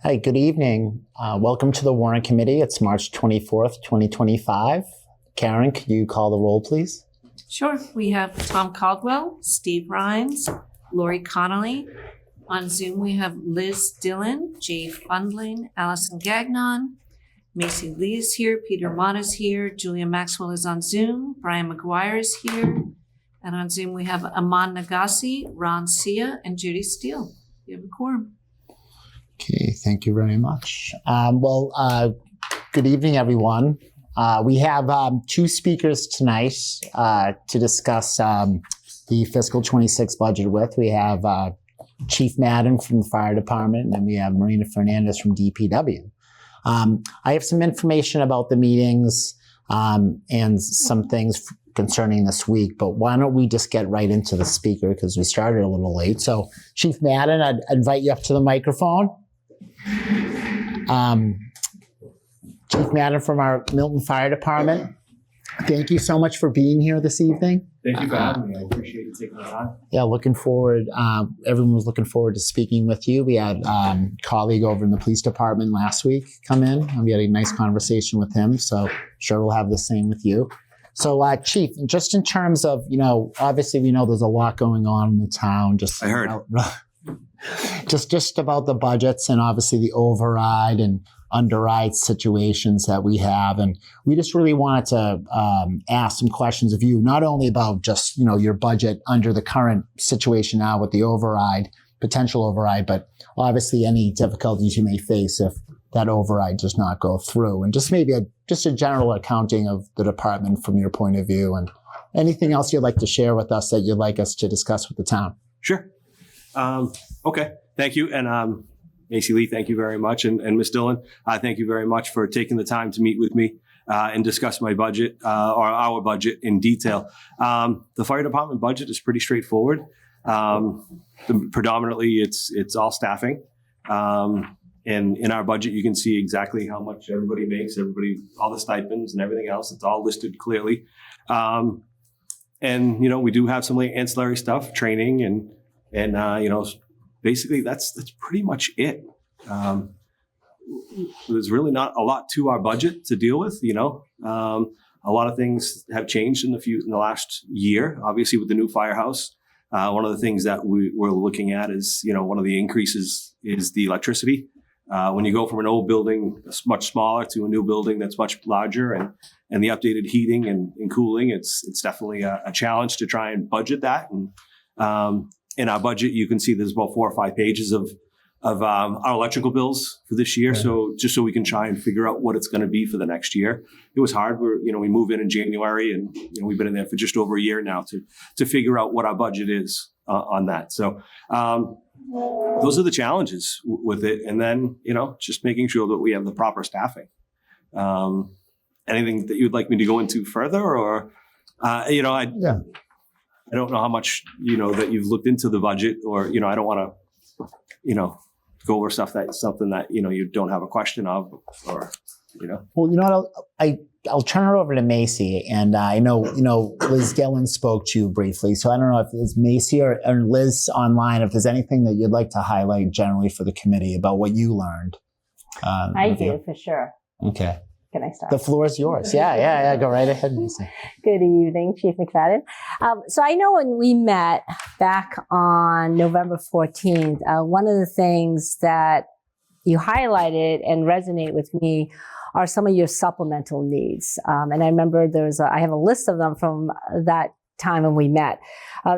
Hi, good evening. Welcome to the Warrant Committee. It's March 24th, 2025. Karen, could you call the roll, please? Sure. We have Tom Caldwell, Steve Rhines, Lori Connolly. On Zoom, we have Liz Dillon, Jay Fundling, Allison Gagnon, Macy Lee is here, Peter Mott is here, Julia Maxwell is on Zoom, Brian McGuire is here. And on Zoom, we have Aman Nagasi, Ron Sia, and Judy Steele. We have a quorum. Okay, thank you very much. Good evening, everyone. We have two speakers tonight to discuss the fiscal 26 budget with. We have Chief Madden from the Fire Department, and then we have Marina Fernandez from DPW. I have some information about the meetings and some things concerning this week, but why don't we just get right into the speaker because we started a little late. So Chief Madden, I'd invite you up to the microphone. Chief Madden from our Milton Fire Department, thank you so much for being here this evening. Thank you for having me. I appreciate you taking the time. Yeah, looking forward. Everyone was looking forward to speaking with you. We had a colleague over in the police department last week come in, and we had a nice conversation with him. So sure we'll have the same with you. So, Chief, just in terms of, obviously we know there's a lot going on in the town. I heard. Just about the budgets and obviously the override and underride situations that we have. And we just really wanted to ask some questions of you, not only about just, your budget under the current situation now with the override, potential override, but obviously any difficulties you may face if that override does not go through. And just maybe a general accounting of the department from your point of view and anything else you'd like to share with us that you'd like us to discuss with the town. Sure. Okay. Thank you. And Macy Lee, thank you very much. And Ms. Dillon, thank you very much for taking the time to meet with me and discuss my budget or our budget in detail. The fire department budget is pretty straightforward. Predominantly, it's all staffing. And in our budget, you can see exactly how much everybody makes, all the stipends and everything else. It's all listed clearly. And, we do have some ancillary stuff, training and basically that's pretty much it. There's really not a lot to our budget to deal with, a lot of things have changed in the last year, obviously with the new firehouse. One of the things that we're looking at is, one of the increases is the electricity. When you go from an old building that's much smaller to a new building that's much larger and the updated heating and cooling, it's definitely a challenge to try and budget that. And in our budget, you can see there's about 4 or 5 pages of our electrical bills for this year. Yeah. So just so we can try and figure out what it's going to be for the next year. It was hard. We move in January and, we've been in there for just over a year now to figure out what our budget is on that. So, those are the challenges with it. And then, just making sure that we have the proper staffing. Anything that you'd like me to go into further or, I don't know how much, that you've looked into the budget or, I don't want to, go over something that, you don't have a question of or, Well, I'll turn it over to Macy. And I know, Liz Dillon spoke to you briefly. So I don't know if it's Macy or Liz online, if there's anything that you'd like to highlight generally for the committee about what you learned. I do, for sure. Okay. Can I start? The floor is yours. Yeah. Go right ahead, Macy. Good evening, Chief McFadden. So I know when we met back on November 14th, one of the things that you highlighted and resonate with me are some of your supplemental needs. And I remember I have a list of them from that time when we met.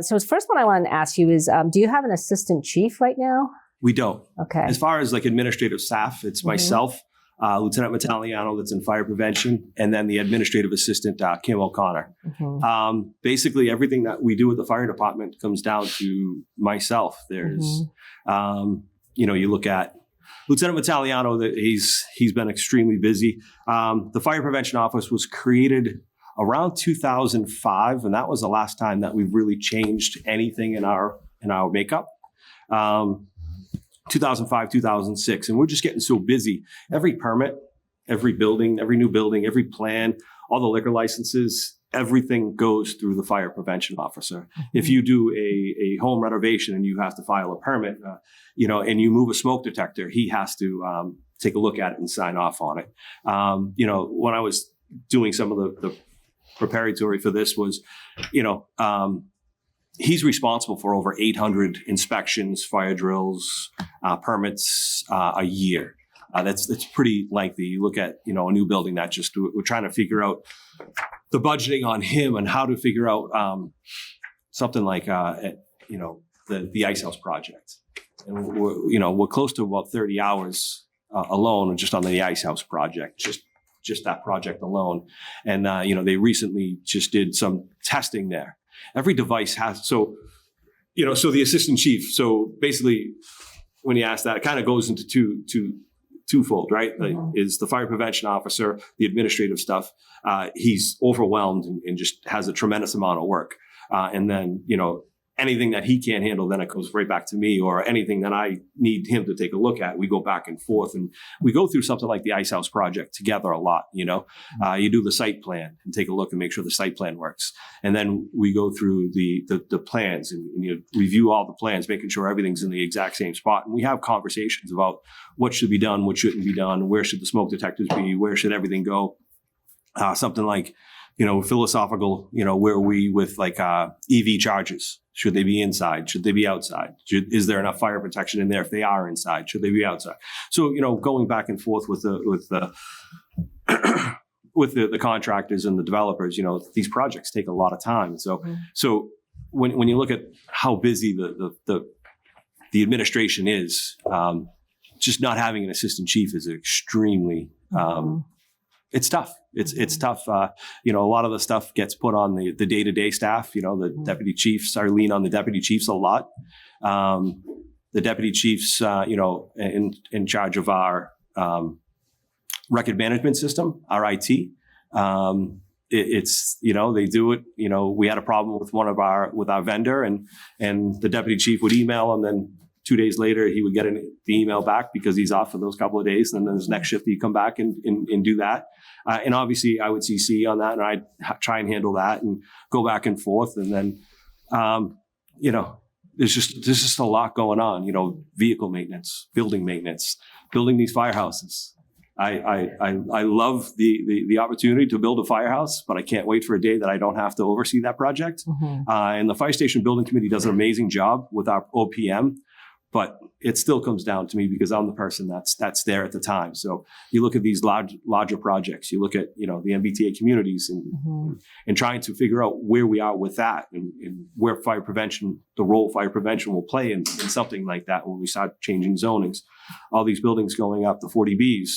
So the first one I wanted to ask you is, do you have an assistant chief right now? We don't. Okay. As far as administrative staff, it's myself, Lieutenant Mataliano that's in fire prevention, and then the administrative assistant, Kim O'Connor. Mm-hmm. Basically, everything that we do at the fire department comes down to myself. There's, you look at Lieutenant Mataliano, that he's been extremely busy. The fire prevention office was created around 2005, and that was the last time that we've really changed anything in our makeup. 2005, 2006, and we're just getting so busy. Every permit, every building, every new building, every plan, all the liquor licenses, everything goes through the fire prevention officer. If you do a home renovation and you have to file a permit, and you move a smoke detector, he has to take a look at it and sign off on it. When I was doing some of the preparatory for this was, he's responsible for over 800 inspections, fire drills, permits a year. That's pretty lengthy. You look at, a new building that we're trying to figure out the budgeting on him and how to figure out something like, the ice house project. And we're close to about 30 hours alone just on the ice house project, just that project alone. And, they recently just did some testing there. Every device has, so the assistant chief, so basically when you ask that, it kind of goes into twofold, right? Like, is the fire prevention officer, the administrative stuff, he's overwhelmed and just has a tremendous amount of work. And then, anything that he can't handle, then it goes right back to me, or anything that I need him to take a look at. We go back and forth, and we go through something like the Ice House project together a lot. You do the site plan and take a look and make sure the site plan works. And then we go through the plans and you review all the plans, making sure everything's in the exact same spot. And we have conversations about what should be done, what shouldn't be done, where should the smoke detectors be, where should everything go. Something like, philosophical, where are we with like EV chargers? Should they be inside? Should they be outside? Is there enough fire protection in there if they are inside? Should they be outside? So, going back and forth with the contractors and the developers, these projects take a lot of time. So when you look at how busy the administration is, just not having an assistant chief is extremely it's tough. It's tough. A lot of the stuff gets put on the day-to-day staff. The deputy chiefs, I lean on the deputy chiefs a lot. The deputy chiefs, in charge of our record management system, our IT. It's they do it. We had a problem with with our vendor, and the deputy chief would email, and then 2 days later he would get the email back because he's off for those couple of days, and then his next shift he'd come back and do that. And obviously I would CC on that, and I'd try and handle that and go back and forth. And then, there's just a lot going on. Vehicle maintenance, building these firehouses. I love the opportunity to build a firehouse, but I can't wait for a day that I don't have to oversee that project. And the fire station building committee does an amazing job with our OPM, but it still comes down to me because I'm the person that's there at the time. So you look at these larger projects, you look at, the MBTA communities and trying to figure out where we are with that and where the role fire prevention will play in something like that when we start changing zonings. All these buildings going up, the 40Bs,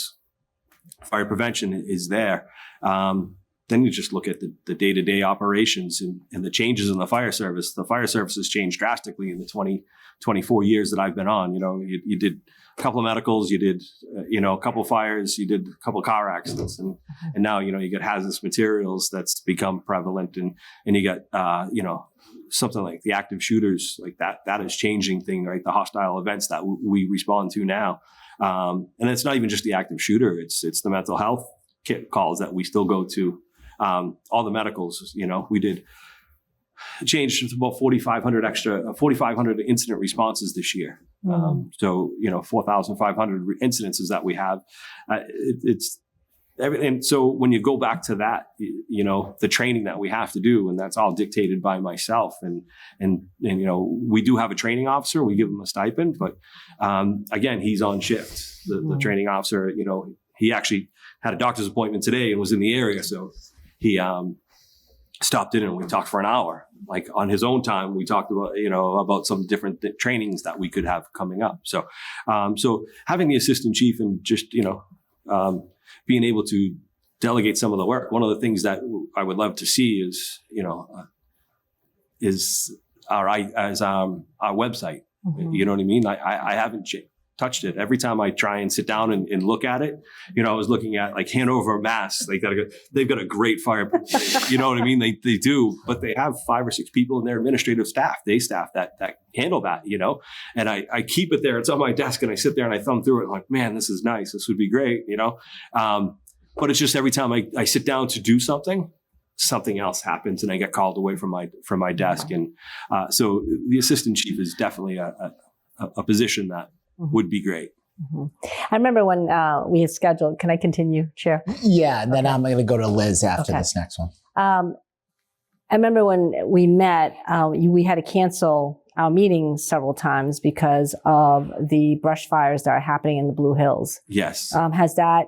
fire prevention is there. Then you just look at the day-to-day operations and the changes in the fire service. The fire service has changed drastically in the 24 years that I've been on. You did a couple of medicals, you did, a couple of fires, you did a couple of car accidents. And now, you get hazardous materials that's become prevalent and you got, something like the active shooters, like that is changing thing, right? The hostile events that we respond to now. And it's not even just the active shooter. It's the mental health calls that we still go to. All the medicals, we did change to about 4,500 incident responses this year. So, 4,500 incidences that we have. It's everything. So when you go back to that, the training that we have to do, and that's all dictated by myself. And we do have a training officer. We give him a stipend, but again, he's on shift. The training officer, he actually had a doctor's appointment today and was in the area. So he stopped in and we talked for an hour. Like on his own time, we talked about some different trainings that we could have coming up. So having the assistant chief and just, being able to delegate some of the work. One of the things that I would love to see is our website. You know what I mean? I haven't touched it. Every time I try and sit down and look at it, I was looking at like Hanover, Mass. They've got a great fire. You know what I mean? They do, but they have 5 or 6 people in their administrative staff. They staff that handle that, and I keep it there. It's on my desk and I sit there and I thumb through it. I'm like, man, this is nice. This would be great, but it's just every time I sit down to do something, something else happens and I get called away from my desk. And so the assistant chief is definitely a position that would be great. I remember when we had scheduled, can I continue, Chair? Yeah, and then I'm going to go to Liz after this next one. I remember when we met, we had to cancel our meeting several times because of the brush fires that are happening in the Blue Hills. Yes. Has that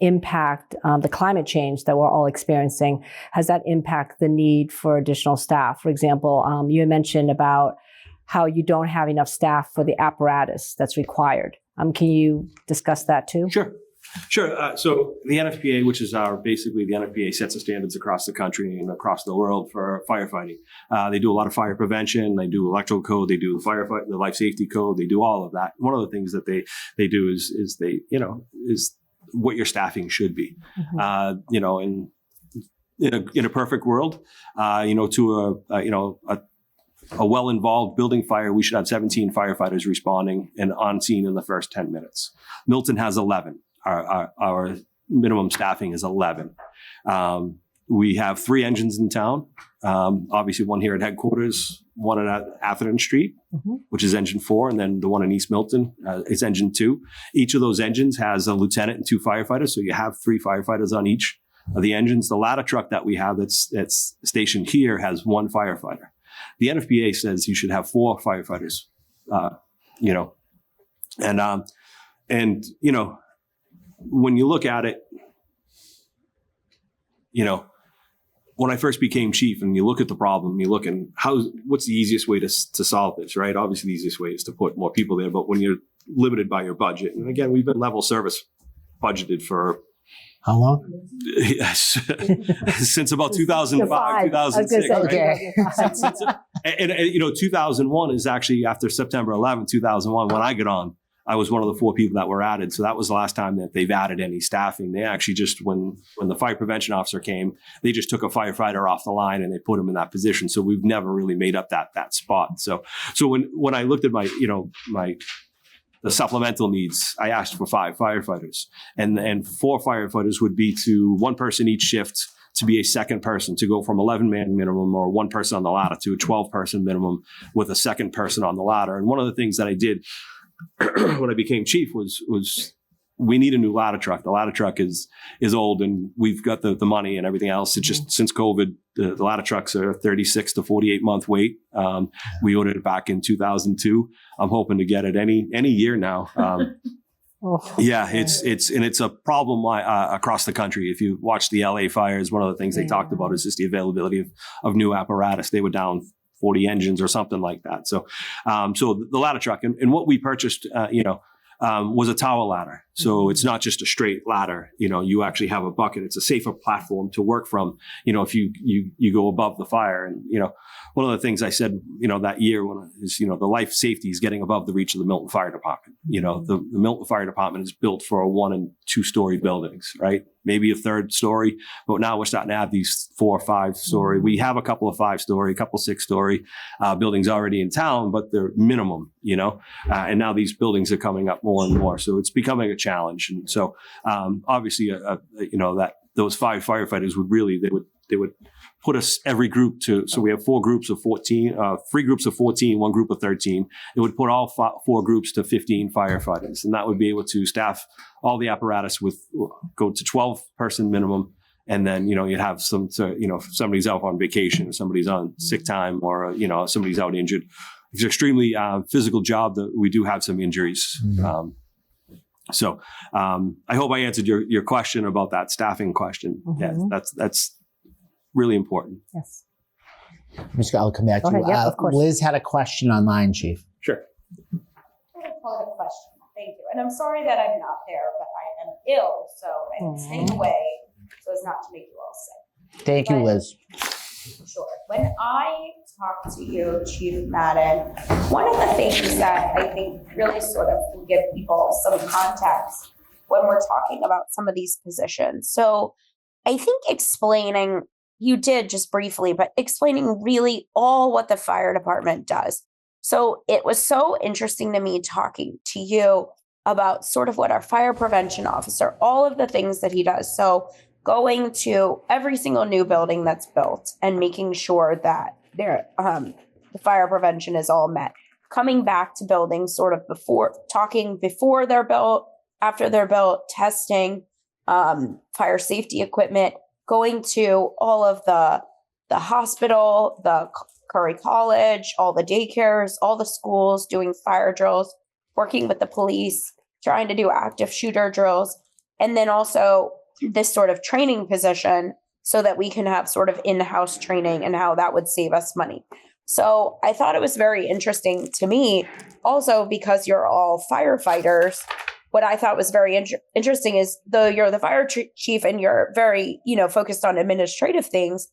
impact the climate change that we're all experiencing? Has that impact the need for additional staff? For example, you had mentioned about how you don't have enough staff for the apparatus that's required. Can you discuss that too? Sure. So the NFPA, which is basically the NFPA sets the standards across the country and across the world for firefighting. They do a lot of fire prevention. They do electrical code. They do the life safety code. They do all of that. One of the things that they do is they, is what your staffing should be. In a perfect world, to a well-involved building fire, we should have 17 firefighters responding and on scene in the first 10 minutes. Milton has 11. Our minimum staffing is 11. We have 3 engines in town. Obviously, one here at headquarters, one at Atherton Street, which is engine 4, and then the one in East Milton is engine 2. Each of those engines has a lieutenant and 2 firefighters, so you have 3 firefighters on each of the engines. The ladder truck that we have that's stationed here has 1 firefighter. The NFPA says you should have 4 firefighters, when you look at it, when I first became chief and you look at the problem, you look at what's the easiest way to solve this, right? Obviously, the easiest way is to put more people there, but when you're limited by your budget, and again, we've been level service budgeted for how long? Yes, since about 2005, 2006. Okay. And 2001 is actually after September 11, 2001, when I got on. I was one of the 4 people that were added. So that was the last time that they've added any staffing. They actually just, when the fire prevention officer came, they just took a firefighter off the line and they put him in that position. So we've never really made up that spot. So when I looked at the supplemental needs, I asked for 5 firefighters, and 4 firefighters would be to 1 person each shift to be a second person, to go from 11-man minimum or 1 person on the ladder to a 12-person minimum with a second person on the ladder. And one of the things that I did when I became chief was we need a new ladder truck. The ladder truck is old, and we've got the money and everything else. It's just since COVID, the ladder trucks are 36 to 48 month wait. We ordered it back in 2002. I'm hoping to get it any year now. Yeah, it's a problem across the country. If you watch the LA fires, one of the things they talked about is just the availability of new apparatus. They were down 40 engines or something like that. So the ladder truck and what we purchased, was a tower ladder. So it's not just a straight ladder. You actually have a bucket. It's a safer platform to work from, if you go above the fire. And, one of the things I said, that year is, the life safety is getting above the reach of the Milton Fire Department. The Milton Fire Department is built for 1 and 2 story buildings, right? Maybe a 3rd story, but now we're starting to have these 4 or 5 story. We have a couple of 5-story, a couple 6-story buildings already in town, but they're minimum, and now these buildings are coming up more and more. So it's becoming a challenge. And so obviously, that those 5 firefighters they would put us every group to, so we have 4 groups of 14, 3 groups of 14, 1 group of 13. It would put all 4 groups to 15 firefighters. And that would be able to staff all the apparatus go to 12-person minimum. And then, you'd have if somebody's out on vacation or somebody's on sick time or, somebody's out injured. It's an extremely physical job that we do have some injuries. So I hope I answered your question about that staffing question. Yeah, that's really important. Yes. I'll come back to you. Yeah, of course. Liz had a question online, Chief. Sure. I have a question. Thank you. And I'm sorry that I'm not there, but I am ill, so I'm staying away so as not to make you all sick. Thank you, Liz. Sure. When I talked to you, Chief Madden, one of the things that I think really sort of can give people some context when we're talking about some of these positions. So I think explaining, you did just briefly, but explaining really all what the fire department does. So it was so interesting to me talking to you about sort of what our fire prevention officer, all of the things that he does. So going to every single new building that's built and making sure that the fire prevention is all met. Coming back to buildings sort of before they're built, after they're built, testing fire safety equipment, going to all of the hospital, the Curry College, all the daycares, all the schools, doing fire drills, working with the police, trying to do active shooter drills, and then also this sort of training position so that we can have sort of in-house training and how that would save us money. So I thought it was very interesting to me also because you're all firefighters. What I thought was very interesting is though you're the fire chief and you're very, focused on administrative things,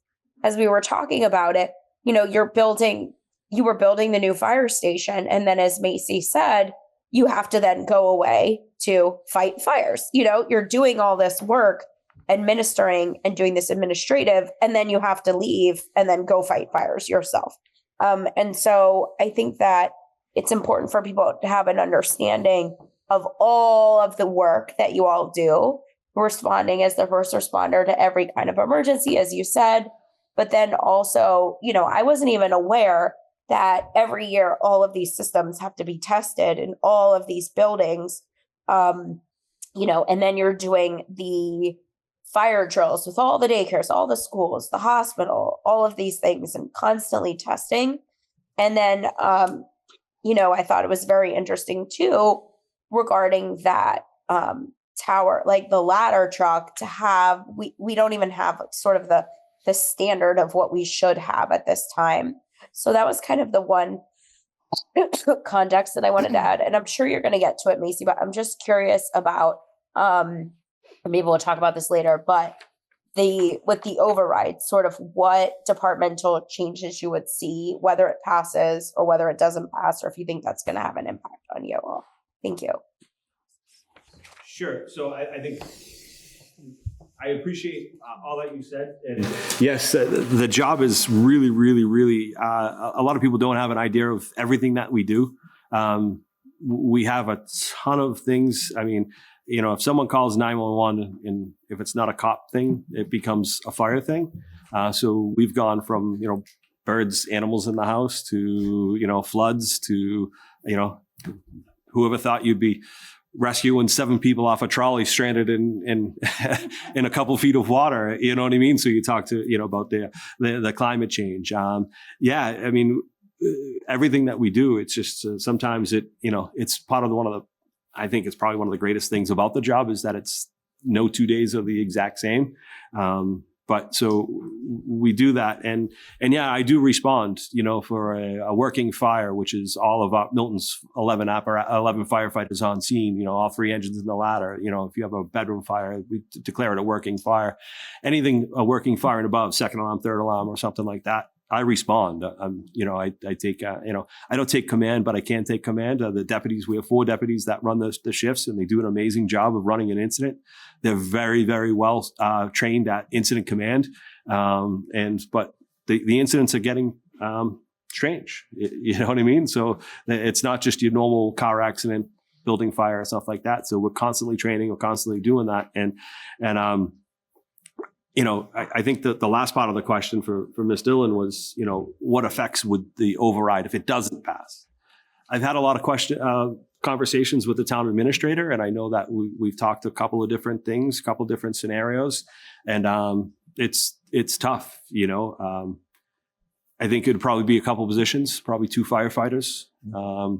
as we were talking about it, you were building the new fire station. And then as Macy said, you have to then go away to fight fires. You're doing all this work, administering and doing this administrative, and then you have to leave and then go fight fires yourself. And so I think that it's important for people to have an understanding of all of the work that you all do, responding as the first responder to every kind of emergency, as you said. But then also, I wasn't even aware that every year all of these systems have to be tested in all of these buildings, and then you're doing the fire drills with all the daycares, all the schools, the hospital, all of these things, and constantly testing. And then, I thought it was very interesting too, regarding that tower, like the ladder truck to have, we don't even have sort of the standard of what we should have at this time. So that was kind of the one context that I wanted to add. And I'm sure you're going to get to it, Macy, but I'm just curious about, maybe we'll talk about this later, but with the override, sort of what departmental changes you would see, whether it passes or whether it doesn't pass, or if you think that's going to have an impact on you all. Thank you. Sure. So I think I appreciate all that you said. And yes, the job is really, really, really, a lot of people don't have an idea of everything that we do. We have a ton of things. I mean, if someone calls 911 and if it's not a cop thing, it becomes a fire thing. So we've gone from, birds, animals in the house to, floods to, whoever thought you'd be rescuing 7 people off a trolley stranded in a couple feet of water, you know what I mean? So you talk to, about the climate change. Everything that we do, it's just sometimes it's part of I think it's probably one of the greatest things about the job is that it's no 2 days are the exact same. But so we do that. And yeah, I do respond, for a working fire, which is all of Milton's 11 firefighters on scene, all 3 engines in the ladder. If you have a bedroom fire, we declare it a working fire. Anything a working fire and above, second alarm, third alarm, or something like that, I respond. I take, I don't take command, but I can take command. The deputies, we have 4 deputies that run the shifts, and they do an amazing job of running an incident. They're very, very well trained at incident command. But the incidents are getting strange. You know what I mean? So it's not just your normal car accident, building fire, stuff like that. So we're constantly training, we're constantly doing that. I think that the last part of the question for Ms. Dillon was, what effects would the override if it doesn't pass? I've had a lot of conversations with the town administrator, and I know that we've talked a couple of different things, a couple of different scenarios, and it's tough. I think it'd probably be a couple positions, probably 2 firefighters. I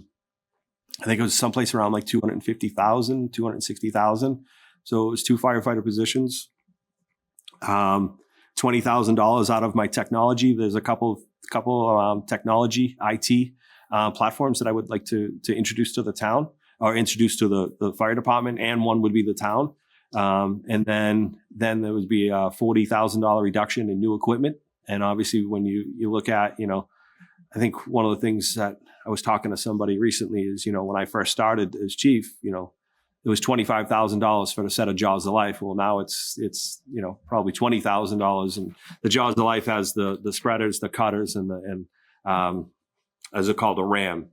think it was someplace around like 250,000, 260,000. So it was 2 firefighter positions. $20,000 out of my technology. There's a couple technology IT platforms that I would like to introduce to the town or introduce to the fire department, and one would be the town. And then there would be a $40,000 reduction in new equipment. And obviously, when you look at, I think one of the things that I was talking to somebody recently is, when I first started as chief, it was $25,000 for a set of Jaws of Life. Well, now it's probably $20,000, and the Jaws of Life has the spreaders, the cutters, and as it called a RAM.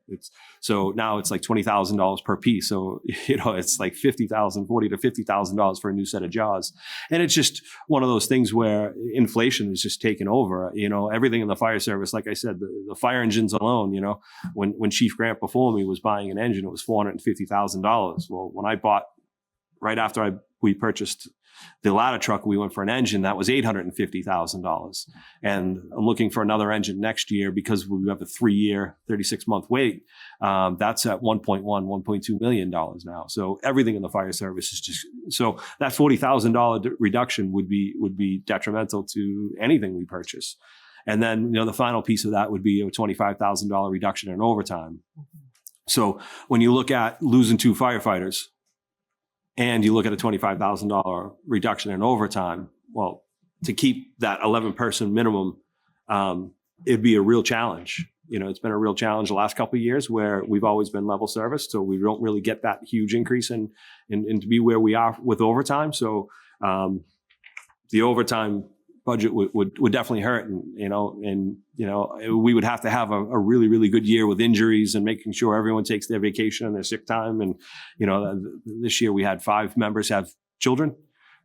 So now it's like $20,000 per piece. So, it's like $40,000 to $50,000 for a new set of jaws. And it's just one of those things where inflation is just taken over. Everything in the fire service, like I said, the fire engines alone, when Chief Grant before me was buying an engine, it was $450,000. Well, when I bought, right after we purchased the ladder truck, we went for an engine that was $850,000. And I'm looking for another engine next year because we have a 3-year, 36-month wait. That's at $1.2 million now. So everything in the fire service is just, so that $40,000 reduction would be detrimental to anything we purchase. And then, the final piece of that would be a $25,000 reduction in overtime. So when you look at losing 2 firefighters, and you look at a $25,000 reduction in overtime, well, to keep that 11-person minimum, it'd be a real challenge. It's been a real challenge the last couple of years where we've always been level service, so we don't really get that huge increase in to be where we are with overtime. So the overtime budget would definitely hurt, and we would have to have a really, really good year with injuries and making sure everyone takes their vacation and their sick time. And this year we had 5 members have children,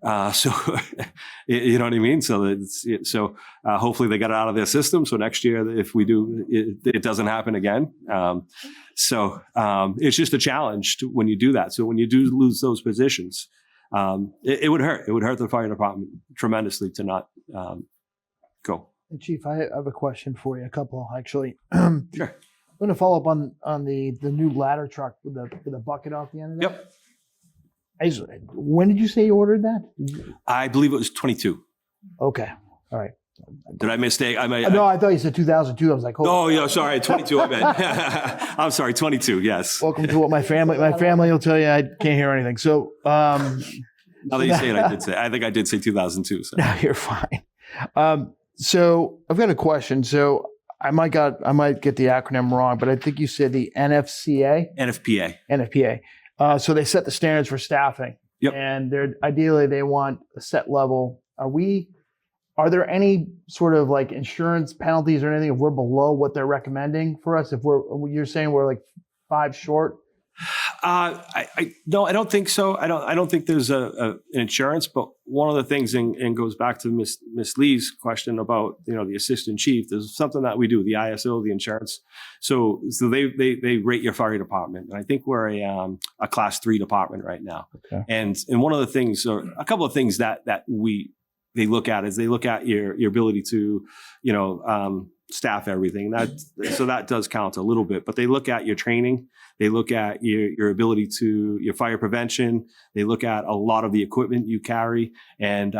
so you know what I mean. So hopefully they got it out of their system. So next year, if we do, it doesn't happen again. So it's just a challenge when you do that. So when you do lose those positions, it would hurt. It would hurt the fire department tremendously to not go. And Chief, I have a question for you. A couple, actually. Sure. I'm going to follow up on the new ladder truck with the bucket off the end of that. Yep. When did you say you ordered that? I believe it was 22. Okay. All right. Did I mistake? No, I thought you said 2002. I was like, oh yeah, sorry, 22. I meant. I'm sorry, 22. Yes. Welcome to what my family will tell you. I can't hear anything. So now that you say it, I think I did say 2002. So. No, you're fine. So I've got a question. So I might get the acronym wrong, but I think you said the NFPA. So they set the standards for staffing. Yep. And ideally they want a set level. Are there any sort of like insurance penalties or anything if we're below what they're recommending for us? If you're saying we're like 5 short? No, I don't think so. I don't think there's an insurance, but one of the things, and goes back to Miss Lee's question about, the assistant chief, there's something that we do, the ISO, the insurance. So they rate your fire department. And I think we're a class 3 department right now. Okay. And one of the things, or a couple of things that they look at is they look at your ability to, staff everything. So that does count a little bit, but they look at your training. They look at your ability to your fire prevention. They look at a lot of the equipment you carry. And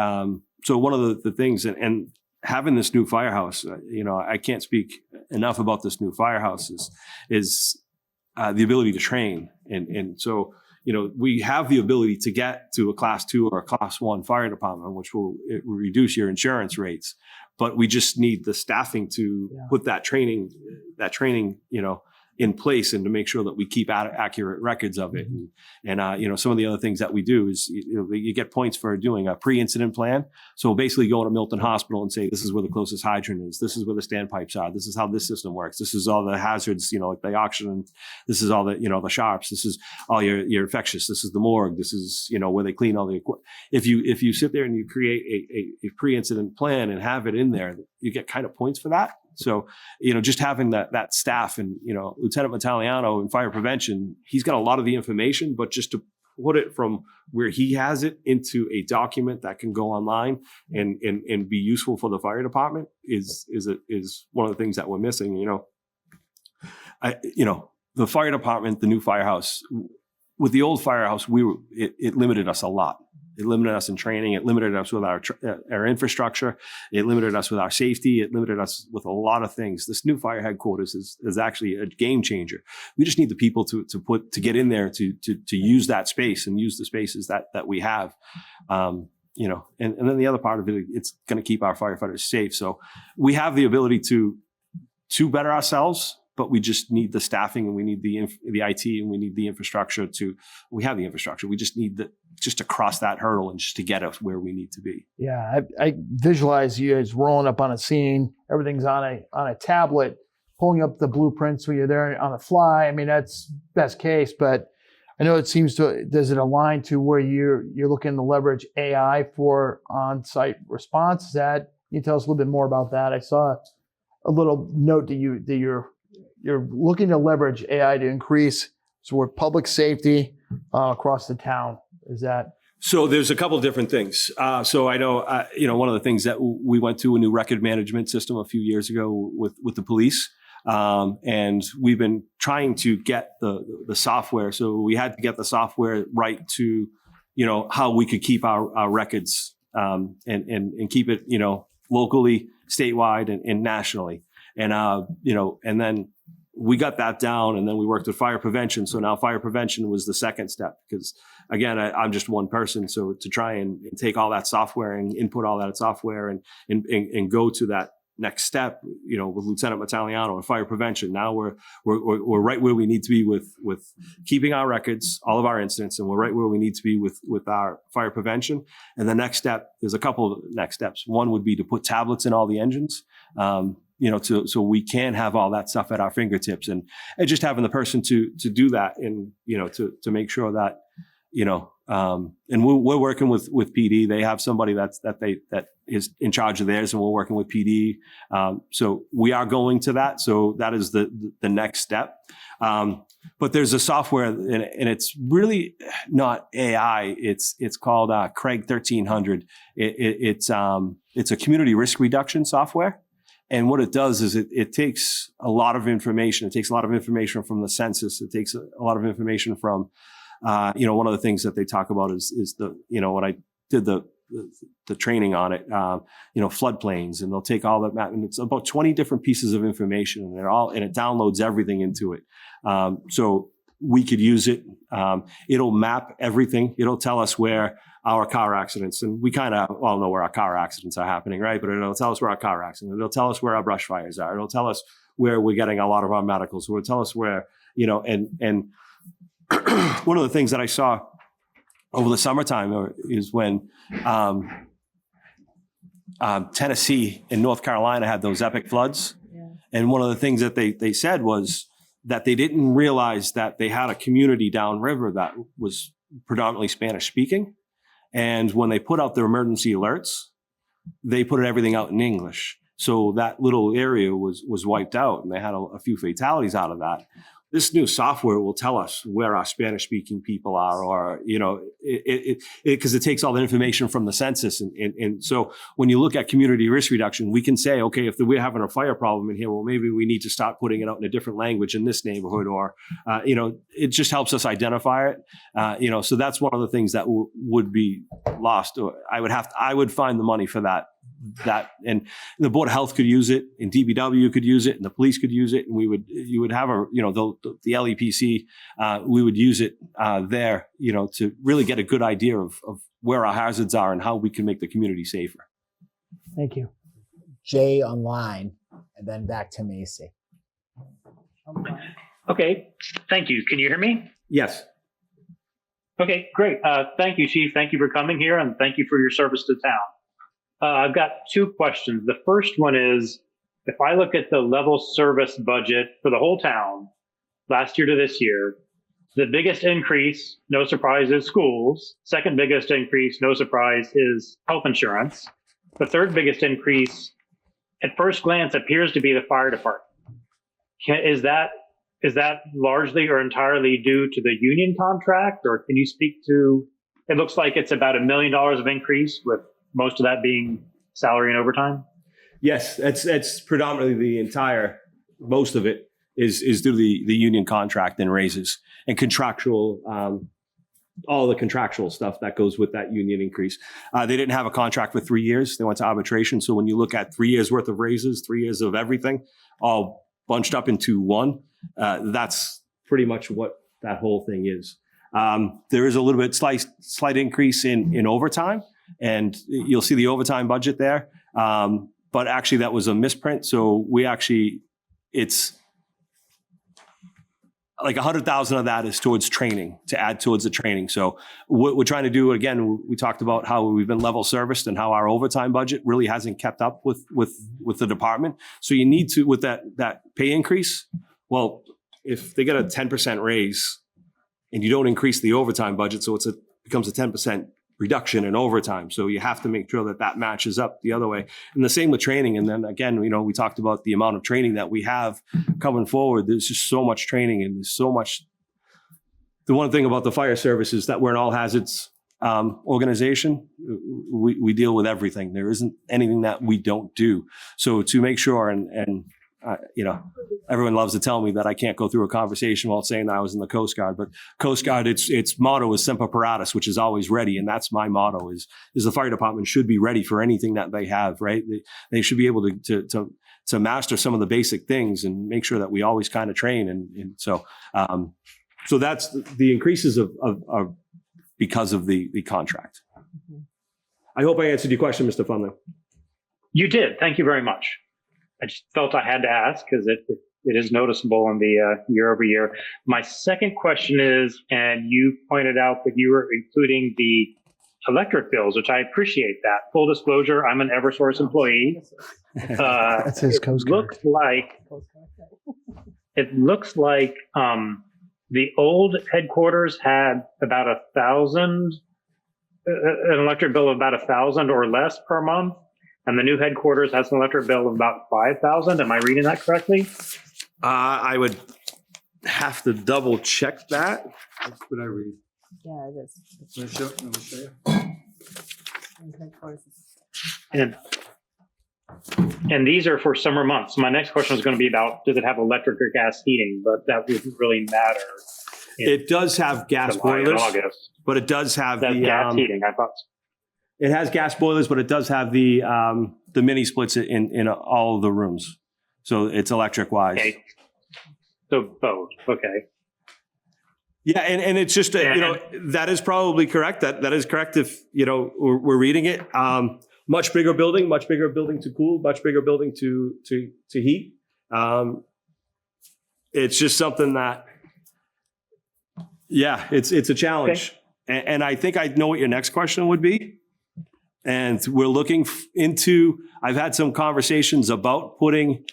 so one of the things, and having this new firehouse, I can't speak enough about this new firehouse is the ability to train. And so, we have the ability to get to a class 2 or a class 1 fire department, which will reduce your insurance rates. But we just need the staffing to put that training, in place, and to make sure that we keep accurate records of it. And some of the other things that we do is, you get points for doing a pre-incident plan. So we'll basically go to Milton Hospital and say, this is where the closest hydrant is. This is where the standpipes are. This is how this system works. This is all the hazards, like the oxygen. This is all the, the sharps. This is all your infectious. This is the morgue. This is, where they clean all the equipment. If you sit there and you create a pre-incident plan and have it in there, you get kind of points for that. So, just having that staff, and, Lieutenant Vitaliano in fire prevention, he's got a lot of the information, but just to put it from where he has it into a document that can go online and be useful for the fire department is one of the things that we're missing. The fire department, the new firehouse, with the old firehouse, it limited us a lot. It limited us in training. It limited us with our infrastructure. It limited us with our safety. It limited us with a lot of things. This new fire headquarters is actually a game changer. We just need the people to get in there to use that space and use the spaces that we have. And then the other part of it, it's going to keep our firefighters safe. So we have the ability to better ourselves, but we just need the staffing, and we need the IT, and we need the infrastructure we have the infrastructure. We just need just to cross that hurdle and just to get us where we need to be. Yeah. I visualize you as rolling up on a scene. Everything's on a tablet. pulling up the blueprints when you're there on the fly. I mean, that's best case, but I know it seems to, does it align to where you're looking to leverage AI for on-site response? Is that, can you tell us a little bit more about that? I saw a little note that you're looking to leverage AI to increase sort of public safety across the town. Is that? So there's a couple of different things. So I know, one of the things that we went to a new record management system a few years ago with the police. And we've been trying to get the software. So we had to get the software right to, how we could keep our records and keep it, locally, statewide, and nationally. And, and then we got that down, and then we worked with fire prevention. So now fire prevention was the second step, because again, I'm just one person. So to try and take all that software and input all that software and go to that next step, with Lieutenant Mattaliano and fire prevention. Now we're right where we need to be with keeping our records, all of our incidents, and we're right where we need to be with our fire prevention. And the next step, there's a couple of next steps. One would be to put tablets in all the engines, so we can have all that stuff at our fingertips, and just having the person to do that, and to make sure that and we're working with PD. They have somebody that is in charge of theirs, and we're working with PD. So we are going to that. So that is the next step. But there's a software, and it's really not AI. It's called Craig 1300. It's a community risk reduction software. And what it does is it takes a lot of information. It takes a lot of information from the census. It takes a lot of information from, one of the things that they talk about is the, when I did the training on it, floodplains, and they'll take all that map, and it's about 20 different pieces of information, and it downloads everything into it. So we could use it. It'll map everything. It'll tell us where our car accidents, and we kind of all know where our car accidents are happening, right? But it'll tell us where our car accidents, it'll tell us where our brush fires are. It'll tell us where we're getting a lot of our medicals. It'll tell us where, and one of the things that I saw over the summertime is when Tennessee and North Carolina had those epic floods. Yeah. And one of the things that they said was that they didn't realize that they had a community downriver that was predominantly Spanish speaking. And when they put out their emergency alerts, they put everything out in English. So that little area was wiped out, and they had a few fatalities out of that. This new software will tell us where our Spanish-speaking people are, or, because it takes all the information from the census. And so when you look at community risk reduction, we can say, okay, if we're having a fire problem in here, well, maybe we need to start putting it out in a different language in this neighborhood, or, it just helps us identify it. So that's one of the things that would be lost. Or I would find the money for that, and the Board of Health could use it, and DPW could use it, and the police could use it, and you would have the LEPC, we would use it there, to really get a good idea of where our hazards are and how we can make the community safer. Thank you. Jay online, and then back to Macy. Okay, thank you. Can you hear me? Yes. Okay, great. Thank you, Chief. Thank you for coming here, and thank you for your service to town. I've got two questions. The first one is, if I look at the level service budget for the whole town, last year to this year, the biggest increase, no surprise, is schools. Second biggest increase, no surprise, is health insurance. The third biggest increase, at first glance, appears to be the fire department. Is that largely or entirely due to the union contract, or can you speak to, it looks like it's about $1 million of increase, with most of that being salary and overtime? Yes, that's predominantly most of it is due to the union contract and raises and contractual, all the contractual stuff that goes with that union increase. They didn't have a contract for 3 years. They went to arbitration. So when you look at 3 years worth of raises, 3 years of everything, all bunched up into one, that's pretty much what that whole thing is. There is a little bit slight increase in overtime, and you'll see the overtime budget there. But actually that was a misprint. So like 100,000 of that is towards training, to add towards the training. So what we're trying to do, again, we talked about how we've been level serviced and how our overtime budget really hasn't kept up with the department. So you need to, with that pay increase, well, if they get a 10% raise and you don't increase the overtime budget, so becomes a 10% reduction in overtime. So you have to make sure that matches up the other way. And the same with training. And then again, we talked about the amount of training that we have coming forward. There's just so much training and there's so much. The one thing about the fire service is that we're an all hazards organization. We deal with everything. There isn't anything that we don't do. So to make sure and everyone loves to tell me that I can't go through a conversation while saying that I was in the Coast Guard, but Coast Guard, its motto is Semper Paratus, which is always ready. And that's my motto is the fire department should be ready for anything that they have, right? They should be able to master some of the basic things and make sure that we always kind of train. And so that's the increases of because of the contract. I hope I answered your question, Mr. Funley. You did. Thank you very much. I just felt I had to ask because it is noticeable in the year over year. My second question is, and you pointed out that you were including the electric bills, which I appreciate that. Full disclosure, I'm an Eversource employee. That's his Coast Guard. It looks like the old headquarters had about 1,000, an electric bill of about 1,000 or less per month. And the new headquarters has an electric bill of about 5,000. Am I reading that correctly? I would have to double check that. What would I read? Yeah, it is. Let me show you. And these are for summer months. My next question was going to be about, does it have electric or gas heating? But that wouldn't really matter. It does have gas boilers, but it does have the gas heating. I thought. It has gas boilers, but it does have the mini splits in all of the rooms. So it's electric wise. Okay. So both. Okay. Yeah. And it's just, that is probably correct. That is correct. If, we're reading it, much bigger building to cool, much bigger building to heat. It's just something that, it's a challenge. Okay. And I think I know what your next question would be. And we're looking into, I've had some conversations about putting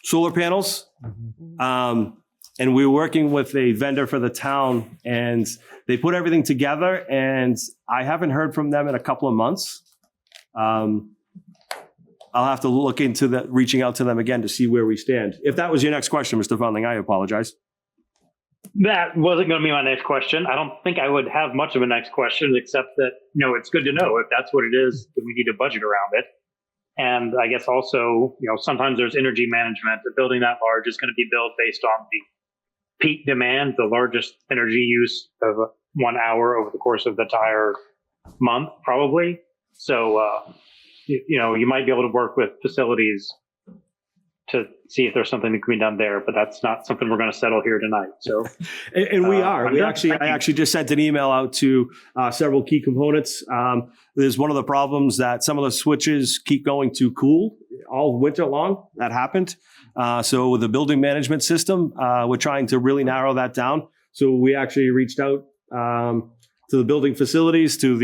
solar panels. And we're working with a vendor for the town and they put everything together and I haven't heard from them in a couple of months. I'll have to look into reaching out to them again to see where we stand. If that was your next question, Mr. Fundling, I apologize. That wasn't going to be my next question. I don't think I would have much of a next question, except that, it's good to know if that's what it is, that we need a budget around it. And I guess also, sometimes there's energy management. A building that large is going to be built based on the peak demand, the largest energy use of 1 hour over the course of the entire month, probably. So, you might be able to work with facilities to see if there's something that can be done there, but that's not something we're going to settle here tonight. So, and we are. I actually just sent an email out to several key components. There's one of the problems that some of the switches keep going too cool all winter long. That happened. So with the building management system, we're trying to really narrow that down. So we actually reached out to the building facilities, to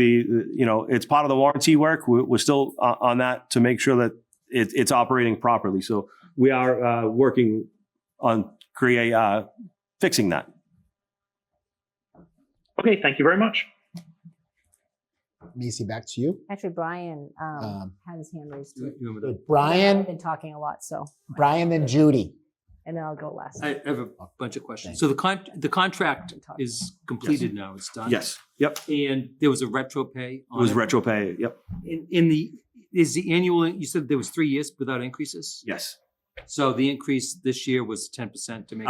it's part of the warranty work. We're still on that to make sure that it's operating properly. So we are working on fixing that. Okay, thank you very much. Macy, back to you. Actually, Brian had his hand raised too. Brian, I've been talking a lot, so. Brian, then Judy. And then I'll go last. I have a bunch of questions. So the contract is completed now. It's done. Yes. Yep. And there was a retro pay. It was retro pay. Yep. Is the annual? You said there was 3 years without increases. Yes. So the increase this year was 10% to make.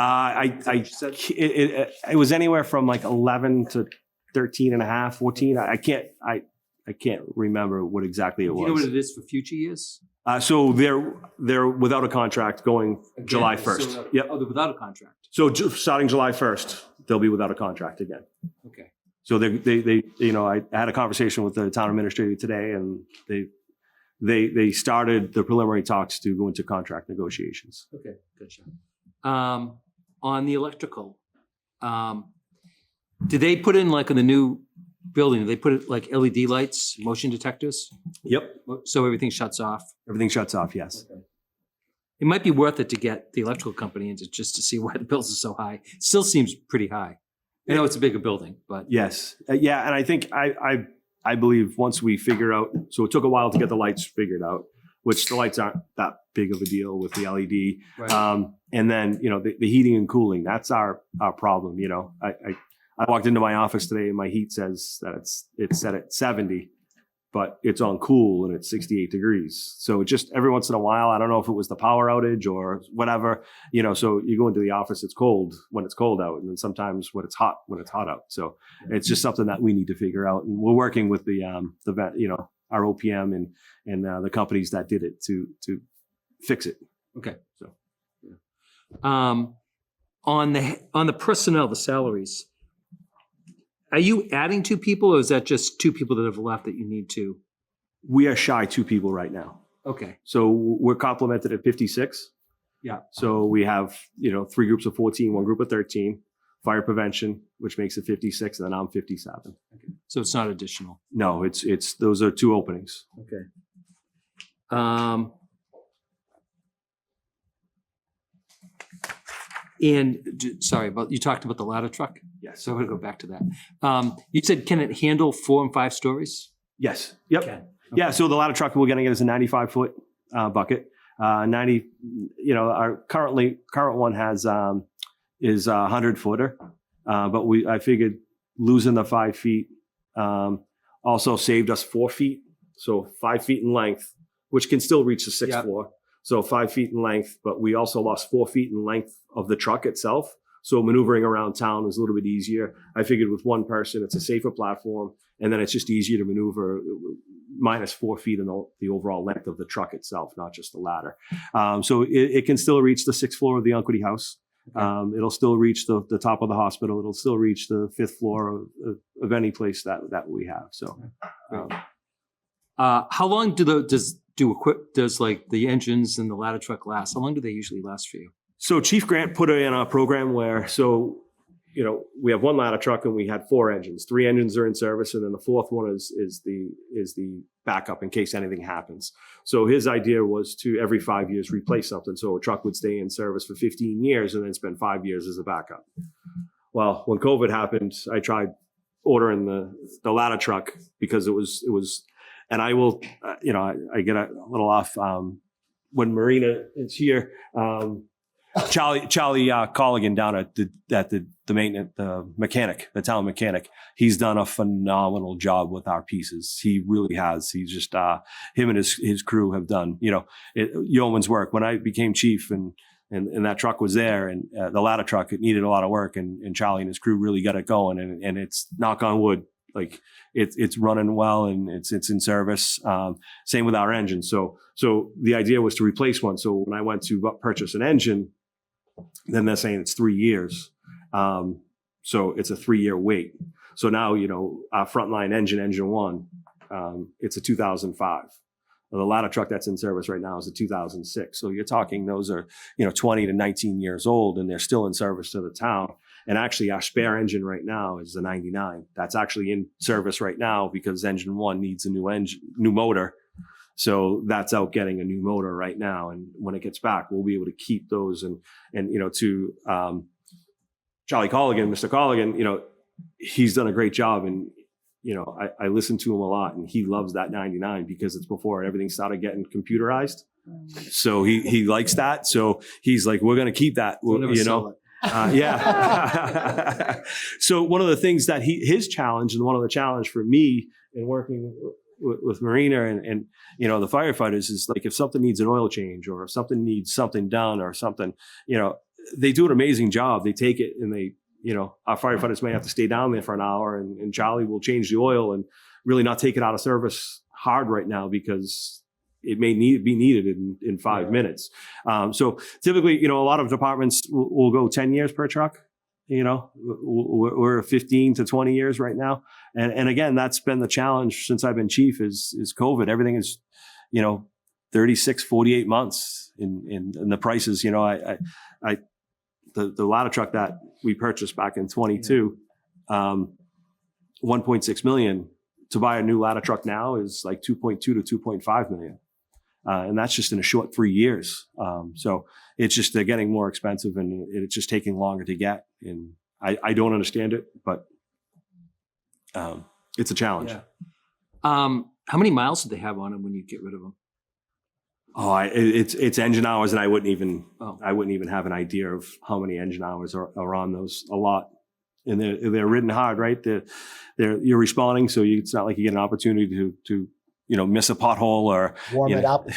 It was anywhere from like 11 to 13 and a half, 14. I can't remember what exactly it was. Do you know what it is for future years? So they're without a contract going again, July 1st. So, yep. Oh, they're without a contract. So starting July 1st, they'll be without a contract again. Okay. So they I had a conversation with the town administrator today, and they started the preliminary talks to go into contract negotiations. Okay, gotcha. on the electrical, did they put in like in the new building, they put it like LED lights, motion detectors? Yep. So everything shuts off? Everything shuts off. Yes. It might be worth it to get the electrical company in just to see why the bills are so high. It still seems pretty high. I know it's a bigger building, but. Yes. Yeah. And I think I believe once we figure out, so it took a while to get the lights figured out, which the lights aren't that big of a deal with the LED. Right. And then, the heating and cooling, that's our problem. I walked into my office today and my heat says that it's set at 70, but it's on cool and it's 68 degrees. So just every once in a while, I don't know if it was the power outage or whatever, so you go into the office, it's cold when it's cold out. And then sometimes when it's hot out. So it's just something that we need to figure out. And we're working with our OPM and the companies that did it to fix it. Okay. So, on the personnel, the salaries, are you adding 2 people or is that just 2 people that have left that you need to? We are shy 2 people right now. Okay. So we're complemented at 56. Yeah. So we have, 3 groups of 14, 1 group of 13, fire prevention, which makes it 56, and then I'm 57. Okay. So it's not additional. No, it's those are 2 openings. Okay. Sorry, but you talked about the ladder truck? Yes. So I'm going to go back to that. You said, can it handle 4 and 5 stories? Yes. Yep. Okay. Yeah. So the ladder truck we're getting it is a 95-foot bucket. 90. Our current one is a 100-footer. But I figured losing the 5 feet also saved us 4 feet. So 5 feet in length, which can still reach the 6th floor. So 5 feet in length, but we also lost 4 feet in length of the truck itself. So maneuvering around town was a little bit easier. I figured with one person, it's a safer platform, and then it's just easier to maneuver minus 4 feet in the overall length of the truck itself, not just the ladder. So it can still reach the 6th floor of the Unquity House. It'll still reach the top of the hospital. It'll still reach the 5th floor of any place that we have. So, how long does like the engines and the ladder truck last? How long do they usually last for you? So Chief Grant put in a program where, we have 1 ladder truck and we had 4 engines. 3 engines are in service, and then the 4th one is the backup in case anything happens. So his idea was to every 5 years replace something. So a truck would stay in service for 15 years and then spend 5 years as a backup. Well, when COVID happened, I tried ordering the ladder truck because it was, and I will, I get a little off when Marina is here. Charlie Colligan down at the maintenance, the town mechanic. He's done a phenomenal job with our pieces. He really has. He's just him and his crew have done yeoman's work. When I became chief and that truck was there and the ladder truck, it needed a lot of work, and Charlie and his crew really got it going. And it's, knock on wood, like it's running well and it's in service. Same with our engine. So the idea was to replace one. So when I went to purchase an engine, then they're saying it's 3 years. So it's a 3-year wait. So now, our frontline engine 1, it's a 2005. The ladder truck that's in service right now is a 2006. So you're talking, those are, 20 to 19 years old, and they're still in service to the town. And actually our spare engine right now is the 99. That's actually in service right now because engine 1 needs a new motor. So that's out getting a new motor right now. And when it gets back, we'll be able to keep those and to Charlie Colligan, Mr. Colligan, he's done a great job. And, I listen to him a lot, and he loves that 99 because it's before everything started getting computerized. So he likes that. So he's like, we're going to keep that, yeah. So one of the things that his challenge, and one of the challenge for me in working with Marina and the firefighters is like, if something needs an oil change or if something needs something done or something, they do an amazing job. They take it and they, our firefighters may have to stay down there for an hour and Charlie will change the oil and really not take it out of service hard right now because it may be needed in 5 minutes. So typically, a lot of departments will go 10 years per truck. We're 15 to 20 years right now. And again, that's been the challenge since I've been chief is COVID. Everything is, 36, 48 months in the prices. the ladder truck that we purchased back in 22, 1.6 million. To buy a new ladder truck now is like 2.2 to 2.5 million. And that's just in a short 3 years. So it's just, they're getting more expensive and it's just taking longer to get. And I don't understand it, but it's a challenge. Yeah. How many miles did they have on them when you get rid of them? Oh, it's engine hours, and I wouldn't even have an idea of how many engine hours are on those. A lot, and they're ridden hard, right? You're responding, so it's not like you get an opportunity to miss a pothole or Warm it up.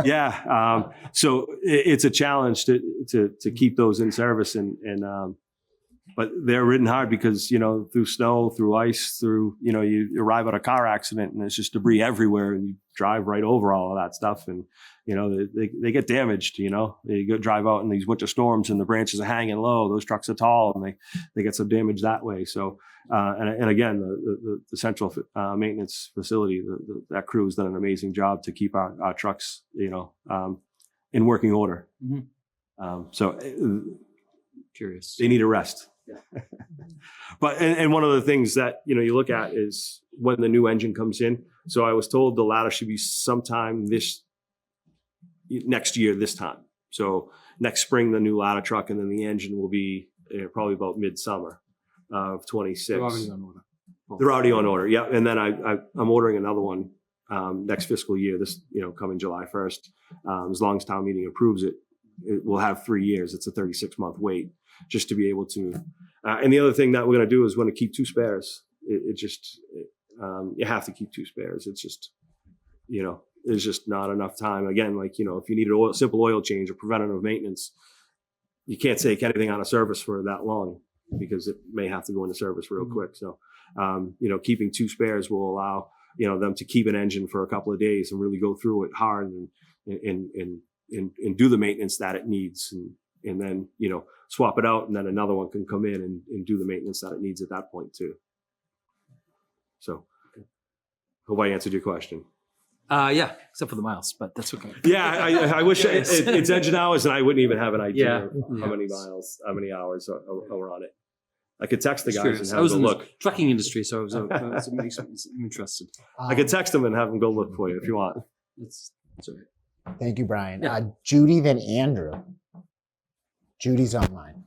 Yeah. So it's a challenge to keep those in service, and but they're ridden hard because, through snow, through ice, through, you arrive at a car accident and there's just debris everywhere and you drive right over all of that stuff. And, they get damaged, you go drive out in these winter storms and the branches are hanging low. Those trucks are tall and they get some damage that way. So, and again, the central maintenance facility, that crew has done an amazing job to keep our trucks, in working order. Mm-hmm. So Curious. they need a rest. But and one of the things that you look at is when the new engine comes in. So I was told the ladder should be sometime next year this time. So next spring the new ladder truck, and then the engine will be probably about midsummer of 26. They're already on order. They're already on order. Yeah, and then I'm ordering another one next fiscal year. This coming July 1st. As long as town meeting approves it, it will have 3 years. It's a 36-month wait just to be able to. And the other thing that we're going to do is we're going to keep 2 spares. You have to keep 2 spares. It's just, there's just not enough time. Again, like, if you need a simple oil change or preventative maintenance, you can't take anything out of service for that long because it may have to go into service real quick. So, keeping 2 spares will allow, them to keep an engine for a couple of days and really go through it hard and do the maintenance that it needs. And then, swap it out, and then another one can come in and do the maintenance that it needs at that point too. So hope I answered your question. Yeah, except for the miles, but that's okay. Yeah, I wish it's engine hours, and I wouldn't even have an idea of how many miles, how many hours are on it. I could text the guys and have I was them in look. the trucking industry, so I was I'm interested. I could text them and have them go look for you if you want. That's all right. Thank you, Brian. Yeah. Judy, then Andrew. Judy's online.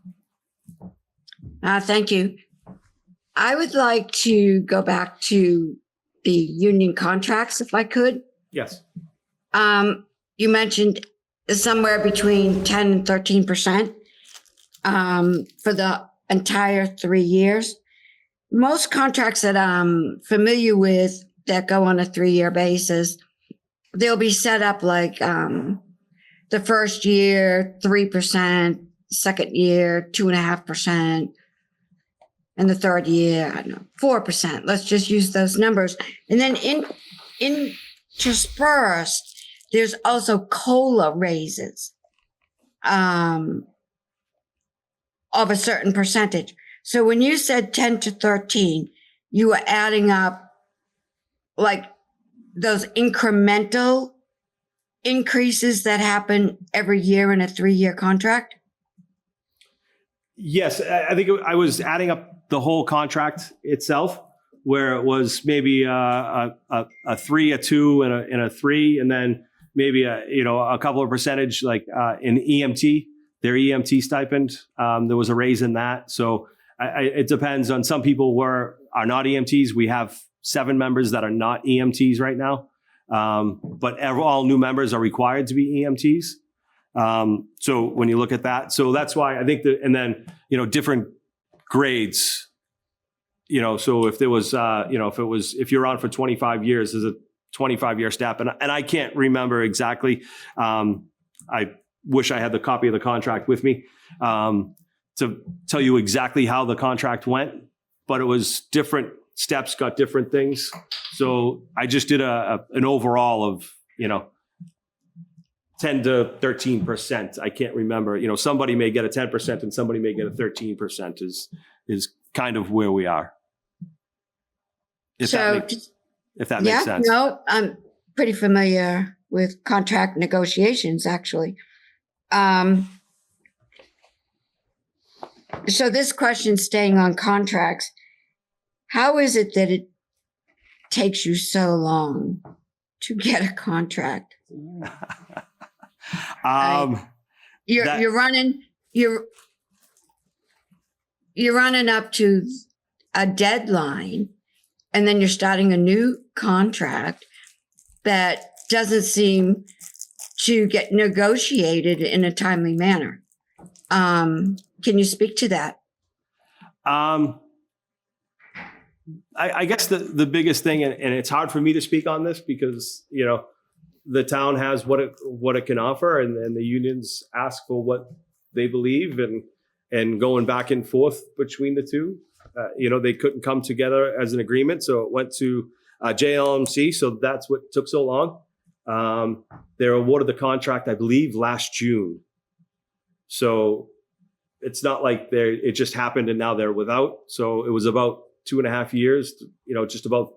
Thank you. I would like to go back to the union contracts, if I could. Yes. You mentioned somewhere between 10 and 13% for the entire 3 years. Most contracts that I'm familiar with that go on a 3-year basis, they'll be set up like the first year, 3%, second year, 2.5%, and the third year, I don't know, 4%. Let's just use those numbers. And then interspersed, there's also COLA raises of a certain percentage. So when you said 10 to 13, you were adding up like those incremental increases that happen every year in a 3-year contract? Yes, I think I was adding up the whole contract itself, where it was maybe a 3, a 2, and a 3, and then maybe a couple of percentage like in EMT, their EMT stipend. There was a raise in that, so it depends on. Some people are not EMTs. We have 7 members that are not EMTs right now, but all new members are required to be EMTs. So when you look at that, so that's why I think and then, different grades, so if there was, if you're on for 25 years, there's a 25-year step. And I can't remember exactly. I wish I had the copy of the contract with me, to tell you exactly how the contract went, but it was different steps, got different things. So I just did an overall of, 10 to 13%. I can't remember. Somebody may get a 10% and somebody may get a 13% is kind of where we are. If that makes sense. No, I'm pretty familiar with contract negotiations, actually. So this question, staying on contracts, how is it that it takes you so long to get a contract? You're running up to a deadline, and then you're starting a new contract that doesn't seem to get negotiated in a timely manner. Can you speak to that? I guess the biggest thing, and it's hard for me to speak on this because, you know, the town has what it can offer, and the unions ask for what they believe, and going back and forth between the two. You know, they couldn't come together as an agreement, so it went to JLMC, so that's what took so long. They're awarded the contract, I believe, last June. So it's not like it just happened and now they're without. So it was about 2.5 years, you know, just about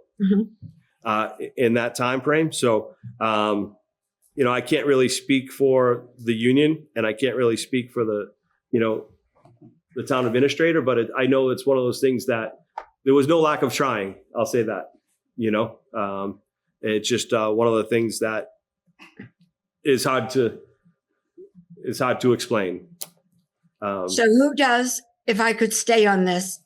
in that time frame. So, you know, I can't really speak for the union, and I can't really speak for the town administrator, but I know it's one of those things that there was no lack of trying. I'll say that, you know, it's just one of the things that is hard to explain. So who does, if I could stay on this,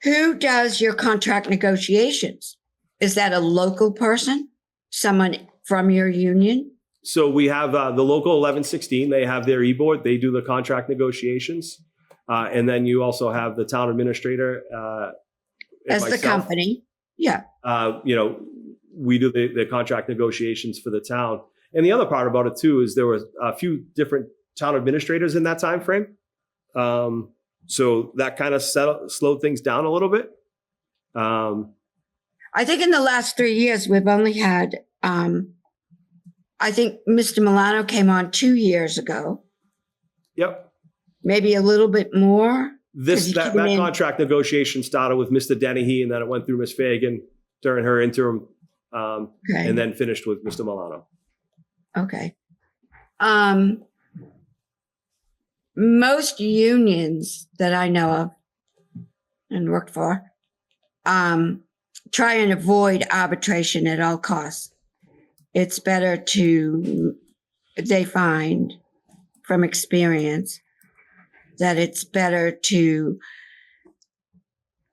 who does your contract negotiations? Is that a local person? Someone from your union? So we have the local 1116. They have their e-board. They do the contract negotiations. And then you also have the town administrator. As myself. The company. Yeah. You know, we do the contract negotiations for the town. And the other part about it too is there were a few different town administrators in that time frame. So that kind of slowed things down a little bit. I think in the last 3 years, we've only had, I think Mr. Milano came on 2 years ago. Yep. Maybe a little bit more. That contract negotiation started with Mr. Dennehy, and then it went through Ms. Fagan during her interim, and then finished with Mr. Milano. Okay. Most unions that I know of and worked for try and avoid arbitration at all costs. It's better they find from experience that it's better to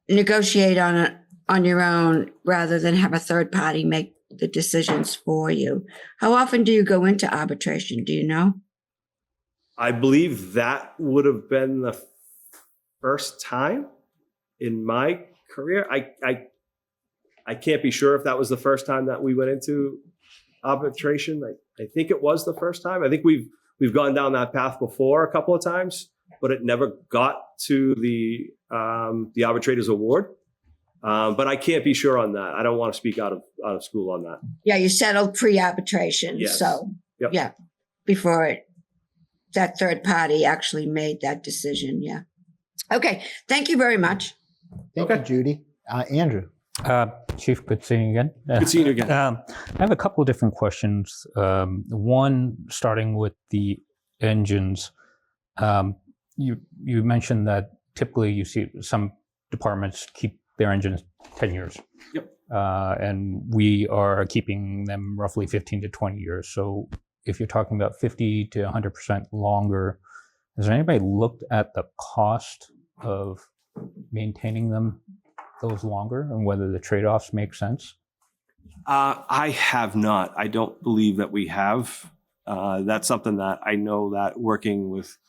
negotiate on your own rather than have a third party make the decisions for you. How often do you go into arbitration? Do you know? I believe that would have been the first time in my career. I can't be sure if that was the first time that we went into arbitration. I think it was the first time. I think we've gone down that path before a couple of times, but it never got to the arbitrator's award. But I can't be sure on that. I don't want to speak out of school on that. Yeah, you settled pre-arbitration. Yes. So yeah, before that third party actually made that decision. Yeah. Okay. Thank you very much. Thank you, Judy. Andrew. Chief, good seeing you again. Good seeing you again. I have a couple of different questions. One, starting with the engines. You mentioned that typically you see some departments keep their engines 10 years. Yep. And we are keeping them roughly 15 to 20 years. So if you're talking about 50 to 100% longer, has anybody looked at the cost of maintaining them those longer and whether the trade-offs make sense? I have not. I don't believe that we have. That's something that I know that working with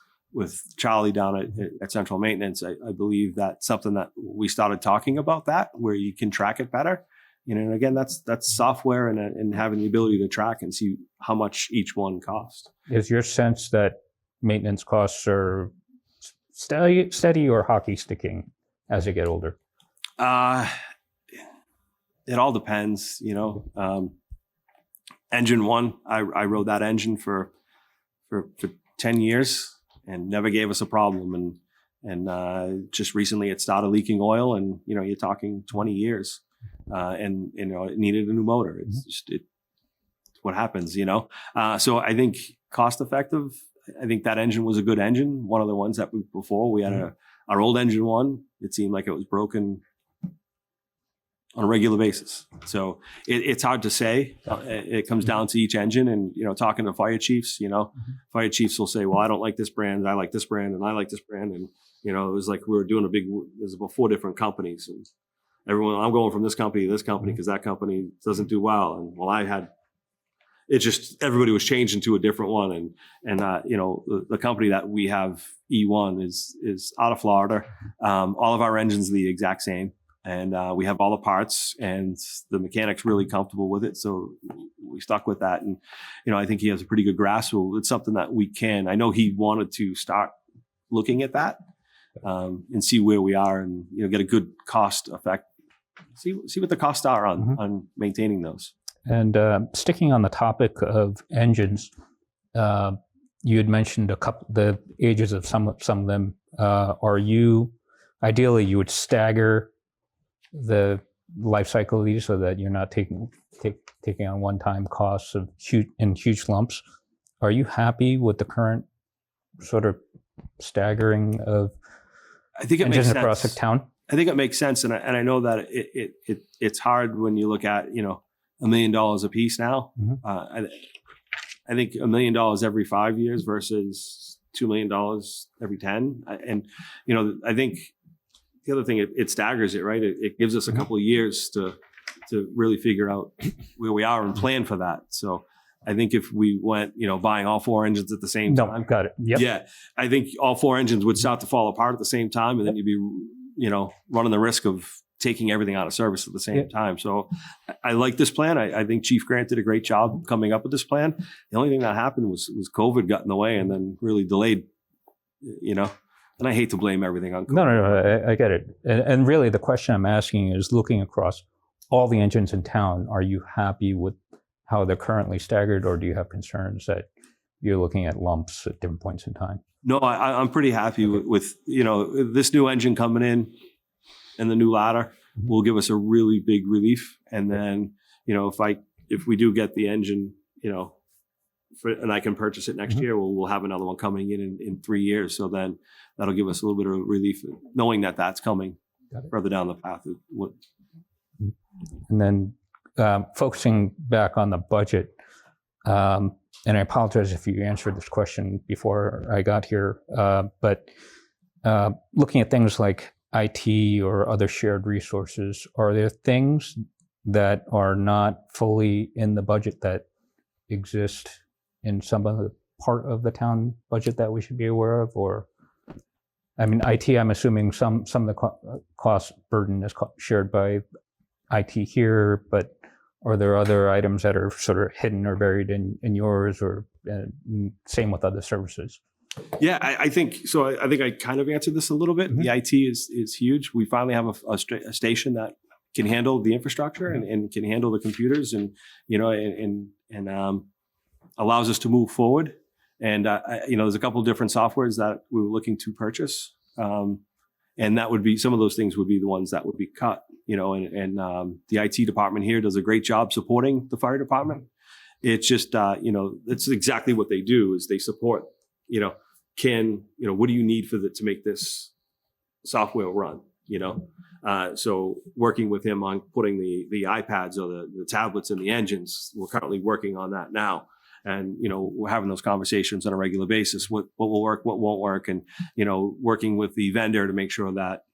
Charlie down at Central Maintenance, I believe that's something that we started talking about, that where you can track it better. You know, and again, that's software and having the ability to track and see how much each one costs. Is your sense that maintenance costs are steady or hockey sticking as you get older? It all depends, you know. Engine one, I rode that engine for 10 years and never gave us a problem. And just recently it started leaking oil, and, you know, you're talking 20 years. And, you know, it needed a new motor. It's just what happens, you know. So I think cost effective, I think that engine was a good engine. One of the ones that before we had our old engine one. It seemed like it was broken on a regular basis. So it's hard to say. It comes down to each engine, and talking to fire chiefs, fire chiefs will say, well, I don't like this brand, I like this brand, and I like this brand. And it was like we were doing there's about 4 different companies, and I'm going from this company to this company because that company doesn't do well. And everybody was changing to a different one. And the company that we have, E1, is out of Florida. All of our engines are the exact same. And we have all the parts, and the mechanic's really comfortable with it. So we stuck with that. And, I think he has a pretty good grasp. So it's something that I know he wanted to start looking at that and see where we are and, get a good cost effect. See what the costs are on maintaining those. And sticking on the topic of engines, you had mentioned the ages of some of them. Ideally, you would stagger the life cycle of these so that you're not taking on one-time costs of huge lumps. Are you happy with the current sort of staggering of engines across the town? I think it makes sense, and I know that it's hard when you look at $1 million a piece now. I think $1 million every 5 years versus $2 million every 10, and I think. The other thing, it staggers it, right? It gives us a couple of years to really figure out where we are and plan for that. So I think if we went, buying all 4 engines at the same time. No, got it. Yep. Yeah. I think all 4 engines would start to fall apart at the same time. And then you'd be, running the risk of taking everything out of service at the same time. So I like this plan. I think Chief Grant did a great job coming up with this plan. The only thing that happened was COVID got in the way and then really delayed, And I hate to blame everything on COVID. No, I get it. And really, the question I'm asking is, looking across all the engines in town, are you happy with how they're currently staggered, or do you have concerns that you're looking at lumps at different points in time? No, I'm pretty happy with this new engine coming in, and the new ladder will give us a really big relief. And then if we do get the engine, and I can purchase it next year, we'll have another one coming in 3 years. So then that'll give us a little bit of relief, knowing that that's coming further down the path. And then focusing back on the budget, and I apologize if you answered this question before I got here, but looking at things like IT or other shared resources, are there things that are not fully in the budget that exist in some of the part of the town budget that we should be aware of? Or, I mean, IT, I'm assuming some of the cost burden is shared by IT here, but are there other items that are sort of hidden or buried in yours, or same with other services? Yeah, I think so. I think I kind of answered this a little bit. The IT is huge. We finally have a station that can handle the infrastructure and can handle the computers, and allows us to move forward. And there's a couple of different softwares that we were looking to purchase, and that would be some of those things would be the ones that would be cut. The IT department here does a great job supporting the fire department. It's just it's exactly what they do is they support. What do you need to make this software run? So working with him on putting the iPads or the tablets in the engines, we're currently working on that now. And, we're having those conversations on a regular basis, what will work, what won't work. And, working with the vendor to make sure that,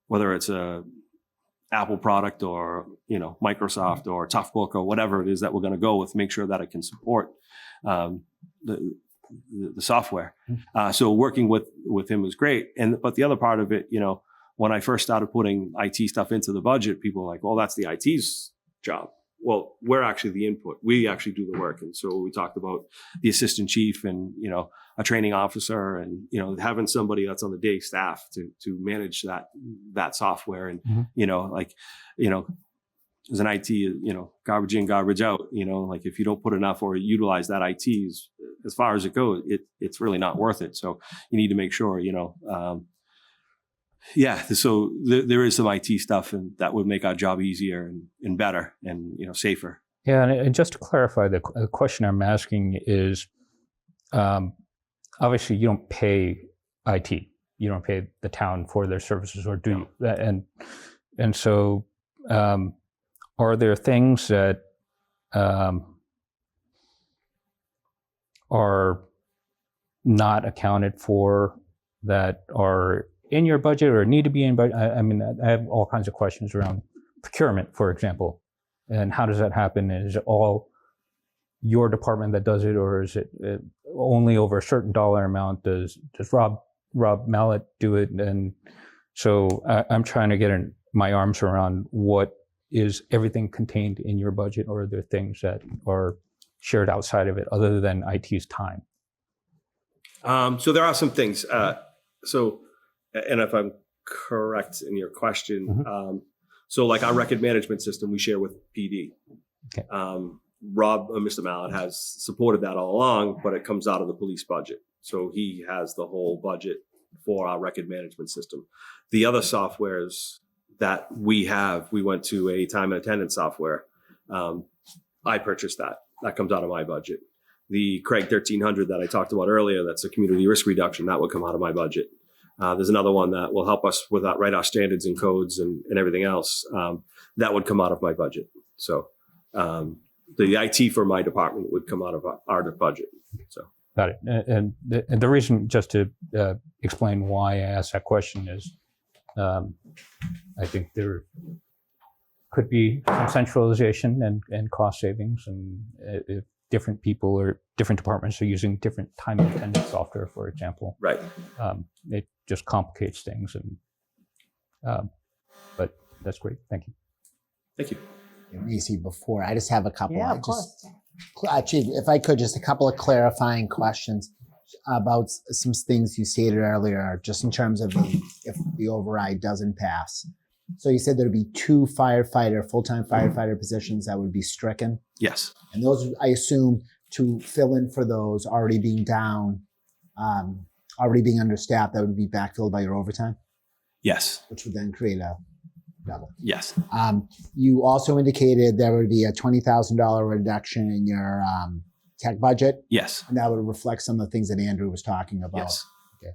whether it's a Apple product or, Microsoft or Toughbook or whatever it is that we're going to go with, make sure that it can support the software. So working with him was great. But the other part of it, when I first started putting IT stuff into the budget, people were like, well, that's the IT's job. Well, we're actually the input. We actually do the work. And so we talked about the assistant chief and, a training officer and, having somebody that's on the day staff to manage that software. And, as an IT, garbage in, garbage out, like if you don't put enough or utilize that IT as far as it goes, it's really not worth it. So you need to make sure, so there is some IT stuff, and that would make our job easier and better and, safer. Yeah. And just to clarify, the question I'm asking is, obviously you don't pay IT. You don't pay the town for their services, or do you? And so, are there things that are not accounted for that are in your budget or need to be in budget? I mean, I have all kinds of questions around procurement, for example, and how does that happen? Is it all your department that does it, or is it only over a certain dollar amount? Does Rob Mallet do it? And so I'm trying to get my arms around what is everything contained in your budget, or are there things that are shared outside of it other than IT's time? So there are some things. And if I'm correct in your question, so like our record management system, we share with PD. Okay. Rob, Mr. Mallet, has supported that all along, but it comes out of the police budget. So he has the whole budget for our record management system. The other softwares that we went to a time and attendance software. I purchased that. That comes out of my budget. The Craig 1300 that I talked about earlier, that's a community risk reduction, that would come out of my budget. There's another one that will help us with write our standards and codes and everything else. That would come out of my budget. So the IT for my department would come out of our budget. So Got it. And the reason, just to explain why I asked that question, is I think there could be some centralization and cost savings, and if different people or different departments are using different time and attendance software, for example, right, it just complicates things. And but that's great. Thank you. Thank you. Macy, before I just have a couple. Yeah, of course. Actually, if I could, just a couple of clarifying questions about some things you stated earlier, just in terms of if the override doesn't pass. So you said there'd be 2 full-time firefighter positions that would be stricken. Yes. And those, I assume, to fill in for those already being down, already being understaffed, that would be backfilled by your overtime? Yes. Which would then create a double. Yes. You also indicated there would be a $20,000 reduction in your tech budget. Yes. And that would reflect some of the things that Andrew was talking about. Yes. Okay.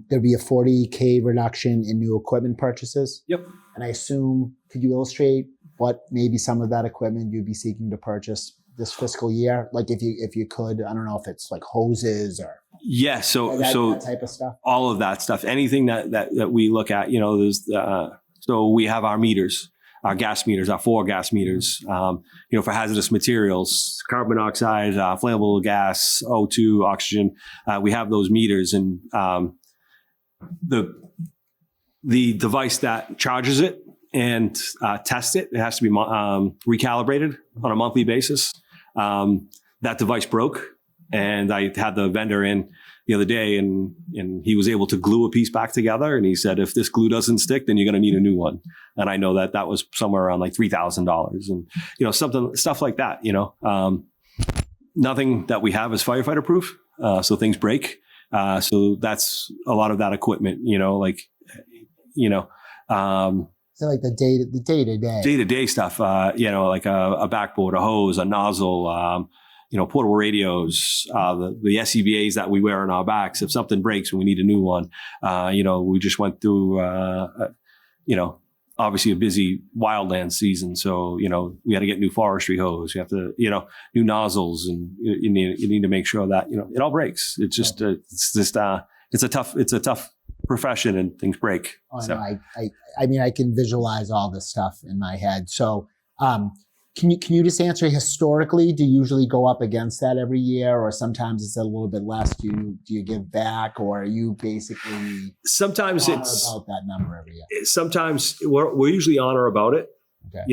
There'd be a $40K reduction in new equipment purchases. Yep. And I assume, could you illustrate what maybe some of that equipment you'd be seeking to purchase this fiscal year? Like if you could, I don't know if it's like hoses or that type of stuff. All of that stuff, anything that we look at, there's so we have our meters, our gas meters, our 4 gas meters, for hazardous materials, carbon monoxide, flammable gas, O2, oxygen. We have those meters, and the device that charges it and tests it has to be recalibrated on a monthly basis. That device broke, and I had the vendor in the other day, and he was able to glue a piece back together. And he said, if this glue doesn't stick, then you're going to need a new one. And I know that was somewhere around like $3,000, and stuff like that. Nothing that we have is firefighter proof, so things break. So that's a lot of that equipment. So like the day-to-day stuff. Like a backboard, a hose, a nozzle. Portable radios, the SCBAs that we wear on our backs. If something breaks and we need a new one, we just went through, obviously a busy wildland season. So, we had to get new forestry hose. You have to, new nozzles, and you need to make sure that, it all breaks. It's just, it's a tough profession, and things break. Oh, so. No, I can visualize all this stuff in my head. So, Can you just answer, historically, do you usually go up against that every year, or sometimes it's a little bit less? Do you give back, or are you basically sometimes it's about that number every year? Sometimes we're usually on or about it. Okay.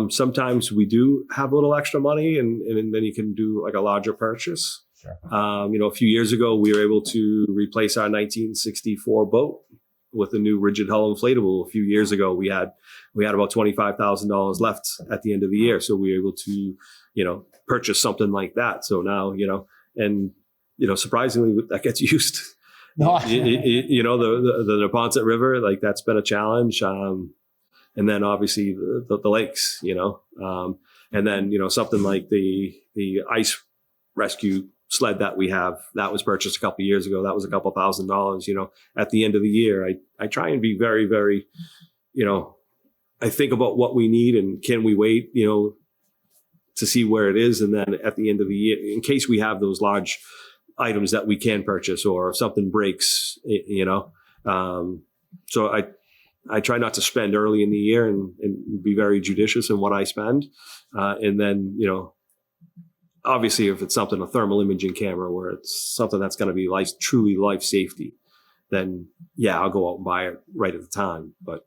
Sometimes we do have a little extra money, and then you can do like a larger purchase. Sure. A few years ago, we were able to replace our 1964 boat with a new rigid hull inflatable. A few years ago, we had about $25,000 left at the end of the year. So we were able to, purchase something like that. So now, surprisingly, that gets used. No. The Neponset River, like that's been a challenge. And then obviously the lakes, and then, something like the ice rescue sled that we have, that was purchased a couple of years ago. That was a couple $1,000s. At the end of the year, I try and be very, very, I think about what we need and can we wait, to see where it is. And then at the end of the year, in case we have those large items that we can purchase or if something breaks, so I try not to spend early in the year and be very judicious in what I spend. And then, obviously if it's something, a thermal imaging camera where it's something that's going to be truly life safety, then yeah, I'll go out and buy it right at the time. But,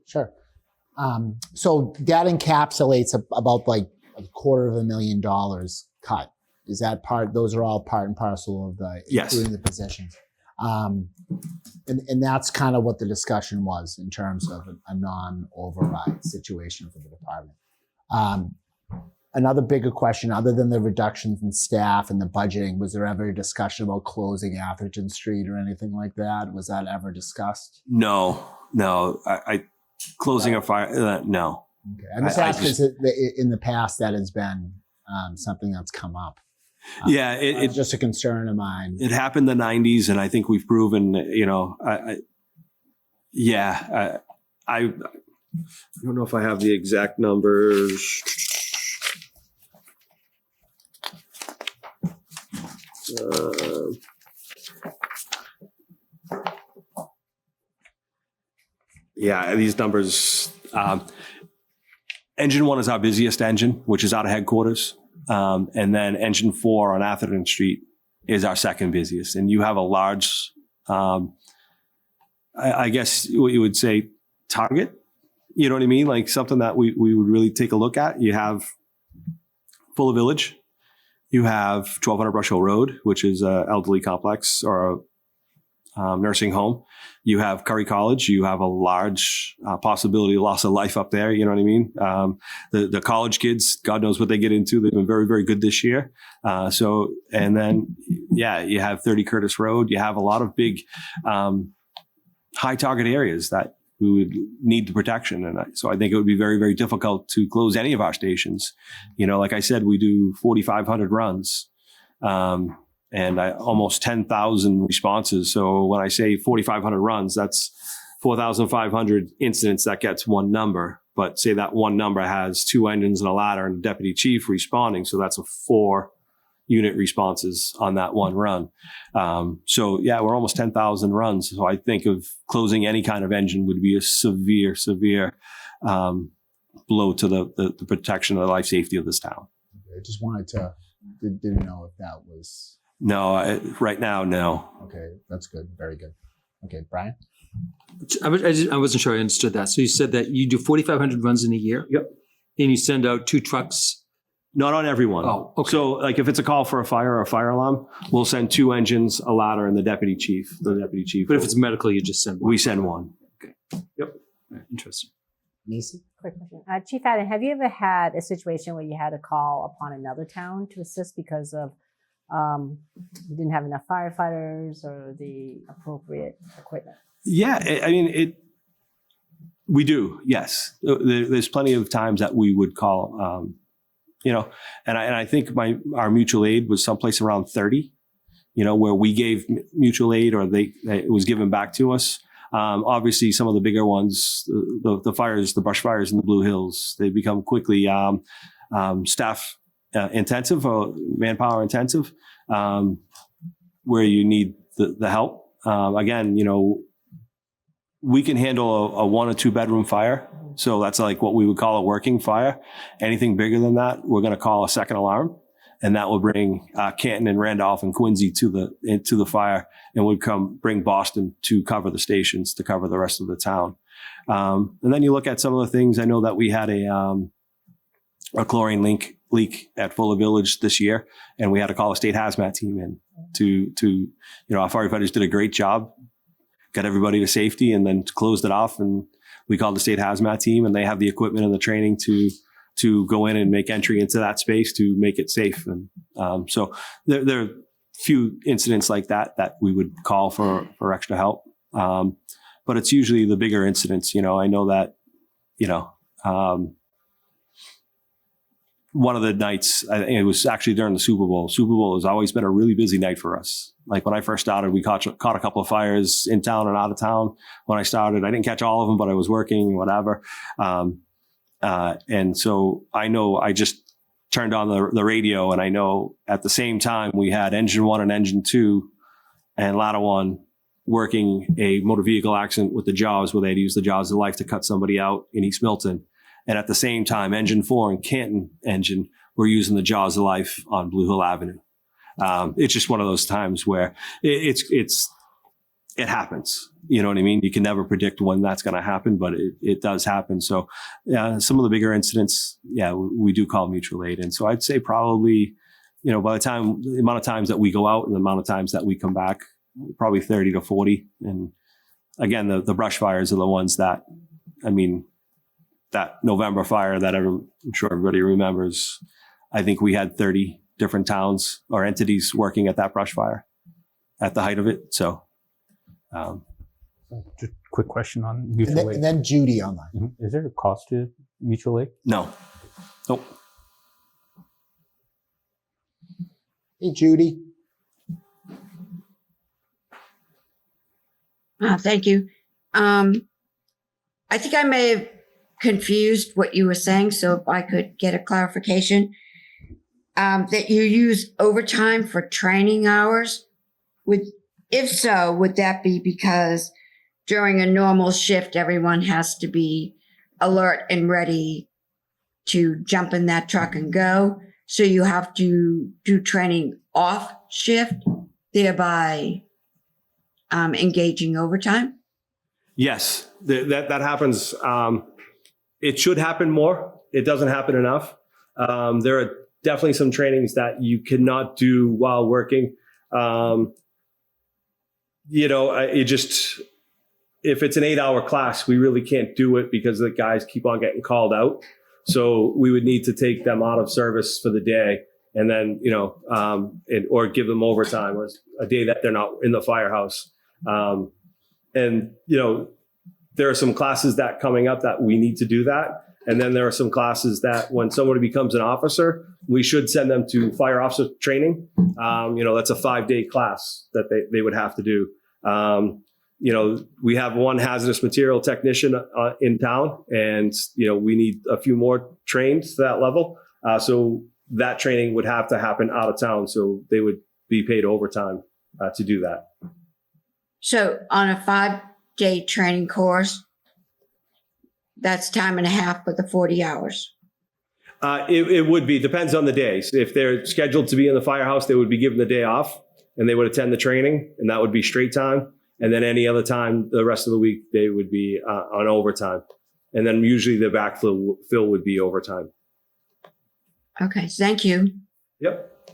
Sure. So that encapsulates about like $250,000 cut. Is that those are all part and parcel of yes, including the positions. And that's kind of what the discussion was in terms of a non-override situation for the department. Another bigger question, other than the reductions in staff and the budgeting, was there ever a discussion about closing Atherton Street or anything like that? Was that ever discussed? No. I closing a fire, no. Okay. I'm just asking because in the past that has been something that's come up. Yeah, it's just a concern of mine. It happened in the 90s, and I think we've proven, I don't know if I have the exact numbers. These numbers. Engine 1 is our busiest engine, which is out of headquarters. And then engine 4 on Atherton Street is our second busiest. And you have a large, I guess what you would say, target. You know what I mean? Like something that we would really take a look at. You have Fuller Village. You have 1200 Brush Hill Road, which is an elderly complex or a nursing home. You have Curry College. You have a large possibility of loss of life up there. You know what I mean? The college kids, God knows what they get into. They've been very, very good this year. And then, you have 30 Curtis Road. You have a lot of big high target areas that we would need the protection. And so I think it would be very, very difficult to close any of our stations. Like I said, we do 4,500 runs. And almost 10,000 responses. So when I say 4,500 runs, that's 4,500 incidents that gets one number. But say that one number has 2 engines and a ladder and a deputy chief responding. So that's a 4-unit responses on that one run. We're almost 10,000 runs. So I think of closing any kind of engine would be a severe, severe blow to the protection of the life safety of this town. I just wanted to, didn't know if that was... No, right now, no. Okay, that's good. Very good. Okay, Brian? I wasn't sure I understood that. So you said that you do 4,500 runs in a year? Yep. And you send out 2 trucks? Not on everyone. Oh, okay. So like if it's a call for a fire or a fire alarm, we'll send 2 engines, a ladder, and the deputy chief. But if it's medical, you just send 1? We send 1. Okay. Yep. Interesting. Nisi? Quick question. Chief Adam, have you ever had a situation where you had to call upon another town to assist because of you didn't have enough firefighters or the appropriate equipment? Yeah, we do. Yes, there's plenty of times that we would call. And I think our mutual aid was someplace around 30. Where we gave mutual aid or it was given back to us. Obviously, some of the bigger ones, the fires, the brush fires in the Blue Hills, they become quickly staff intensive or manpower intensive, where you need the help. Again, we can handle a 1 or 2 bedroom fire. So that's like what we would call a working fire. Anything bigger than that, we're going to call a second alarm. And that will bring Canton and Randolph and Quincy to the fire, and would bring Boston to cover the stations, to cover the rest of the town. And then you look at some of the things. I know that we had a chlorine leak at Fuller Village this year, and we had to call a state hazmat team in to our firefighters did a great job, got everybody to safety, and then closed it off. And we called the state hazmat team, and they have the equipment and the training to go in and make entry into that space to make it safe. And so there are few incidents like that we would call for extra help. But it's usually the bigger incidents. I know that, one of the nights, I think it was actually during the Super Bowl. Super Bowl has always been a really busy night for us. Like when I first started, we caught a couple of fires in town and out of town. When I started, I didn't catch all of them, but I was working, whatever. And so I know I just turned on the radio, and I know at the same time we had Engine 1 and Engine 2 and Ladder 1 working a motor vehicle accident with the Jaws, where they had used the Jaws of Life to cut somebody out in East Milton. And at the same time, Engine 4 and Canton Engine were using the Jaws of Life on Blue Hill Avenue. It's just one of those times where it happens. You know what I mean? You can never predict when that's going to happen, but it does happen. So some of the bigger incidents, we do call mutual aid. And so I'd say probably, by the amount of times that we go out and the amount of times that we come back, probably 30 to 40. And again, the brush fires are the ones that, that November fire that I'm sure everybody remembers. I think we had 30 different towns or entities working at that brush fire at the height of it. So, just a quick question on mutual aid. And then Judy online. Is there a cost to mutual aid? No. Nope. Hey, Judy. Thank you. I think I may have confused what you were saying, so if I could get a clarification. That you use overtime for training hours? If so, would that be because during a normal shift, everyone has to be alert and ready to jump in that truck and go? So you have to do training off shift, thereby engaging overtime? Yes, that happens. It should happen more. It doesn't happen enough. There are definitely some trainings that you cannot do while working. If it's an 8-hour class, we really can't do it because the guys keep on getting called out. So we would need to take them out of service for the day, and then, or give them overtime or a day that they're not in the firehouse. There are some classes that coming up that we need to do that. And then there are some classes that when somebody becomes an officer, we should send them to fire officer training. That's a 5-day class that they would have to do. We have one hazardous material technician in town, and, we need a few more trained to that level. So that training would have to happen out of town. So they would be paid overtime to do that. So on a 5-day training course, that's time and a half for the 40 hours. It would be, depends on the days. If they're scheduled to be in the firehouse, they would be given the day off and they would attend the training, and that would be straight time. And then any other time, the rest of the week, they would be on overtime. And then usually the backfill would be overtime. Okay, thank you. Yep.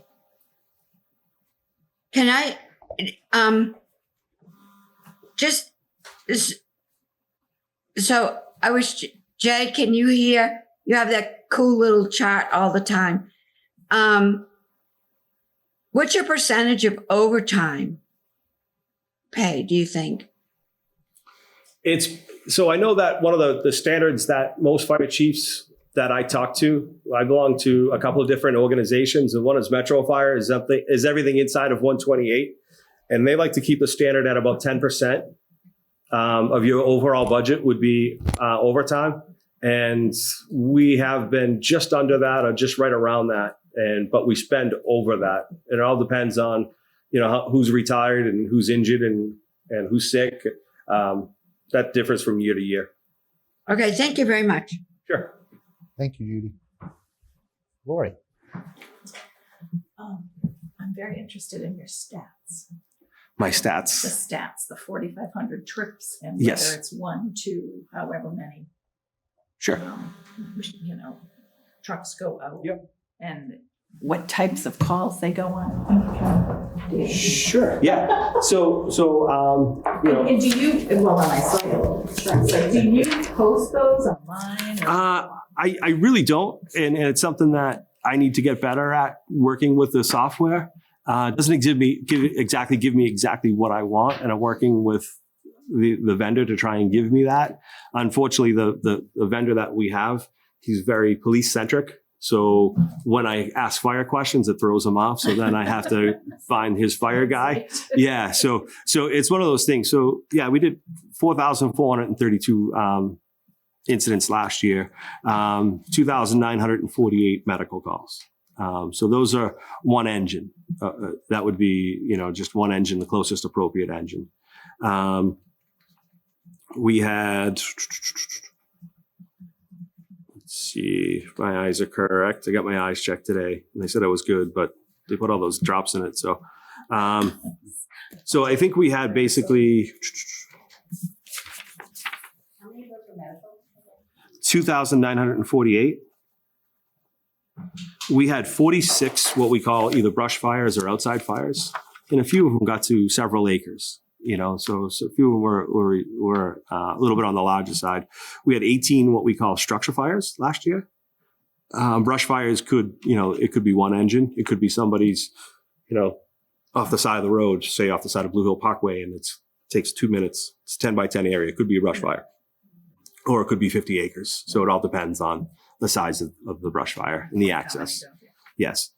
Can I, so I wish, Jay, can you hear? You have that cool little chart all the time. What's your percentage of overtime pay, do you think? So I know that one of the standards that most fire chiefs that I talk to, I belong to a couple of different organizations, and one is Metro Fire, is everything inside of 128. And they like to keep a standard at about 10% of your overall budget would be overtime. And we have been just under that or just right around that. But we spend over that. It all depends on, who's retired and who's injured and who's sick. That differs from year to year. Okay, thank you very much. Sure. Thank you, Judy. Lori. I'm very interested in your stats. My stats. The stats, the 4,500 trips, and Yes. whether it's 1, 2, however many. Sure. Trucks go out. Yep. And what types of calls they go on. Sure. Yeah. So And do you, when I saw your trucks, do you post those online? I really don't, and it's something that I need to get better at working with the software. It doesn't give me exactly what I want, and I'm working with the vendor to try and give me that. Unfortunately, the vendor that we have, he's very police centric, So when I ask fire questions, it throws him off. So then I have to find his fire guy. Yeah. So it's one of those things. So yeah, we did 4,432 incidents last year, 2,948 medical calls. So those are one engine. That would be, just one engine, the closest appropriate engine. We had, let's see if my eyes are correct. I got my eyes checked today and they said I was good, but they put all those drops in it. So, so I think we had basically 2,948. We had 46 what we call either brush fires or outside fires, and a few of them got to several acres. So a few of them were a little bit on the larger side. We had 18 what we call structure fires last year. Brush fires could, it could be one engine. It could be somebody's, off the side of the road, say off the side of Blue Hill Parkway, and it takes 2 minutes. It's 10 by 10 area. It could be a brush fire, or it could be 50 acres. So it all depends on the size of the brush fire and the access. Yes.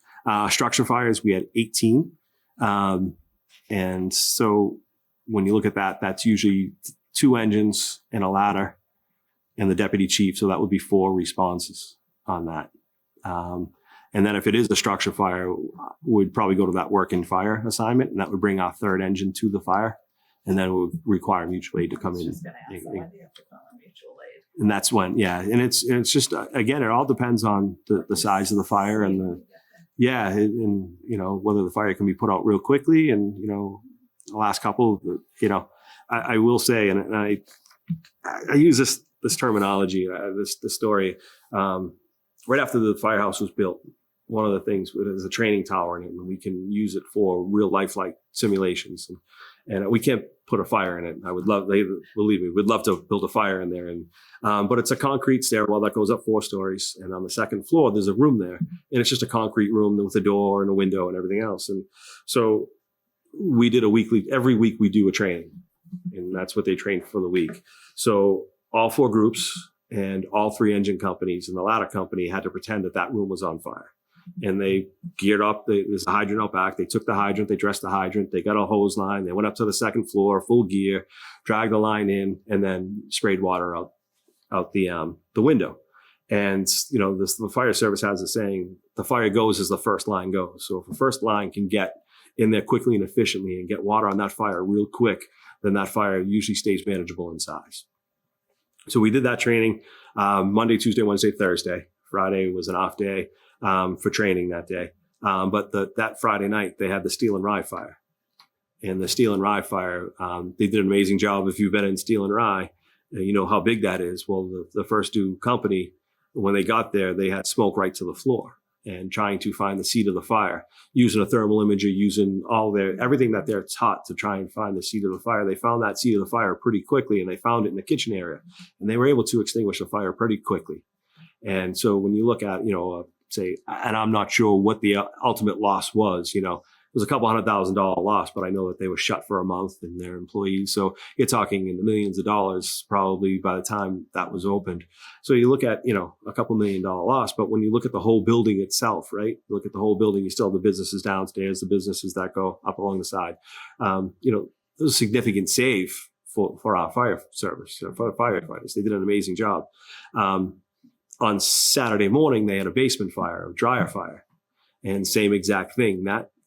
Structure fires, we had 18. And so when you look at that, that's usually 2 engines and a ladder and the deputy chief. So that would be 4 responses on that. And then if it is a structure fire, we'd probably go to that working fire assignment, and that would bring our 3rd engine to the fire. And then it would require mutual aid to come in. And that's when, and it's just, again, it all depends on the size of the fire and whether the fire can be put out real quickly. And, the last couple, I will say, and I use this terminology, this story, right after the firehouse was built. One of the things is a training tower in it, and we can use it for real life-like simulations. And we can't put a fire in it. Believe me, we'd love to build a fire in there. And but it's a concrete stairwell that goes up 4 stories. And on the 2nd floor, there's a room there. And it's just a concrete room with a door and a window and everything else. And so we did every week we do a training. And that's what they trained for the week. So all 4 groups and all 3 engine companies and the ladder company had to pretend that room was on fire. And they geared up. There's a hydrant out back. They took the hydrant. They dressed the hydrant. They got a hose line. They went up to the 2nd floor, full gear, dragged the line in, and then sprayed water out the window. And the fire service has a saying: the fire goes as the first line goes. So if the first line can get in there quickly and efficiently and get water on that fire real quick, then that fire usually stays manageable in size. So we did that training Monday, Tuesday, Wednesday, Thursday. Friday was an off day for training that day. But that Friday night, they had the Steel and Rye fire. And the Steel and Rye fire, they did an amazing job. If you've been in Steel and Rye, you know how big that is. Well, the first 2 company, when they got there, they had smoke right to the floor and trying to find the seat of the fire, using a thermal imager, using everything that they're taught to try and find the seat of the fire. They found that seat of the fire pretty quickly, and they found it in the kitchen area, and they were able to extinguish the fire pretty quickly. And so when you look at, say, and I'm not sure what the ultimate loss was, it was a couple $100,000 loss, but I know that they were shut for a month and their employees. So you're talking in the millions of dollars probably by the time that was opened. So you look at, a couple $1 million loss, but when you look at the whole building itself, right? You look at the whole building, you still have the businesses downstairs, the businesses that go up along the side. There's a significant save for our fire service, for firefighters. They did an amazing job. On Saturday morning, they had a basement fire, a dryer fire, and same exact thing.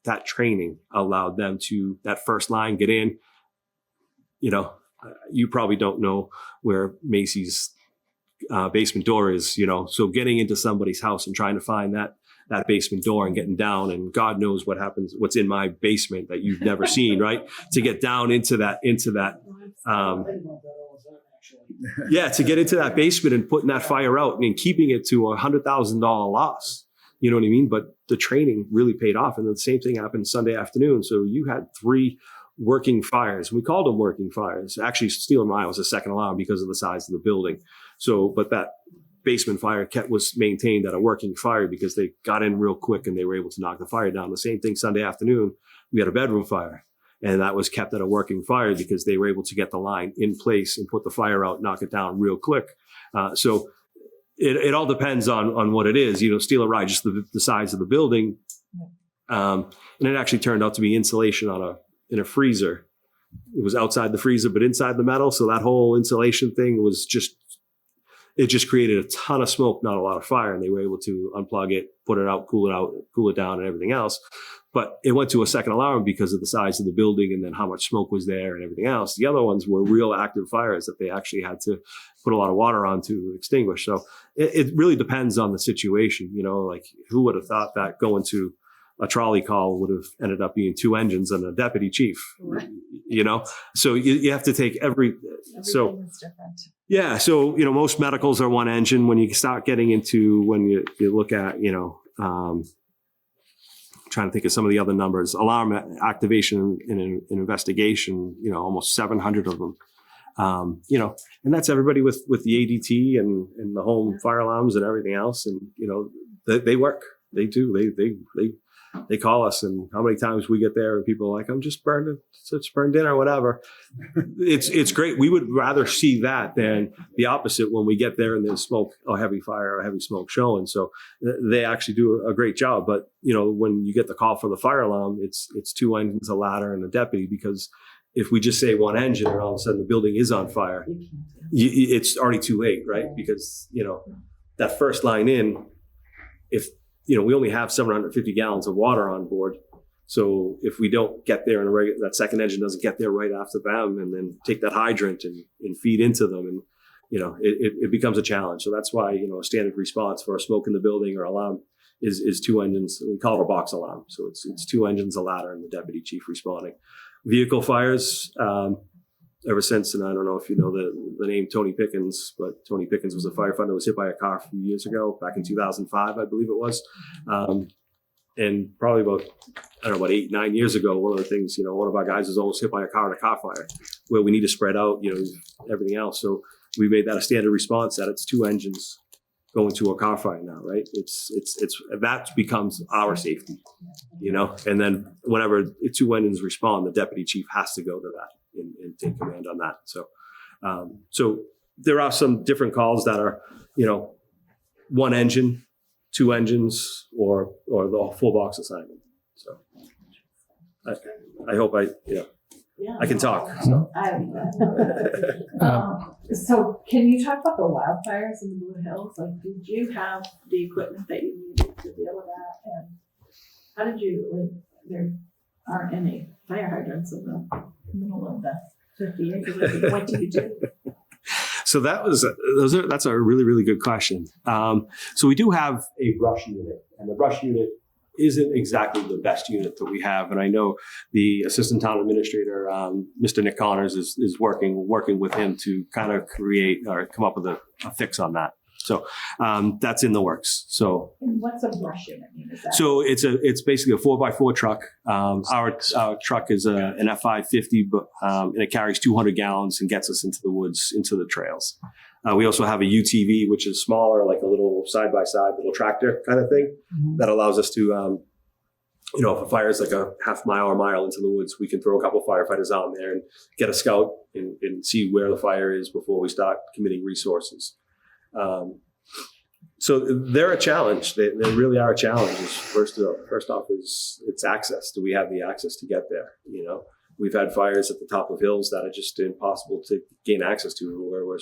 That training allowed them to, that first line, get in. You probably don't know where Macy's basement door is, so getting into somebody's house and trying to find that basement door and getting down, and God knows what happens, what's in my basement that you've never seen, right? To get down into that, to get into that basement and putting that fire out and keeping it to $100,000 loss. You know what I mean? But the training really paid off. And the same thing happened Sunday afternoon. So you had 3 working fires. We called them working fires. Actually, Steel and Rye was a second alarm because of the size of the building. So, but that basement fire was maintained at a working fire because they got in real quick and they were able to knock the fire down. The same thing Sunday afternoon, we had a bedroom fire. And that was kept at a working fire because they were able to get the line in place and put the fire out, knock it down real quick. So it all depends on what it is. Steel or rye, just the size of the building. And it actually turned out to be insulation in a freezer. It was outside the freezer, but inside the metal. So that whole insulation thing was it just created a ton of smoke, not a lot of fire. And they were able to unplug it, put it out, cool it down and everything else. But it went to a second alarm because of the size of the building and then how much smoke was there and everything else. The other ones were real active fires that they actually had to put a lot of water on to extinguish. So it really depends on the situation. Like who would have thought that going to a trolley call would have ended up being 2 engines and a deputy chief, So you have to take Everything is different. Yeah. So, most medicals are 1 engine. When you start getting into, when you look at, trying to think of some of the other numbers, alarm activation in investigation, almost 700 of them. And that's everybody with the ADT and the home fire alarms and everything else. And, they work, they do, they call us, and how many times we get there and people are like, I'm just burned dinner or whatever. It's great. We would rather see that than the opposite when we get there and there's smoke or heavy fire or heavy smoke showing. So they actually do a great job. But, when you get the call for the fire alarm, it's 2 engines, a ladder and a deputy, because if we just say 1 engine and all of a sudden the building is on fire, it's already too late, right? Because, that first line in, if, we only have 750 gallons of water on board. So if we don't get there that second engine doesn't get there right after them and then take that hydrant and feed into them, and, it becomes a challenge. So that's why, a standard response for a smoke in the building or alarm is 2 engines. We call it a box alarm. So it's 2 engines, a ladder, and the deputy chief responding. Vehicle fires, ever since, and I don't know if you know the name Tony Pickens, but Tony Pickens was a firefighter that was hit by a car a few years ago, back in 2005, I believe it was. And probably about 8-9 years ago, one of the things, one of our guys was almost hit by a car in a car fire, where we need to spread out, everything else. So we made that a standard response, that it's 2 engines going to a car fire now, right? It's that becomes our safety, and then whenever 2 engines respond, the deputy chief has to go to that and take command on that. So, so there are some different calls that are, 1 engine, 2 engines, or the full box assignment. So I hope I can talk. So. So can you talk about the wildfires in the Blue Hills? Like, did you have the equipment that you needed to deal with that? And how did you, there aren't any fire hydrants in the middle of the 50 acres. What do you do? So that's a really, really good question. So we do have a brush unit, and the brush unit isn't exactly the best unit that we have. And I know the assistant town administrator, Mr. Nick Connors, is working with him to kind of create or come up with a fix on that. So that's in the works. So and what's a brush unit? So it's basically a 4x4 truck. Our truck is an F550, but and it carries 200 gallons and gets us into the woods, into the trails. We also have a UTV, which is smaller, like a little side-by-side little tractor kind of thing, that allows us to, if a fire is like a half mile or mile into the woods, we can throw a couple of firefighters on there and get a scout and see where the fire is before we start committing resources. So they're a challenge. They really are a challenge. First off is it's access. Do we have the access to get there? We've had fires at the top of hills that are just impossible to gain access to, where we're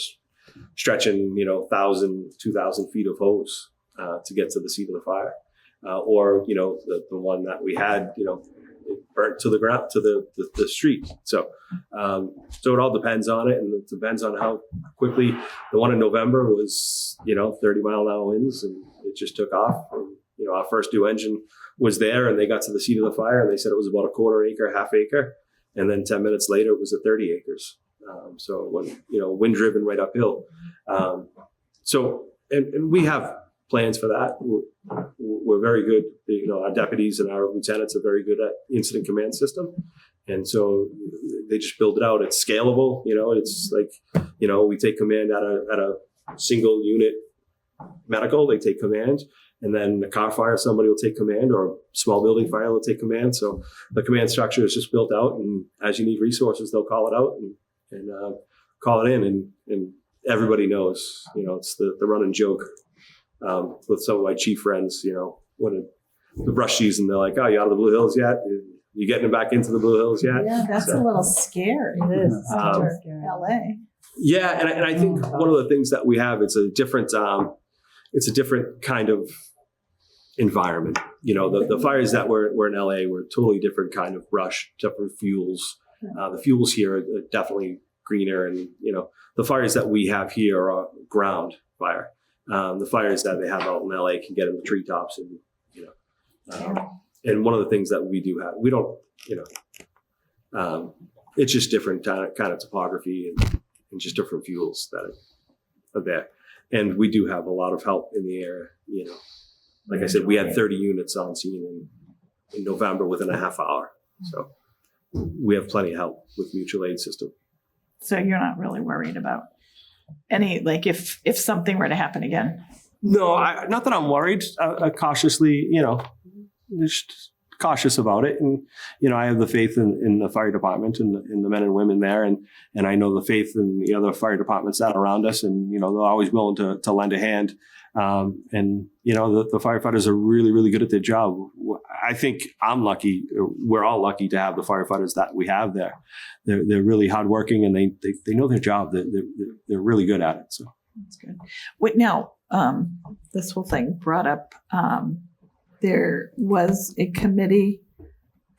stretching, 1,000, 2,000 feet of hose to get to the seat of the fire. Or, the one that we had, it burnt to the ground, to the street. So it all depends on it, and it depends on how quickly. The one in November was, 30-mile-an-hour winds, and it just took off. And, our first due engine was there, and they got to the seat of the fire, and they said it was about a quarter acre, half acre. And then 10 minutes later, it was at 30 acres. So when, wind driven right uphill. And we have plans for that. We're very good. Our deputies and our lieutenants are very good at incident command system. And so they just build it out. It's scalable. It's like, we take command at a single unit medical, they take command. And then the car fire, somebody will take command, or a small building fire will take command. So the command structure is just built out, and as you need resources, they'll call it out and call it in. And everybody knows, it's the running joke with some of my chief friends, when the brush season, they're like, oh, you out of the Blue Hills yet? You getting back into the Blue Hills yet? Yeah, that's a little scary. It is. LA. Yeah, and I think one of the things that we have, it's a different kind of environment. The fires that were in LA were totally different kind of brush, different fuels. The fuels here are definitely greener, and the fires that we have here are ground fire. The fires that they have out in LA can get in the treetops, and and one of the things that we do have, we don't, it's just different kind of topography and just different fuels that are there. And we do have a lot of help in the area. Like I said, we had 30 units on scene in November within a half hour. So we have plenty of help with mutual aid system. So you're not really worried about any, like if something were to happen again? No, not that I'm worried. Cautiously, just cautious about it. And, I have the faith in the fire department and in the men and women there. And I know the faith in the other fire departments that are around us. And, they're always willing to lend a hand. And, the firefighters are really, really good at their job. I think I'm lucky. We're all lucky to have the firefighters that we have there. They're really hardworking, and they know their job. They're really good at it. So that's good. Wait, now, this whole thing brought up, there was a committee,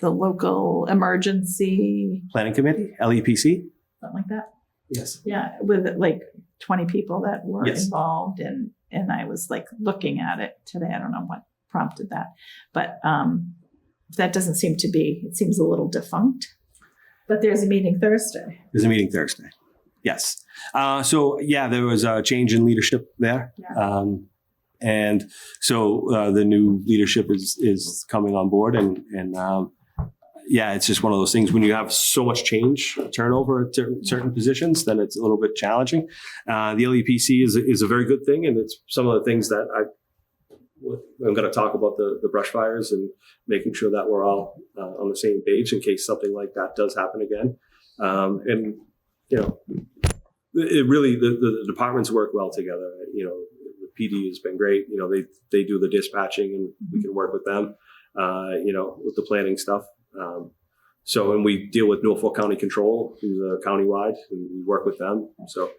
the local emergency planning committee, LEPC, something like that. Yes. Yeah, with like 20 people that were Yes. involved, and I was like looking at it today. I don't know what prompted that, but that doesn't seem to be. It seems a little defunct. But there's a meeting Thursday. There's a meeting Thursday. Yes. So there was a change in leadership there. Yeah. And so the new leadership is coming on board, and it's just one of those things when you have so much change, turnover at certain positions, then it's a little bit challenging. The LEPC is a very good thing, and it's some of the things that I'm going to talk about the brush fires and making sure that we're all on the same page in case something like that does happen again. It really the departments work well together. The PD has been great. They do the dispatching, and we can work with them. With the planning stuff. And we deal with Norfolk County Control, who's countywide, and we work with them. So,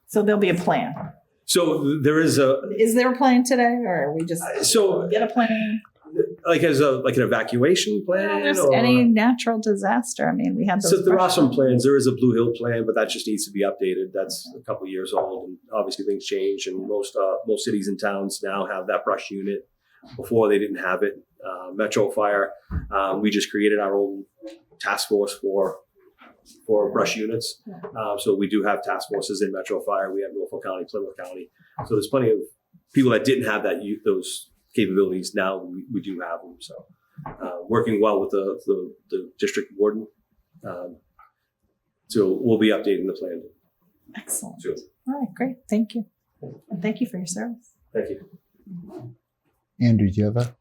So there'll be a plan. So there is Is there a plan today, or are we just get a plan? Like as an evacuation plan, There's or any natural disaster. I mean, we had those. So there are some plans. There is a Blue Hill plan, but that just needs to be updated. That's a couple of years old, and obviously things change. And most cities and towns now have that brush unit. Before they didn't have it. Metro Fire, we just created our own task force for brush units. So we do have task forces in Metro Fire. We have Norfolk County, Plymouth County. So there's plenty of people that didn't have those capabilities. Now we do have them. So working well with the district warden. So we'll be updating the plan. Excellent. Soon. All right, great. Thank you. And thank you for your service. Thank you. Andrew, do you have a?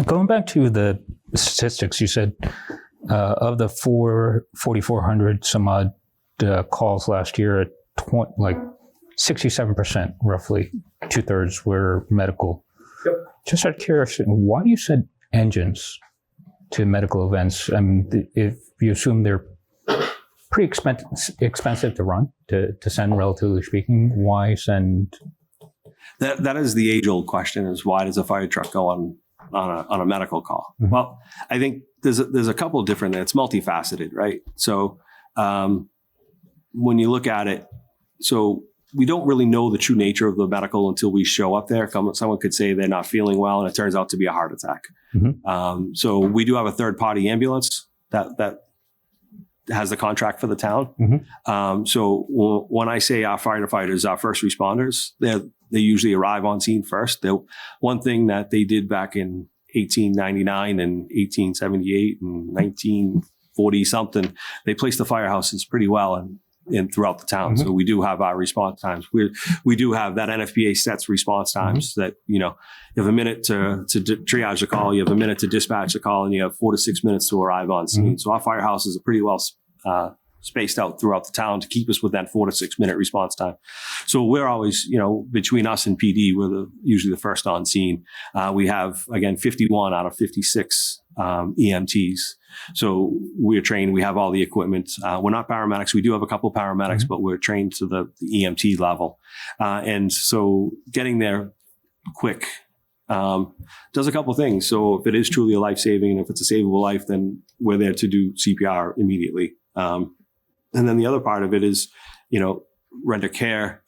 Going back to the statistics, you said of the 4,400 some odd calls last year, 67%, roughly 2/3 were medical. Yep. Just out of curiosity, why you said engines to medical events? I mean, if you assume they're pretty expensive to run, to send, relatively speaking, why send? That is the age-old question: is why does a fire truck go on a medical call? Mm-hmm. Well, I think there's a couple of different. It's multifaceted, right? So when you look at it, so we don't really know the true nature of the medical until we show up there. Someone could say they're not feeling well, and it turns out to be a heart attack. Mm-hmm. So we do have a third-party ambulance that has the contract for the town. Mm-hmm. So when I say our firefighters, our first responders, they usually arrive on scene first. One thing that they did back in 1899 and 1878 and 1940 something, they placed the firehouses pretty well and throughout the town. Mm-hmm. So we do have our response times. We do have that NFPA sets response times. Mm-hmm. That, you have a minute to triage a call, you have a minute to dispatch a call, and you have 4 to 6 minutes to arrive on scene. Mm-hmm. So our firehouses are pretty well spaced out throughout the town to keep us with that 4 to 6 minute response time. So we're always, between us and PD, we're usually the first on scene. We have, again, 51 out of 56 EMTs. So we're trained. We have all the equipment. We're not paramedics. We do have a couple paramedics, but we're trained to the EMT level. And so getting there quick does a couple things. So if it is truly a life-saving and if it's a savable life, then we're there to do CPR immediately. And then the other part of it is, render care,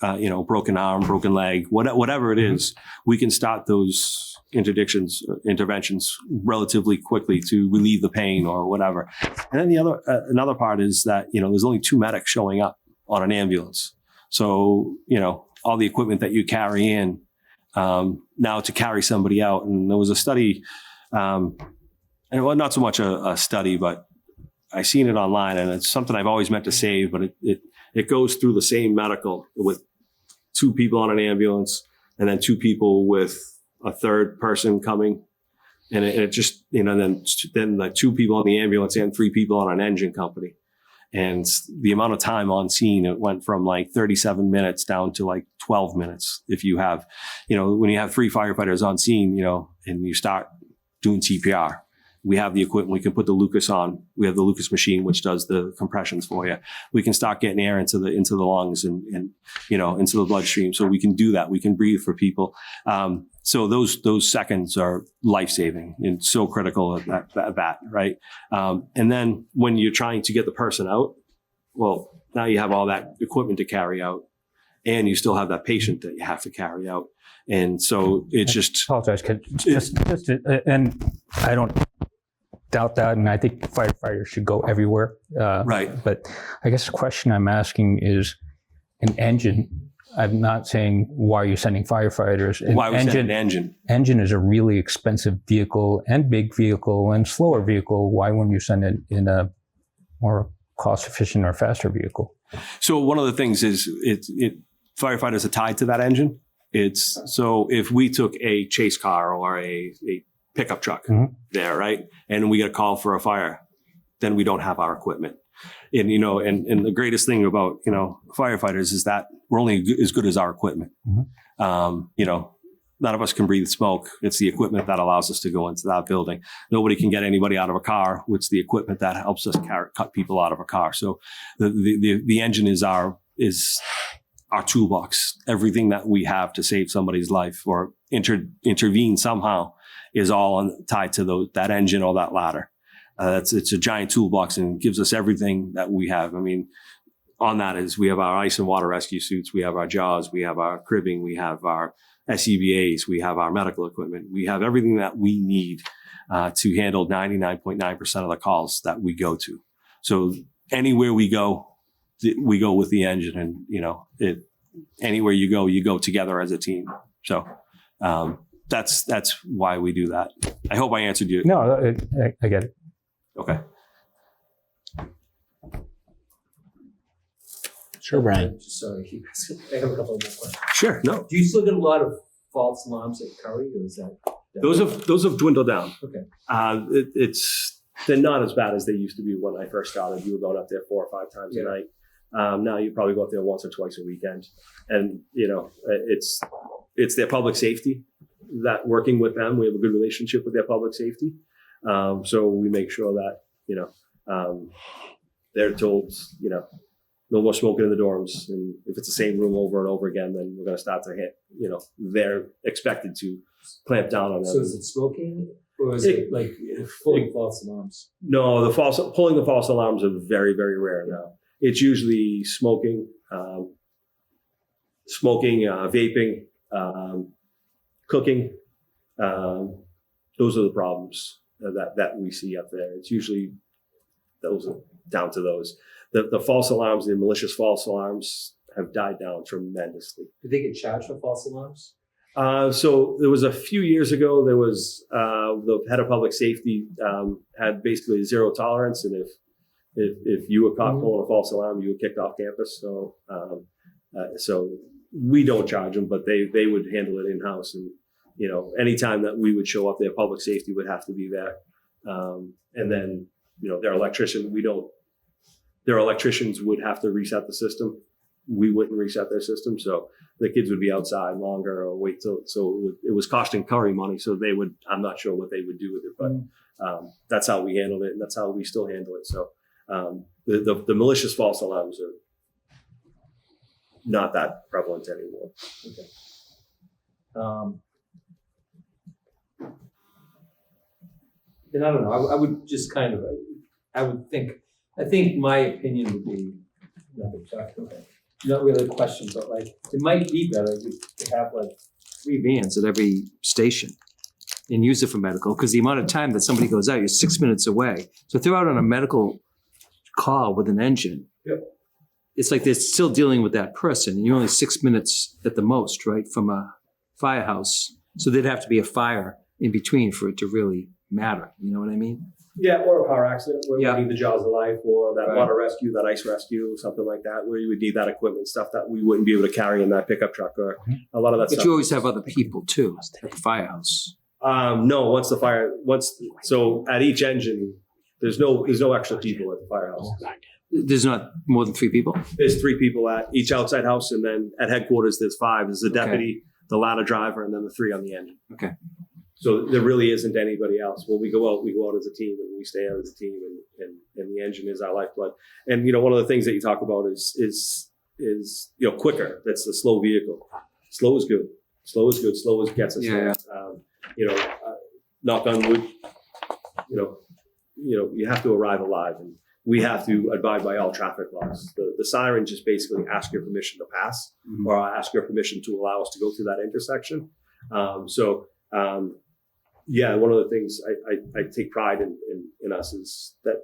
broken arm, broken leg, whatever it is, we can start those interventions relatively quickly to relieve the pain or whatever. And then another part is that, there's only 2 medics showing up on an ambulance. So, all the equipment that you carry in, now to carry somebody out. And there was a study, and well, not so much a study, but I seen it online, and it's something I've always meant to save, but it goes through the same medical with 2 people on an ambulance and then 2 people with a third person coming. And it just, then the 2 people on the ambulance and 3 people on an engine company. And the amount of time on scene, it went from like 37 minutes down to like 12 minutes. If you have, when you have 3 firefighters on scene, and you start doing CPR, we have the equipment. We can put the Lucas on. We have the Lucas machine, which does the compressions for you. We can start getting air into the lungs and into the bloodstream. So we can do that. We can breathe for people. So those seconds are life-saving and so critical at that, right? And then when you're trying to get the person out, well, now you have all that equipment to carry out, and you still have that patient that you have to carry out. And so it's just... Apologize, and I don't doubt that, and I think firefighters should go everywhere. Right. But I guess the question I'm asking is, an engine, I'm not saying why are you sending firefighters. Why we send an engine? Engine is a really expensive vehicle and big vehicle and slower vehicle. Why wouldn't you send it in a more cost-efficient or faster vehicle? So one of the things is firefighters are tied to that engine. So if we took a chase car or a pickup truck there, right, and we get a call for a fire, then we don't have our equipment. And and the greatest thing about firefighters is that we're only as good as our equipment. None of us can breathe smoke. It's the equipment that allows us to go into that building. Nobody can get anybody out of a car. It's the equipment that helps us cut people out of a car. So the engine is our toolbox. Everything that we have to save somebody's life or intervene somehow is all tied to that engine or that ladder. It's a giant toolbox and gives us everything that we have. I mean, on that is we have our ice and water rescue suits, we have our JAWS, we have our cribbing, we have our SCBAs, we have our medical equipment. We have everything that we need to handle 99.9% of the calls that we go to. So anywhere we go with the engine, and anywhere you go together as a team. So that's why we do that. I hope I answered you. No, I get it. Okay. Sure, Brian. Sorry, I have a couple more questions. Sure. No. Do you still get a lot of false alarms at Curry, or is that? Those have dwindled down. Okay. They're not as bad as they used to be when I first started. You were going up there 4 or 5 times a night. Now you probably go up there once or twice a weekend, and it's their public safety that working with them. We have a good relationship with their public safety, so we make sure that they're told no more smoking in the dorms, and if it's the same room over and over again, then we're going to start to hit. They're expected to clamp down on them. So is it smoking, or is it like pulling false alarms? No, pulling the false alarms are very, very rare now. It's usually smoking, vaping, cooking. Those are the problems that we see up there. It's usually those are down to those. The false alarms, the malicious false alarms have died down tremendously. Did they get charged for false alarms? So there was a few years ago, there was the head of public safety had basically zero tolerance, and if you were caught pulling a false alarm, you were kicked off campus. So we don't charge them, but they would handle it in house. And anytime that we would show up there, public safety would have to be there. And then their electrician, their electricians would have to reset the system. We wouldn't reset their system, so the kids would be outside longer or wait till. So it was costing Curry money. So they would. I'm not sure what they would do with it, but that's how we handled it, and that's how we still handle it. So the malicious false alarms are not that prevalent anymore. Okay. And I don't know. I would just kind of. I think my opinion would be not really a question, but like it might be better to have like 3 vans at every station and use it for medical, because the amount of time that somebody goes out, you're 6 minutes away. So if they're out on a medical call with an engine, it's like they're still dealing with that person, and you're only 6 minutes at the most, right, from a firehouse. So there'd have to be a fire in between for it to really matter. You know what I mean? Yeah, or a power accident where Yeah. we need the jaws of life, or that Right. water rescue, that ice rescue, something like that, where you would need that equipment, stuff that we wouldn't be able to carry in that pickup truck, or a lot of that But stuff. you always have other people too at the firehouse. No, so at each engine, there's no extra people at the firehouse. There's not more than 3 people? There's 3 people at each outside house, and then at headquarters, there's 5. There's the deputy, the ladder driver, and then the 3 on the engine. Okay. So there really isn't anybody else. When we go out as a team, and we stay out as a team, and the engine is our lifeblood. And one of the things that you talk about is quicker. That's the slow vehicle. Slow is good. Slow is good. Slow is gets us there. Knock on wood. You have to arrive alive, and we have to abide by all traffic laws. The siren just basically asks your permission to pass, or ask your permission to allow us to go through that intersection. One of the things I take pride in us is that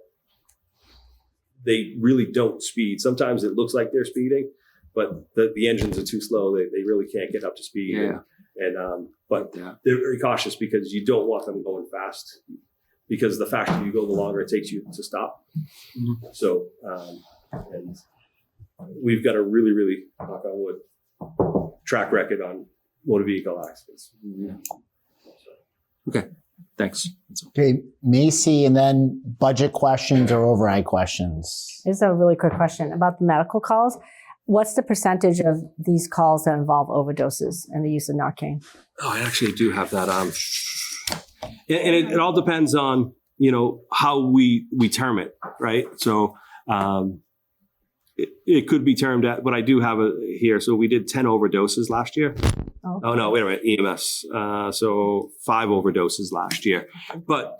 they really don't speed. Sometimes it looks like they're speeding, but the engines are too slow. They really can't get up to speed. Yeah. But they're very cautious because you don't want them going fast, because the faster you go, the longer it takes you to stop. Mm-hmm. So, and we've got a really, really, knock on wood, track record on motor vehicle accidents. Okay, thanks. Okay, Macy, and then budget questions or override questions. This is a really quick question about the medical calls. What's the percentage of these calls that involve overdoses and the use of Narcan? Oh, I actually do have that. And it all depends on, how we term it, right? So it could be termed at, but I do have it here. So we did 10 overdoses last year. Oh no, wait a minute, EMS. So 5 overdoses last year. But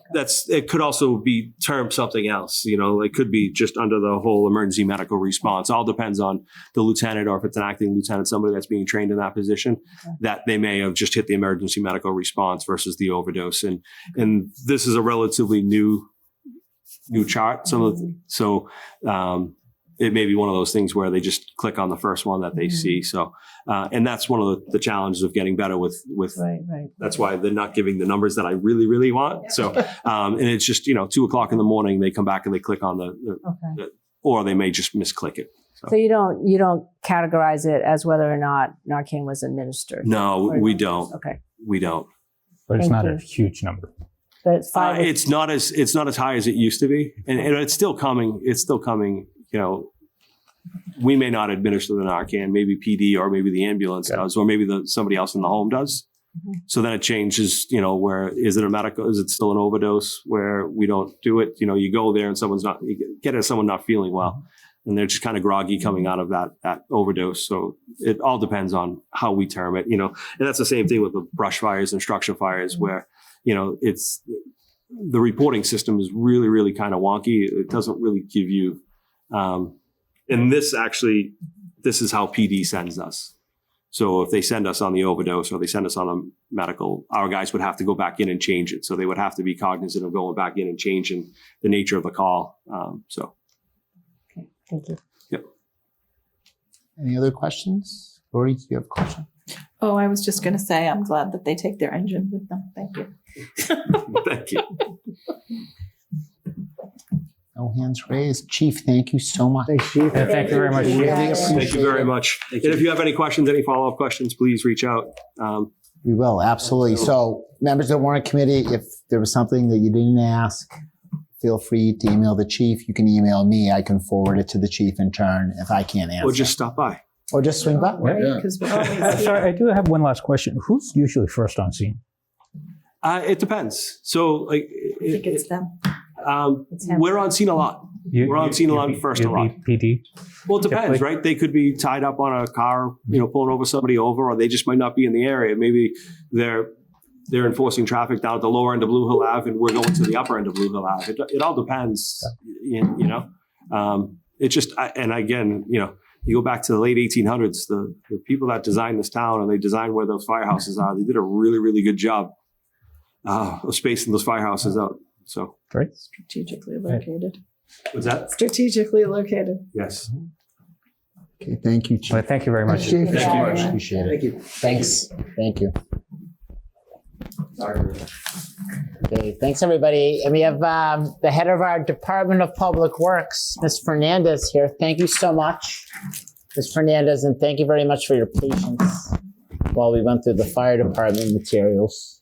it could also be termed something else. It could be just under the whole emergency medical response. All depends on the lieutenant, or if it's an acting lieutenant, somebody that's being trained in that position, that they may have just hit the emergency medical response versus the overdose. And this is a relatively new chart. It may be one of those things where they just click on the first one that they see. So, and that's one of the challenges of getting better with. Right. That's why they're not giving the numbers that I really, really want. So, and it's just 2:00 in the morning they come back and they click on or they may just misclick it. So you don't categorize it as whether or not Narcan was administered. No, we don't. Okay. We don't. But it's Thank not you. a huge number. But it's 5. It's not as high as it used to be, and it's still coming. It's still coming. We may not administer the Narcan, maybe PD or maybe the ambulance does, or maybe somebody else in the home does. Mm-hmm. So then it changes, where is it a medical? Is it still an overdose where we don't do it? You go there and someone not feeling well, and they're just kind of groggy coming out of that overdose. So it all depends on how we term it, and that's the same thing with the brush fires and structure fires, where, it's the reporting system is really, really kind of wonky. It doesn't really give you, and this is how PD sends us. So if they send us on the overdose or they send us on a medical, our guys would have to go back in and change it. So they would have to be cognizant of going back in and changing the nature of the call. Okay, thank you. Yep. Any other questions? Lori, do you have a question? Oh, I was just going to say, I'm glad that they take their engine with them. Thank you. Thank you. No hands raised. Chief, thank you so much. Thank you very much. Really Thank you very much. And if you have any questions, any follow-up questions, please reach out. We will, absolutely. So members of the Warrant Committee, if there was something that you didn't ask, feel free to email the chief. You can email me. I can forward it to the chief in turn if I can't answer. Or just stop by. Or just swing by. Right, because we're always Sorry, I do have one last question. Who's usually first on scene? It depends. So, like, I think it's them. we're on scene a lot. We're on scene a lot first a lot. PD? Well, it depends, Typically. right? They could be tied up on a car, pulling over somebody over, or they just might not be in the area. Maybe they're enforcing traffic down at the lower end of Blue Hill Ave, and we're going to the upper end of Blue Hill Ave. It all depends, It's just, and again, you go back to the late 1800s, the people that designed this town and they designed where those firehouses are, they did a really, really good job of spacing those firehouses out. So, Great. Strategically located. what's that? Strategically located. Yes. Okay, thank you, Chief. Well, thank you very much. Chief. Thank you much. Appreciate it. Thank you. Thanks. Thank you. Okay, thanks everybody. And we have the head of our Department of Public Works, Ms. Fernandez here. Thank you so much, Ms. Fernandez, and thank you very much for your patience while we went through the fire department materials.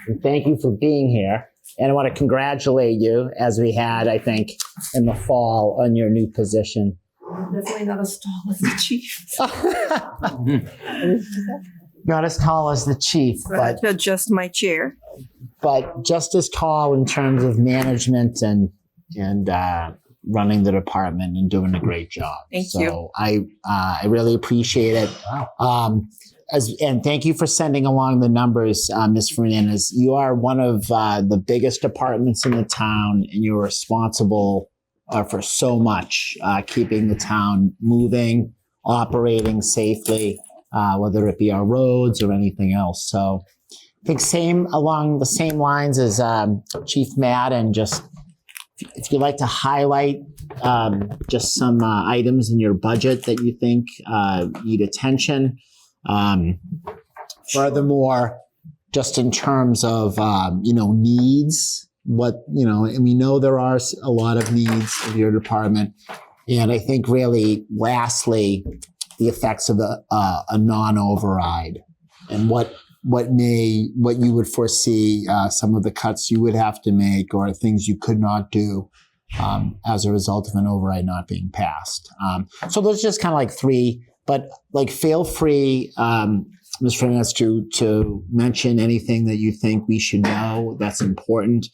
And thank you for being here. And I want to congratulate you, as we had, I think, in the fall on your new position. Definitely not as tall as the chief. Not as tall as the chief, but Adjust my chair. just as tall in terms of management and running the department and doing a great job. Thank so you. I really appreciate it. And thank you for sending along the numbers, Ms. Fernandez. You are one of the biggest departments in the town, and you're responsible for so much, keeping the town moving, operating safely, whether it be our roads or anything else. So I think along the same lines as Chief Matt, and just if you'd like to highlight just some items in your budget that you think need attention. Furthermore, just in terms of, needs, and we know there are a lot of needs of your department. And I think really, lastly, the effects of a non-override and what you would foresee some of the cuts you would have to make or things you could not do as a result of an override not being passed. So those are just kind of like three, but feel free, Ms. Fernandez, to mention anything that you think we should know that's important.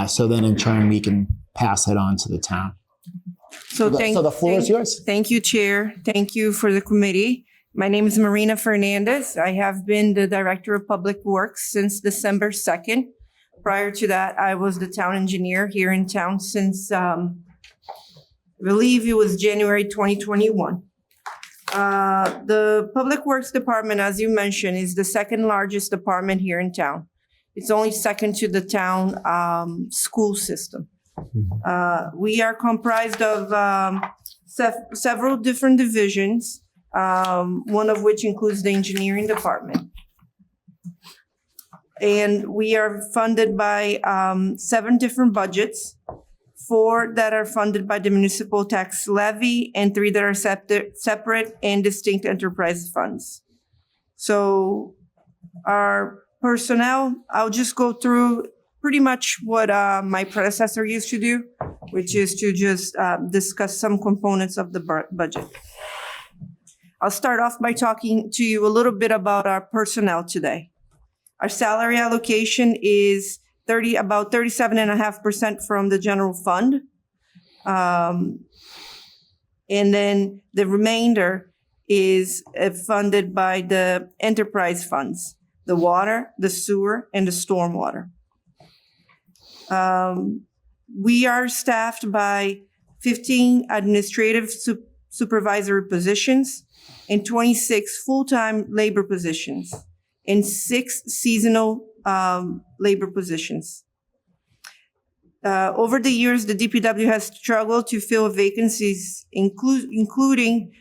So then in turn, we can pass it on to the town. So the floor is yours. Thank you, Chair. Thank you for the committee. My name is Marina Fernandez. I have been the Director of Public Works since December 2nd. Prior to that, I was the town engineer here in town since, I believe it was January 2021. The Public Works Department, as you mentioned, is the second largest department here in town. It's only second to the town school system. We are comprised of several different divisions, one of which includes the engineering department. And we are funded by 7 different budgets, 4 that are funded by the municipal tax levy, and 3 that are separate and distinct enterprise funds. So our personnel, I'll just go through pretty much what my predecessor used to do, which is to just discuss some components of the budget. I'll start off by talking to you a little bit about our personnel today. Our salary allocation is about 37.5% from the general fund. And then the remainder is funded by the enterprise funds, the water, the sewer, and the stormwater. We are staffed by 15 administrative supervisory positions and 26 full-time labor positions and 6 seasonal labor positions. Over the years, the DPW has struggled to fill vacancies, including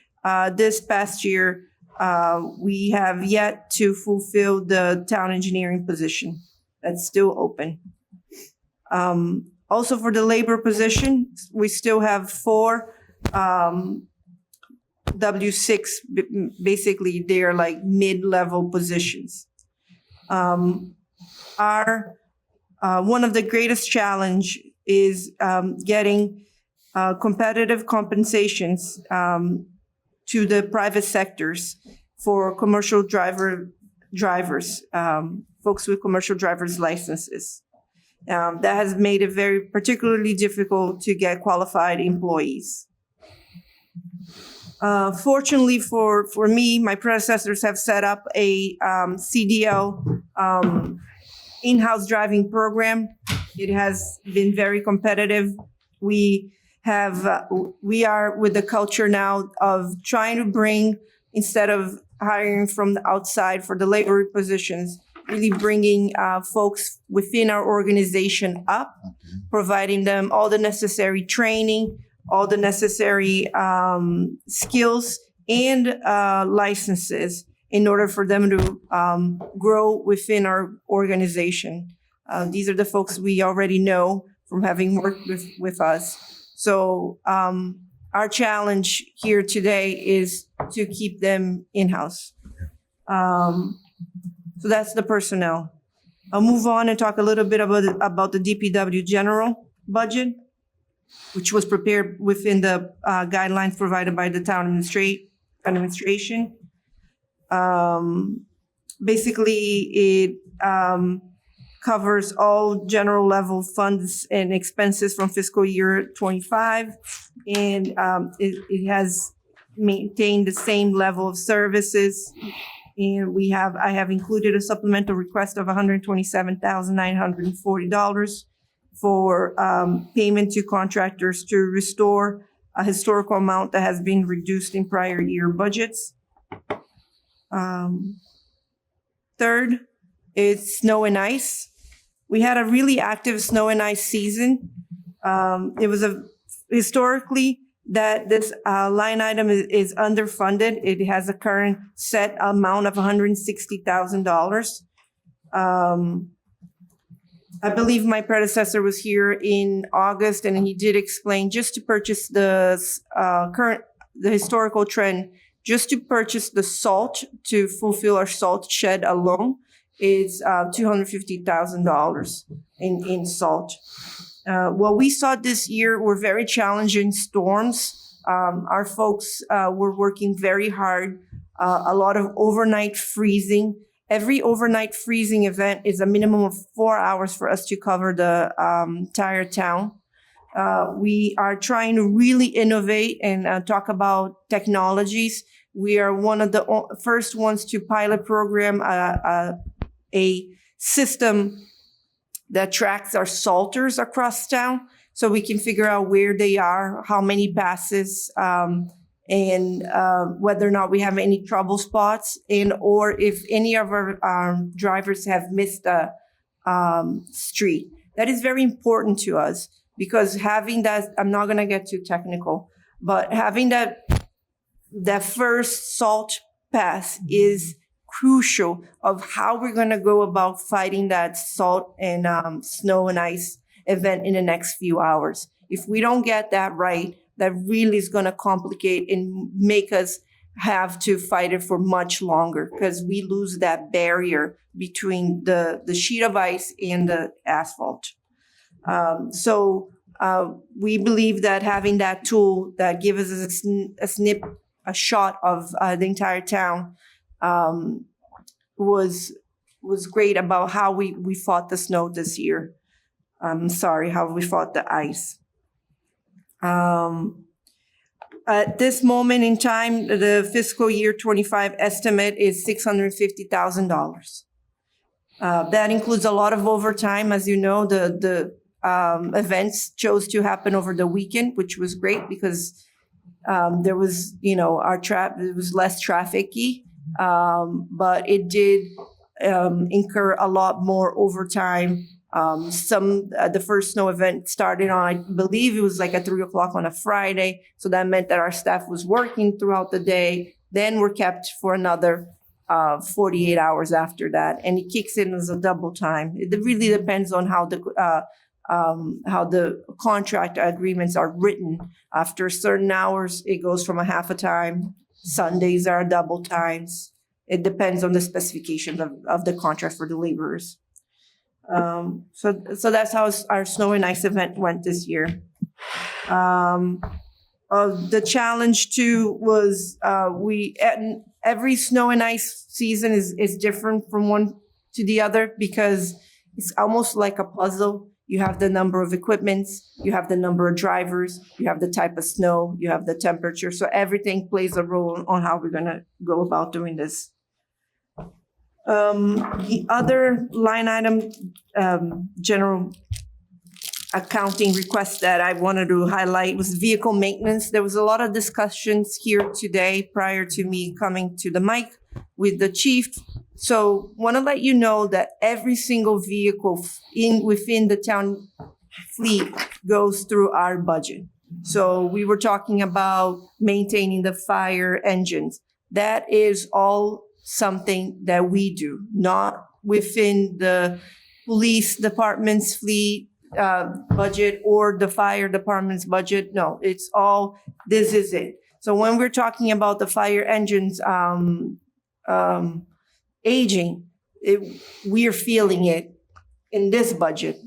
this past year. We have yet to fulfill the town engineering position that's still open. Also for the labor position, we still have 4 W6, basically they're like mid-level positions. One of the greatest challenge is getting competitive compensations to the private sectors for commercial drivers, folks with commercial driver's licenses. That has made it very particularly difficult to get qualified employees. Fortunately for me, my predecessors have set up a CDL in-house driving program. It has been very competitive. We are with the culture now of trying to bring, instead of hiring from the outside for the labor positions, really bringing folks within our organization up, providing them all the necessary training, all the necessary skills and licenses in order for them to grow within our organization. These are the folks we already know from having worked with us. So our challenge here today is to keep them in-house. So that's the personnel. I'll move on and talk a little bit about the DPW general budget, which was prepared within the guidelines provided by the town administration. Basically, it covers all general level funds and expenses from fiscal year 25, and it has maintained the same level of services. And I have included a supplemental request of $127,940 for payment to contractors to restore a historical amount that has been reduced in prior year budgets. Third is snow and ice. We had a really active snow and ice season. It was historically that this line item is underfunded. It has a current set amount of $160,000. I believe my predecessor was here in August, and he did explain just to purchase the historical trend, just to purchase the salt to fulfill our salt shed alone is $250,000 in salt. What we saw this year were very challenging storms. Our folks were working very hard, a lot of overnight freezing. Every overnight freezing event is a minimum of 4 hours for us to cover the entire town. We are trying to really innovate and talk about technologies. We are one of the first ones to pilot program a system that tracks our salters across town, so we can figure out where they are, how many passes, and whether or not we have any trouble spots, and or if any of our drivers have missed a street. That is very important to us, because having that, I'm not going to get too technical, but having that first salt pass is crucial of how we're going to go about fighting that salt and snow and ice event in the next few hours. If we don't get that right, that really is going to complicate and make us have to fight it for much longer, because we lose that barrier between the sheet of ice and the asphalt. So we believe that having that tool that gives us a shot of the entire town was great about how we fought the snow this year. How we fought the ice. At this moment in time, the fiscal year 25 estimate is $650,000. That includes a lot of overtime. As you know, the events chose to happen over the weekend, which was great because there was, it was less traffic-y, but it did incur a lot more overtime. The first snow event started on, I believe it was like at 3:00 on a Friday. So that meant that our staff was working throughout the day. Then we're kept for another 48 hours after that. And it kicks in as a double time. It really depends on how the contract agreements are written. After certain hours, it goes from a half a time. Sundays are double times. It depends on the specifications of the contract for the laborers. So that's how our snow and ice event went this year. The challenge too was every snow and ice season is different from one to the other because it's almost like a puzzle. You have the number of equipments, you have the number of drivers, you have the type of snow, you have the temperature. So everything plays a role on how we're gonna go about doing this. The other line item, general accounting request that I wanted to highlight was vehicle maintenance. There was a lot of discussions here today prior to me coming to the mic with the chief. So want to let you know that every single vehicle within the town fleet goes through our budget. So we were talking about maintaining the fire engines. That is all something that we do, not within the police department's fleet budget or the fire department's budget. No, it's all, this is it. So when we're talking about the fire engines aging, we're feeling it in this budget.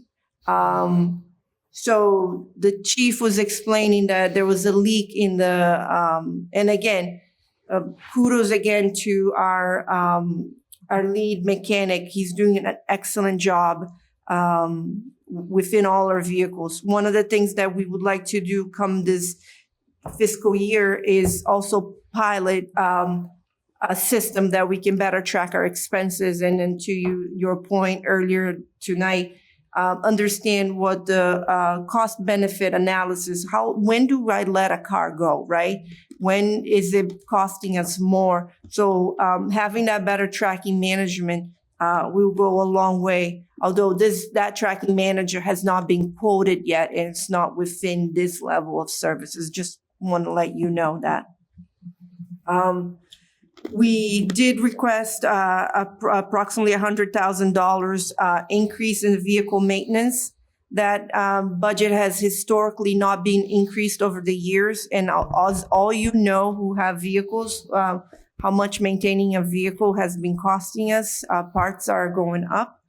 So the chief was explaining that there was a leak in the, and again, kudos again to our lead mechanic. He's doing an excellent job within all our vehicles. One of the things that we would like to do come this fiscal year is also pilot a system that we can better track our expenses. And then to your point earlier tonight, understand what the cost benefit analysis, when do I let a car go, right? When is it costing us more? So having that better tracking management will go a long way. Although that tracking manager has not been quoted yet, and it's not within this level of services. Just want to let you know that. We did request approximately $100,000 increase in vehicle maintenance. That budget has historically not been increased over the years. And all you know who have vehicles, how much maintaining a vehicle has been costing us. Parts are going up.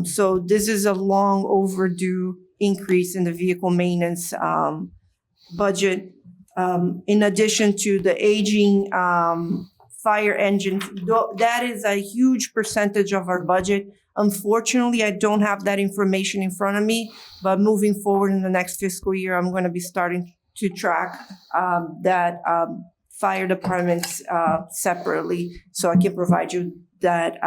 So this is a long overdue increase in the vehicle maintenance budget. In addition to the aging fire engine, that is a huge percentage of our budget. Unfortunately, I don't have that information in front of me, but moving forward in the next fiscal year, I'm going to be starting to track that fire departments separately, so I can provide you that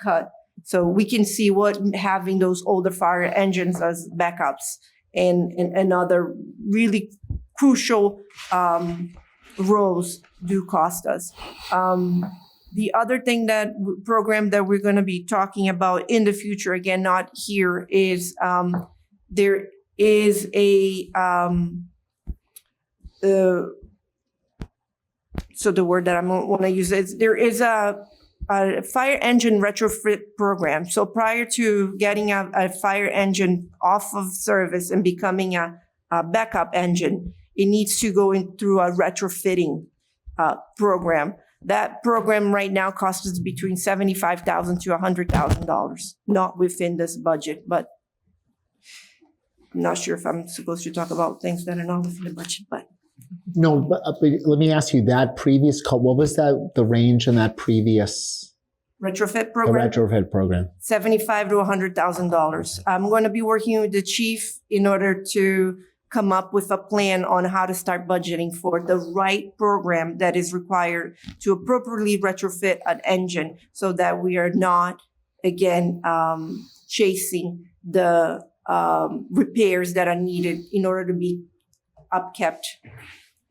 cut. So we can see what having those older fire engines as backups and other really crucial roles do cost us. The other thing program that we're going to be talking about in the future, again, not here, is there is a so the word that I want to use is there is a fire engine retrofit program. So prior to getting a fire engine off of service and becoming a backup engine, it needs to go in through a retrofitting program. That program right now costs us between $75,000 to $100,000, not within this budget, but I'm not sure if I'm supposed to talk about things that are not within the budget, but. No, but let me ask you, that previous what was the range in that previous Retrofit program? The retrofit program. $75,000 to $100,000. I'm going to be working with the chief in order to come up with a plan on how to start budgeting for the right program that is required to appropriately retrofit an engine so that we are not, again, chasing the repairs that are needed in order to be upkept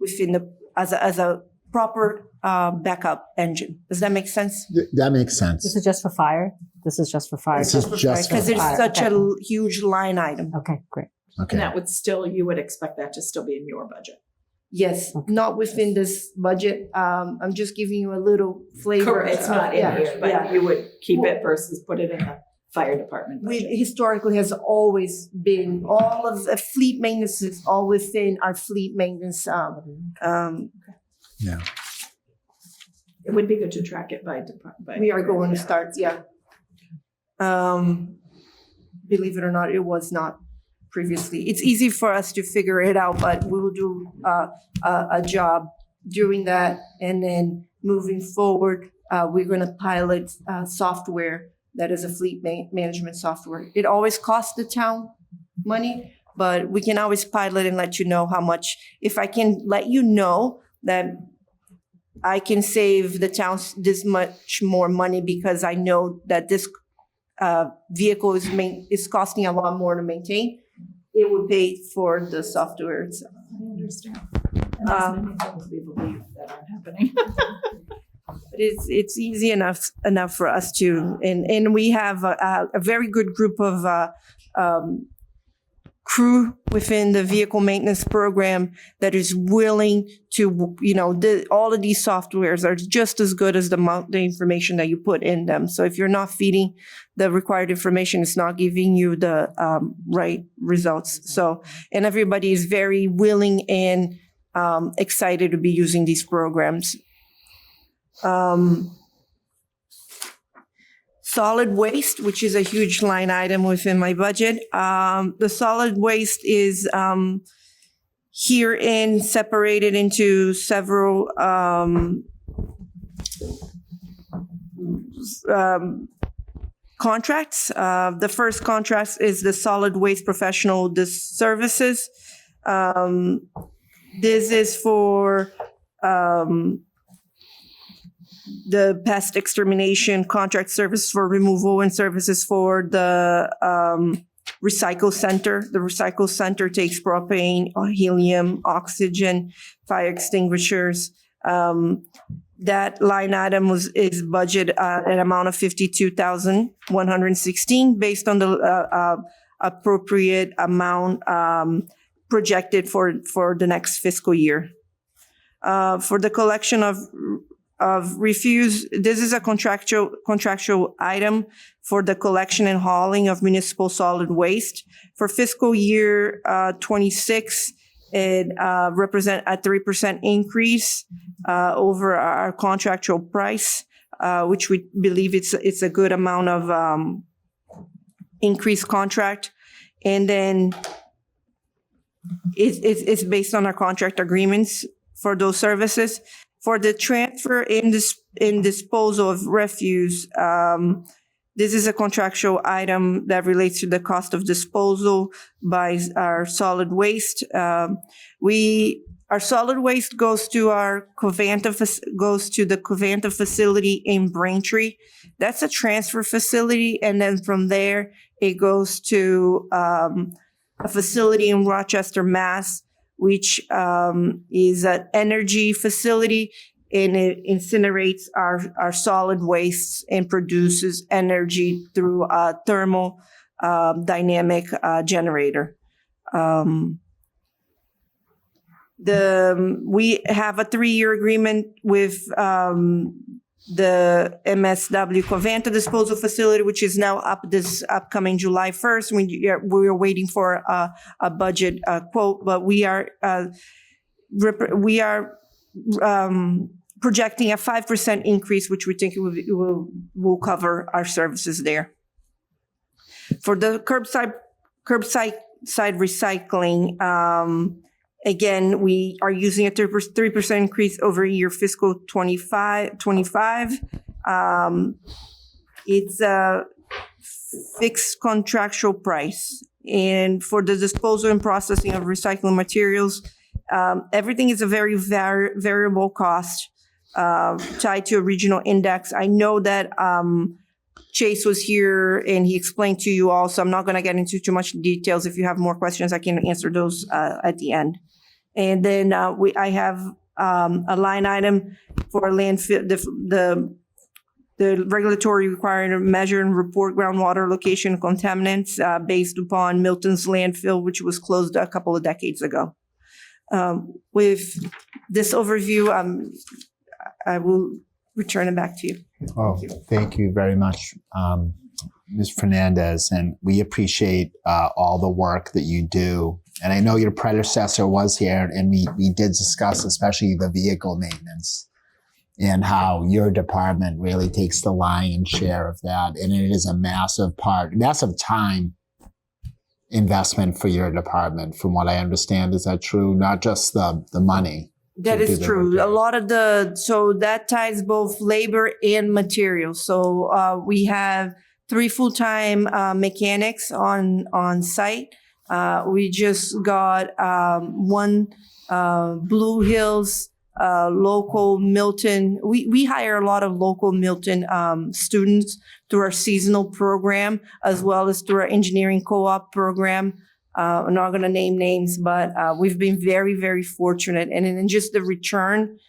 within as a proper backup engine. Does that make sense? That makes sense. This is just for fire? This is just for fire? This is just for because it's fire. such a huge line item. Okay, great. Okay. And that would still, you would expect that to still be in your budget. Yes, not within this budget. I'm just giving you a little flavor. It's not in here, but you would keep it versus put it in the fire department budget. Historically has always been, all of the fleet maintenance is all within our fleet maintenance. Yeah. It would be good to track it by department. We are going to start, yeah. Believe it or not, it was not previously. It's easy for us to figure it out, but we will do a job doing that. And then moving forward, we're going to pilot software that is a fleet management software. It always costs the town money, but we can always pilot and let you know how much. If I can let you know that I can save the town this much more money because I know that this vehicle is costing a lot more to maintain, it would pay for the software itself. I understand. And there's many things we believe that aren't happening. It's easy enough for us to, and we have a very good group of crew within the vehicle maintenance program that is willing to, all of these softwares are just as good as the information that you put in them. So if you're not feeding the required information, it's not giving you the right results. So, and everybody is very willing and excited to be using these programs. Solid waste, which is a huge line item within my budget. The solid waste is herein separated into several contracts. The first contract is the solid waste professional services. This is for the pest extermination contract service for removal and services for the recycle center. The recycle center takes propane, helium, oxygen, fire extinguishers. That line item is budgeted at an amount of $52,116 based on the appropriate amount projected for the next fiscal year. For the collection of refuse, this is a contractual item for the collection and hauling of municipal solid waste. For fiscal year 26, it represent a 3% increase over our contractual price, which we believe it's a good amount of increased contract. And then it's based on our contract agreements for those services. For the transfer and disposal of refuse, this is a contractual item that relates to the cost of disposal by our solid waste. Our solid waste goes to the Covanta facility in Braintree. That's a transfer facility, and then from there it goes to a facility in Rochester, Mass, which is an energy facility, and it incinerates our solid wastes and produces energy through a thermal dynamic generator. We have a 3-year agreement with the MSW Covanta disposal facility, which is now up this upcoming July 1st. We are waiting for a budget quote, but we are projecting a 5% increase, which we think will cover our services there. For the curbside recycling, again, we are using a 3% increase over year fiscal 25. It's a fixed contractual price. And for the disposal and processing of recycling materials, everything is a very variable cost tied to a regional index. I know that Chase was here and he explained to you all, so I'm not going to get into too much details. If you have more questions, I can answer those at the end. And then I have a line item for landfill, the regulatory requirement to measure and report groundwater location contaminants based upon Milton's landfill, which was closed a couple of decades ago. With this overview, I will return it back to you. Oh, thank you very much, Ms. Fernandez, and we appreciate all the work that you do. And I know your predecessor was here, and we did discuss especially the vehicle maintenance and how your department really takes the lion's share of that. And it is a massive time investment for your department, from what I understand. Is that true? Not just the money. That is true. A lot of so that ties both labor and materials. So we have 3 full-time mechanics on site. We just got 1 Blue Hills local Milton. We hire a lot of local Milton students through our seasonal program, as well as through our engineering co-op program. I'm not going to name names, but we've been very, very fortunate. And then just the return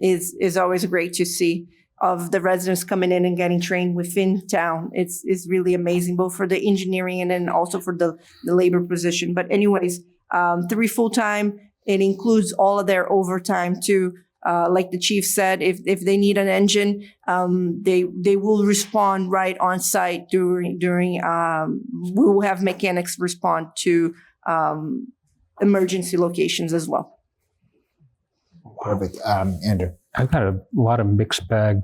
is always great to see, of the residents coming in and getting trained within town. It's really amazing, both for the engineering and then also for the labor position. But anyways, 3 full-time. It includes all of their overtime too. Like the chief said, if they need an engine, they will respond right on site during. We will have mechanics respond to emergency locations as well. Perfect. Andrew. I've got a lot of mixed bag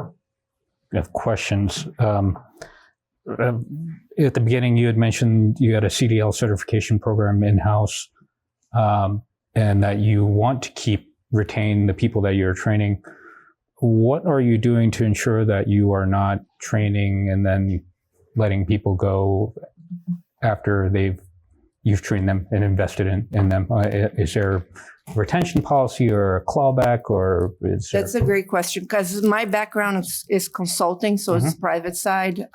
of questions. At the beginning, you had mentioned you had a CDL certification program in-house, and that you want to retain the people that you're training. What are you doing to ensure that you are not training and then letting people go after you've trained them and invested in them? Is there a retention policy or a clawback, or is there... That's a great question, because my background is consulting, so it's private side.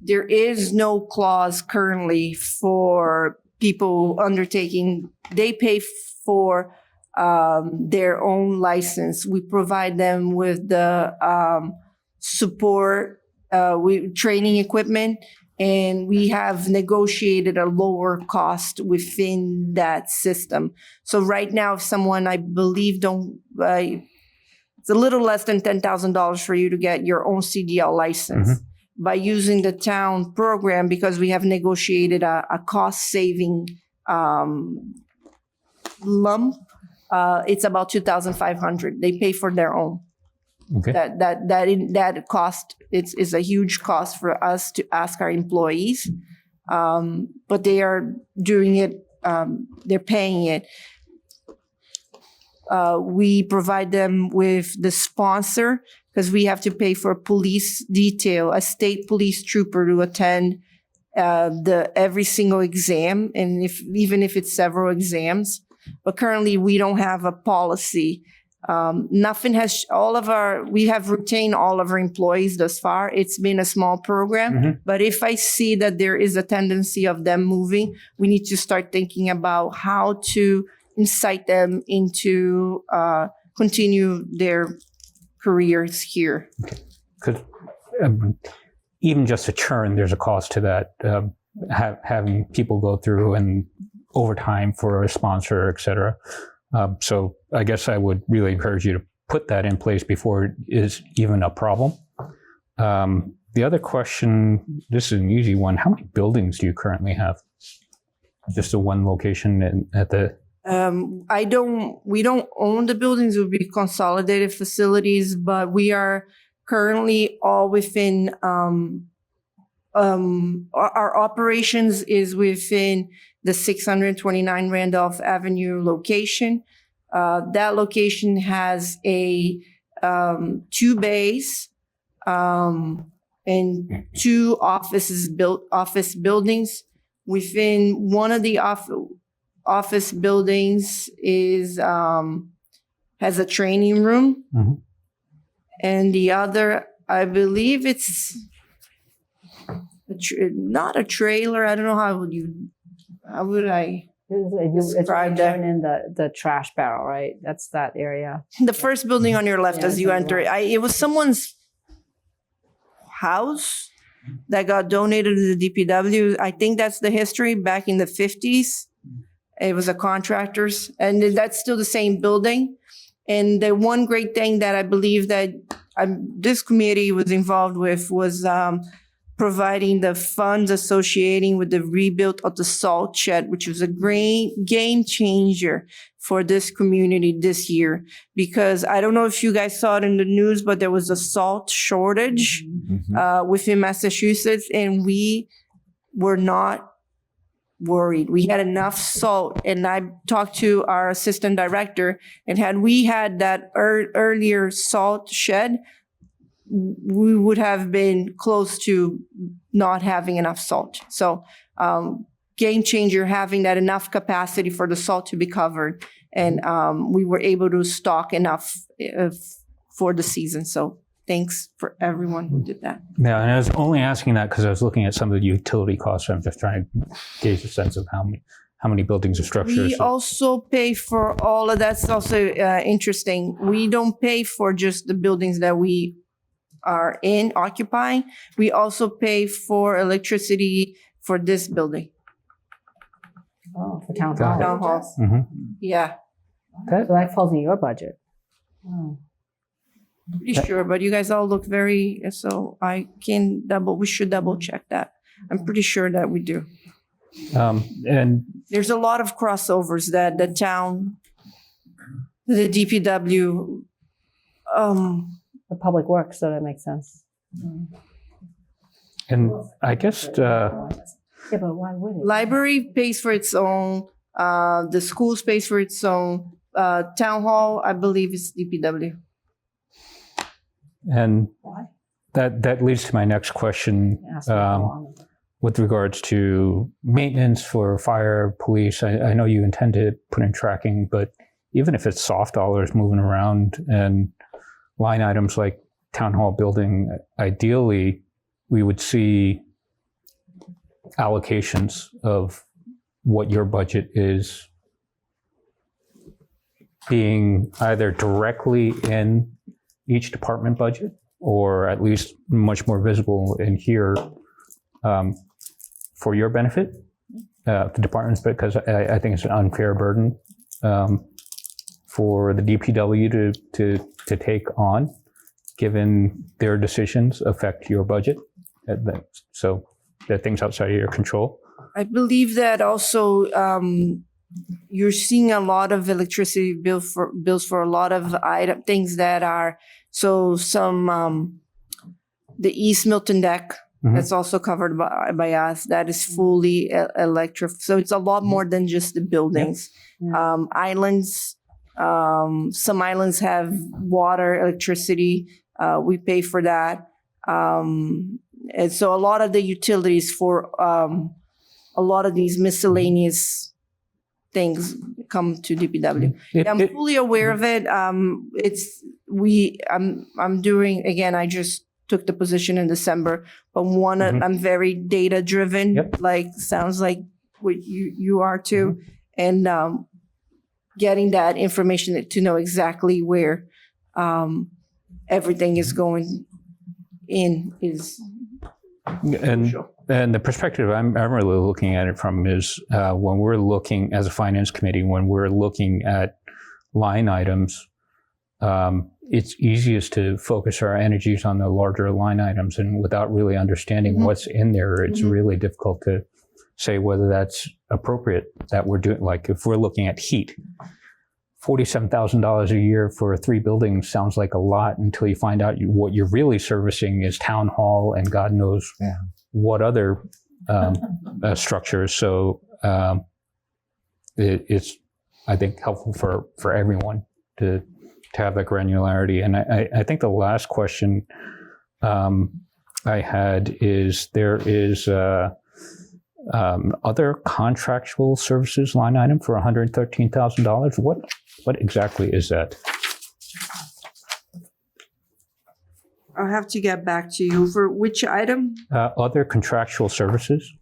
There is no clause currently for people undertaking. They pay for their own license. We provide them with the support, training equipment, and we have negotiated a lower cost within that system. So right now, if someone, I believe, it's a little less than $10,000 for you to get your own CDL license. By using the town program, because we have negotiated a cost-saving lump, it's about $2,500. They pay for their own. Okay. That cost is a huge cost for us to ask our employees, but they are doing it. They're paying it. We provide them with the sponsor, because we have to pay for a police detail, a state police trooper to attend every single exam, and even if it's several exams. But currently, we don't have a policy. Nothing has. We have retained all of our employees thus far. It's been a small program, but if I see that there is a tendency of them moving, we need to start thinking about how to incite them into continue their careers here. Because even just a churn, there's a cost to that. Having people go through and overtime for a sponsor, et cetera. So I guess I would really encourage you to put that in place before it is even a problem. The other question, this is an easy one. How many buildings do you currently have? Just the one location at the... we don't own the buildings. It would be consolidated facilities, but we are currently all within, our operations is within the 629 Randolph Avenue location. That location has a 2 bays and 2 office buildings. Within one of the office buildings has a training room, and the other, I believe it's not a trailer. I don't know how would I describe that? In the trash barrel, right? That's that area. The first building on your left as you enter. It was someone's house that got donated to the DPW. I think that's the history back in the 50s. It was a contractor's, and that's still the same building. And the one great thing that I believe that this committee was involved with was providing the funds associating with the rebuild of the salt shed, which was a great game changer for this community this year. Because I don't know if you guys saw it in the news, but there was a salt shortage within Massachusetts, and we were not worried. We had enough salt, and I talked to our assistant director, and had we had that earlier salt shed, we would have been close to not having enough salt. So game changer, having that enough capacity for the salt to be covered, and we were able to stock enough for the season. So thanks for everyone who did that. Yeah, and I was only asking that because I was looking at some of the utility costs. I'm just trying to gauge a sense of how many buildings or structures. We also pay for all of that's also interesting. We don't pay for just the buildings that we are occupying. We also pay for electricity for this building. Oh, for town Got it. hall. Town hall. Mhm. Yeah, So that falls in your budget. Oh. pretty sure, but you guys all look very, so we should double check that. I'm pretty sure that we do. And There's a lot of crossovers that the town, the DPW, The public works, so that makes sense. and I guess Yeah, but why would it? library pays for its own, the school pays for its own, town hall, I believe is DPW. and that leads to my next question. Ask me how long. With regards to maintenance for fire, police, I know you intend to put in tracking, but even if it's soft dollars moving around and line items like town hall building, ideally, we would see allocations of what your budget is being either directly in each department budget or at least much more visible in here for your benefit, the departments, because I think it's an unfair burden for the DPW to take on, given their decisions affect your budget. So there are things outside of your control. I believe that also you're seeing a lot of electricity bills for a lot of things that are some the East Milton deck that's also covered by us. That is fully electric. So it's a lot more than just the buildings. Yeah. Islands, some islands have water, electricity. We pay for that. And so a lot of the utilities for a lot of these miscellaneous things come to DPW. I'm fully aware of it. I'm doing, again, I just took the position in December, but I'm very data driven, sounds like what you are too. And getting that information to know exactly where everything is going in is And the perspective I'm really looking at it from is when we're looking as a finance committee, when we're looking at line items, it's easiest to focus our energies on the larger line items, and without really understanding what's in there, it's really difficult to say whether that's appropriate that we're doing. Like if we're looking at heat, $47,000 a year for 3 buildings sounds like a lot until you find out what you're really servicing is town hall and God knows what other structures. So it's, I think, helpful for everyone to have that granularity. And I think the last question I had is there is other contractual services line item for $113,000. What exactly is that? I'll have to get back to you for which item? Other contractual services.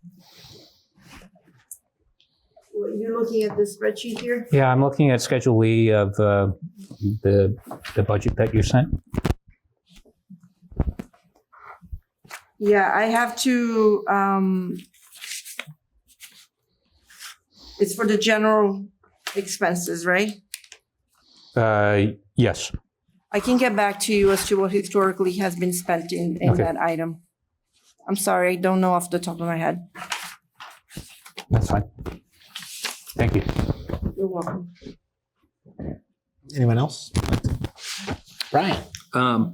You're looking at the spreadsheet here? Yeah, I'm looking at Schedule E of the budget that you sent. Yeah, I have to, it's for the general expenses, right? Yes. I can get back to you as to what historically has been spent in that item. I'm sorry, I don't know off the top of my head. That's fine. Thank you. You're welcome. Anyone else? Brian. I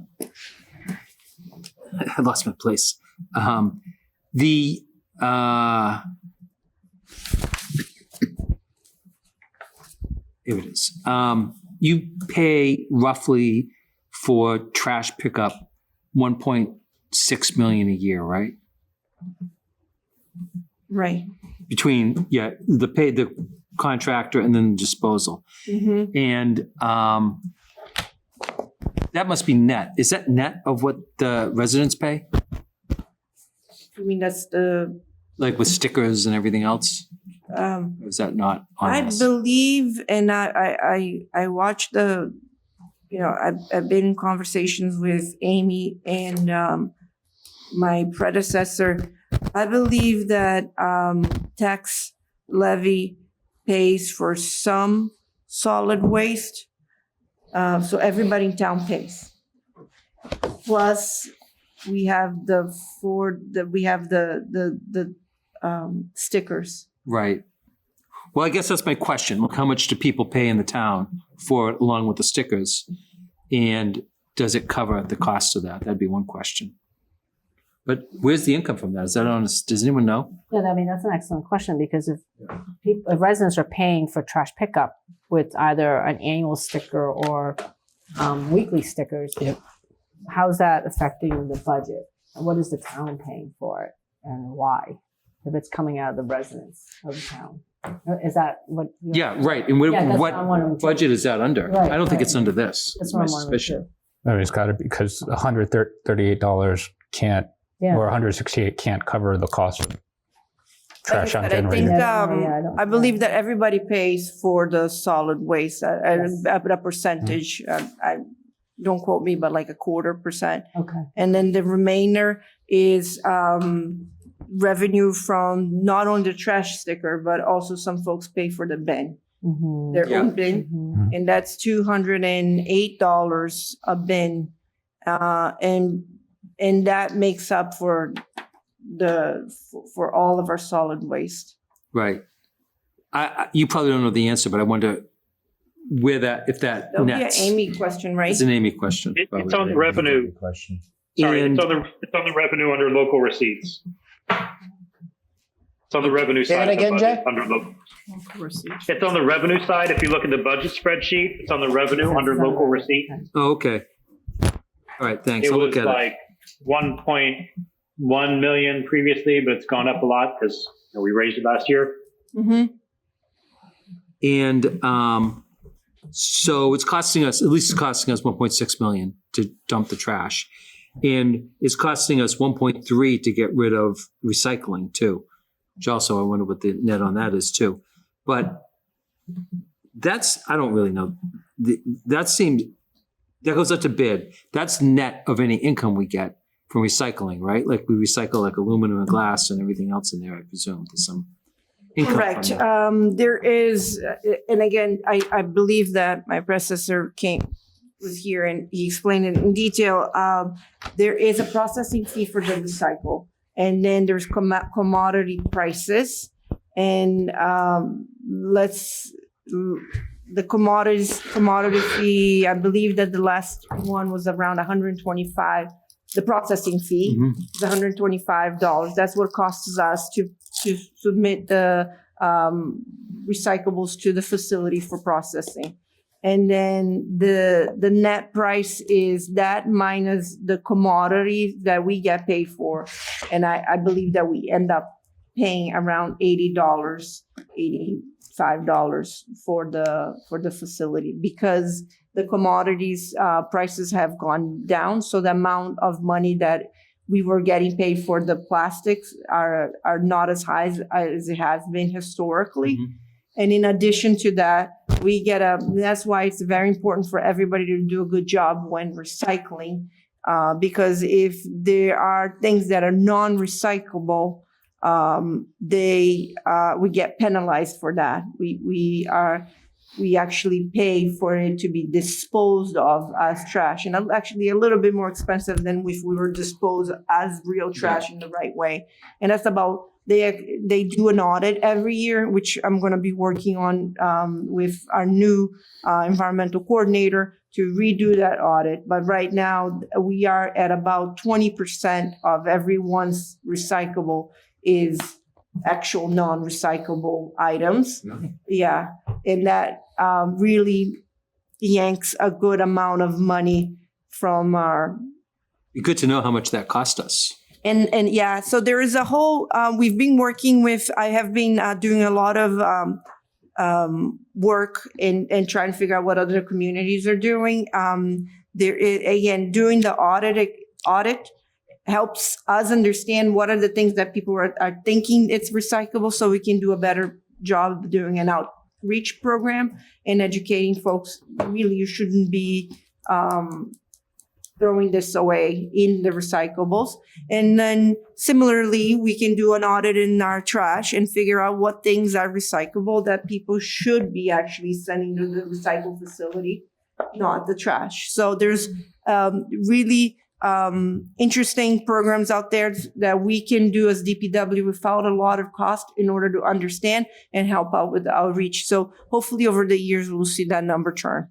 lost my place. Here it is. You pay roughly for trash pickup 1.6 million a year, right? Right. Between the contractor and then disposal. Mm-hmm. And that must be net. Is that net of what the residents pay? I mean, that's the. Like with stickers and everything else? Or is that not on I this? believe, and I watched the, I've been in conversations with Amy and my predecessor. I believe that tax levy pays for some solid waste, so everybody in town pays. Plus, we have the stickers. Right. Well, I guess that's my question. Look, how much do people pay in the town for it along with the stickers? And does it cover the cost of that? That'd be one question. But where's the income from that? Is that honest? Does anyone know? Yeah, I mean, that's an excellent question because if residents are paying for trash pickup with either an annual sticker or weekly stickers, how's that affecting the budget? And what is the town paying for it and why? If it's coming out of the residents of the town. Is that what? Yeah, right. And what budget is that under? Right, I don't think right. it's under this. That's My what I'm wondering suspicion. too. I mean, it's got to be because $138 can't, or $168 can't cover the cost of trash on Like I said, I think generator. I believe that everybody pays for the solid waste at a percentage. I don't quote me, but like 0.25%. Okay. And then the remainder is revenue from not only the trash sticker, but also some folks pay for the bin, their own bin, and that's $208 a bin, and that makes up for all of our solid waste. Right. You probably don't know the answer, but I wonder if that That'll nets. be an Amy question, right? It's an Amy question. It's on the revenue. Sorry, And- it's on the revenue under local receipts. It's on the revenue Say side. that of the again, budget, Jay? under local. It's on the revenue side. If you look at the budget spreadsheet, it's on the revenue under local receipts. Oh, okay. All right, thanks. It I'll was look at like 1.1 million previously, but it's gone up a lot because we raised it last year. Mm-hmm. it. And so it's costing us 1.6 million to dump the trash. And it's costing us 1.3 to get rid of recycling too, which also I wonder what the net on that is too. But I don't really know. That goes up to bid. That's net of any income we get from recycling, right? Like we recycle like aluminum and glass and everything else in there, I presume. There's some income from Correct. that. There is, and again, I believe that my predecessor was here and he explained it in detail. There is a processing fee for the recycle, and then there's commodity prices, and the commodity fee. I believe that the last one was around 125. The processing fee is $125. That's what costs us to submit the recyclables to the facility for processing. And then the net price is that minus the commodities that we get paid for. And I believe that we end up paying around $80, $85 for the facility because the commodities prices have gone down. So the amount of money that we were getting paid for the plastics are not as high as it has been historically. And in addition to that, that's why it's very important for everybody to do a good job when recycling, because if there are things that are non-recyclable, we get penalized for that. We are we actually pay for it to be disposed of as trash, and actually a little bit more expensive than if we were disposed as real trash in the right way. And that's about, they do an audit every year, which I'm going to be working on with our new environmental coordinator to redo that audit. But right now we are at about 20% of everyone's recyclable is actual non-recyclable items. Yeah. And that really yanks a good amount of money from our. Good to know how much that cost us. And yeah, so there is a whole, we've been working with, I have been doing a lot of work and trying to figure out what other communities are doing. There is, again, doing the audit helps us understand what are the things that people are thinking it's recyclable, so we can do a better job of doing an outreach program and educating folks. Really, you shouldn't be throwing this away in the recyclables. And then similarly, we can do an audit in our trash and figure out what things are recyclable that people should be actually sending to the recycle facility, not the trash. So there's really interesting programs out there that we can do as DPW without a lot of cost in order to understand and help out with the outreach. So hopefully over the years, we'll see that number turn.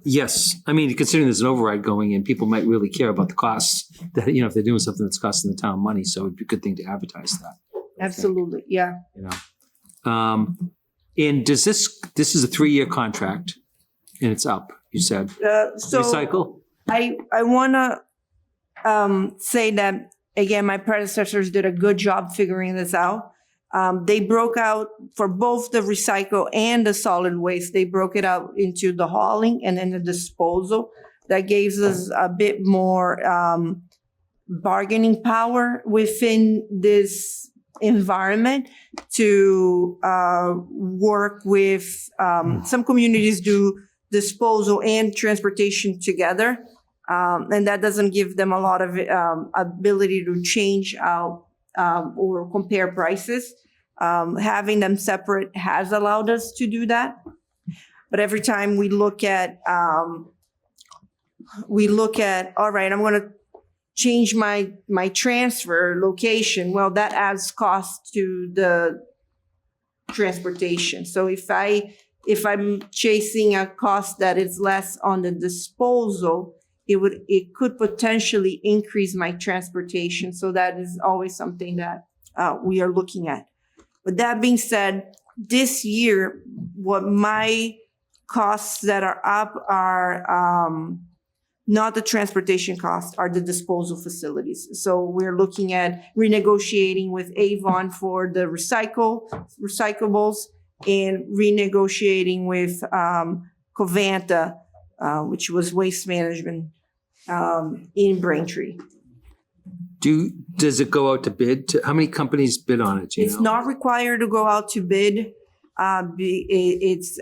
Yes. I mean, considering there's an override going in, people might really care about the costs that, if they're doing something that's costing the town money. So it'd be a good thing to advertise that. Absolutely. Yeah. And does this is a 3-year contract and it's up, you said. So Recycle? I want to say that, again, my predecessors did a good job figuring this out. They broke out for both the recycle and the solid waste. They broke it out into the hauling and then the disposal. That gives us a bit more bargaining power within this environment to work with, some communities do disposal and transportation together. And that doesn't give them a lot of ability to change out or compare prices. Having them separate has allowed us to do that. But every time we look at, all right, I'm going to change my transfer location. Well, that adds cost to the transportation. So if I'm chasing a cost that is less on the disposal, it could potentially increase my transportation. So that is always something that we are looking at. But that being said, this year, what my costs that are up are not the transportation costs, are the disposal facilities. So we're looking at renegotiating with Avon for the recyclables and renegotiating with Covanta, which was waste management in Braintree. Does it go out to bid? How many companies bid on it? It's not required to go out to bid. It's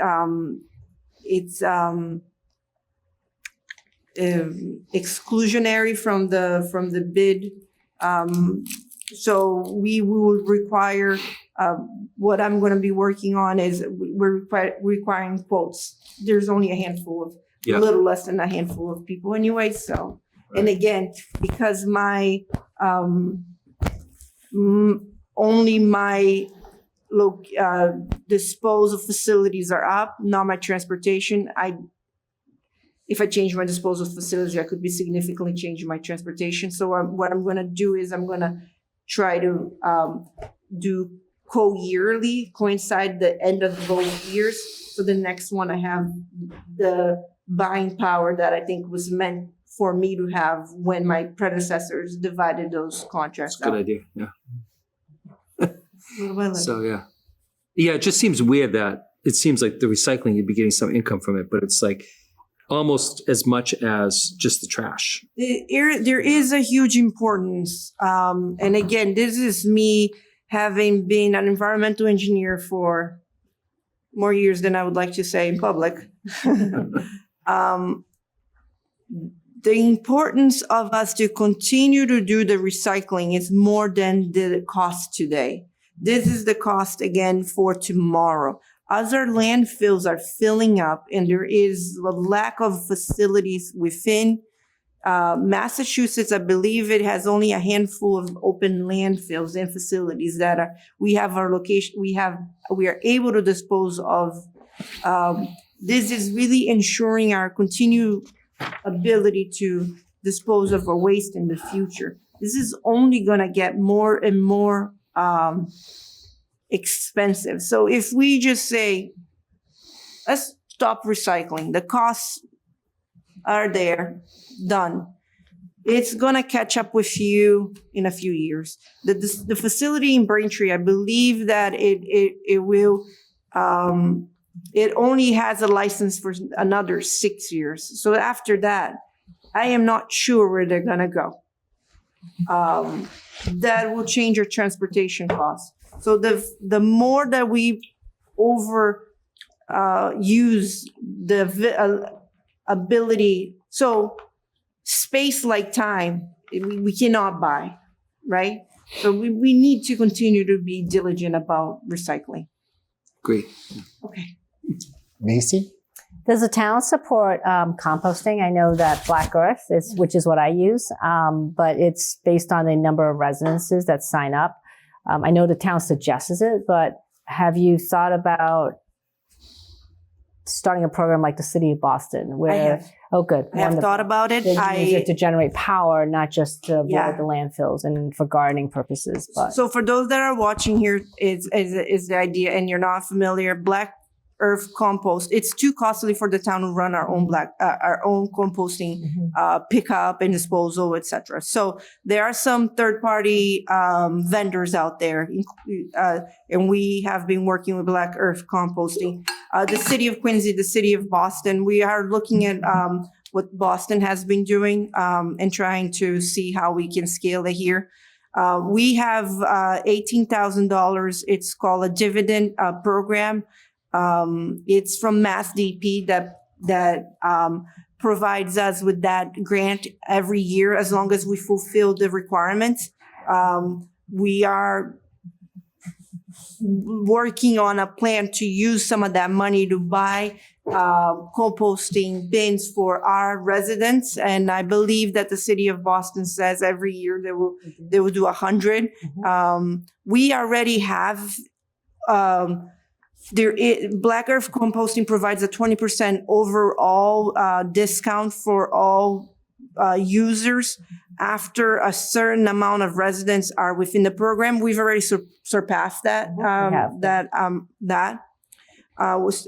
exclusionary from the bid. So we will require, what I'm going to be working on is we're requiring quotes. There's only a handful of, a little less than a handful of people anyway. So, and again, because my, only my disposal facilities are up, not my transportation. If I change my disposal facility, I could be significantly changing my transportation. So what I'm going to do is I'm going to try to do co-yearly, coincide the end of both years. So the next one I have the buying power that I think was meant for me to have when my predecessors divided those contracts That's a good idea, yeah. So, yeah. Yeah, it just seems weird that it seems like the recycling, you'd be getting some income from it, but it's like almost as much as just the trash. There is a huge importance. And again, this is me having been an environmental engineer for more years than I would like to say in public. The importance of us to continue to do the recycling is more than the cost today. This is the cost again for tomorrow. as our landfills are filling up and there is a lack of facilities within Massachusetts, I believe it has only a handful of open landfills and facilities that we are able to dispose of. This is really ensuring our continued ability to dispose of our waste in the future. This is only going to get more and more expensive. So if we just say, let's stop recycling, the costs are there, done. It's going to catch up with you in a few years. The facility in Braintree, I believe that it will, it only has a license for another 6 years. So after that, I am not sure where they're going to go. That will change your transportation costs. So the more that we use the ability, so space like time, we cannot buy, right? So we need to continue to be diligent about recycling. Great. Okay. Macy? Does the town support composting? I know that Black Earth is, which is what I use, but it's based on the number of residences that sign up. I know the town suggests it, but have you thought about starting a program like the city of Boston, where I have. Oh, good. I have thought about it. They use it to generate power, not just to avoid Yeah. the landfills and for gardening purposes. But So for those that are watching here, is the idea, and you're not familiar, Black Earth compost. It's too costly for the town to run our own composting pickup and disposal, etc. So there are some third-party vendors out there, and we have been working with Black Earth composting. The city of Quincy, the city of Boston, we are looking at what Boston has been doing and trying to see how we can scale it here. We have $18,000. It's called a dividend program. It's from Mass DP that provides us with that grant every year as long as we fulfill the requirements. We are working on a plan to use some of that money to buy composting bins for our residents, and I believe that the city of Boston says every year they will do 100. We already have. Black Earth Composting provides a 20% overall discount for all users after a certain amount of residents are within the program. We've already surpassed that.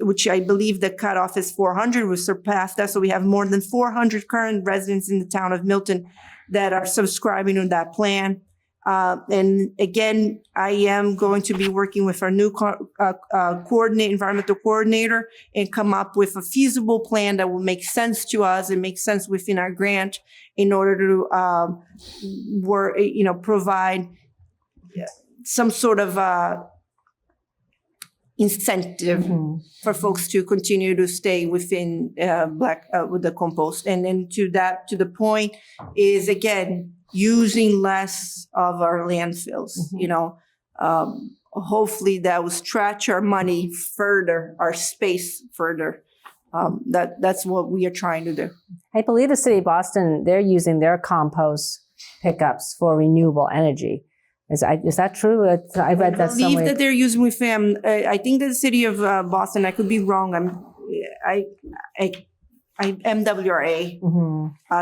Which I believe the cutoff is 400. We surpassed that, so we have more than 400 current residents in the town of Milton that are subscribing to that plan. And again, I am going to be working with our new environmental coordinator and come up with a feasible plan that will make sense to us and make sense within our grant in order to provide some sort of incentive for folks to continue to stay within with the compost. And then to the point is, again, using less of our landfills. Hopefully that will stretch our money further, our space further. That's what we are trying to do. I believe the city of Boston, they're using their compost pickups for renewable energy. Is that true? I read that somewhere. I believe that they're using with them. I think that the city of Boston, I could be wrong. MWRA.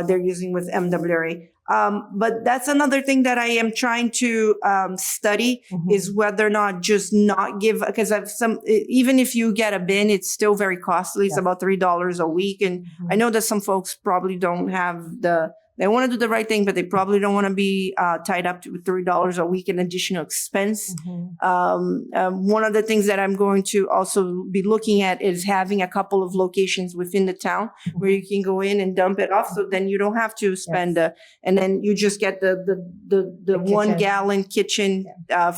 They're using with MWRA. But that's another thing that I am trying to study is whether or not just not give, because even if you get a bin, it's still very costly. It's about $3 a week. And I know that some folks probably don't have they want to do the right thing, but they probably don't want to be tied up to $3 a week in additional expense. One of the things that I'm going to also be looking at is having a couple of locations within the town where you can go in and dump it off. So then you don't have to spend, and then you just get the 1 gallon kitchen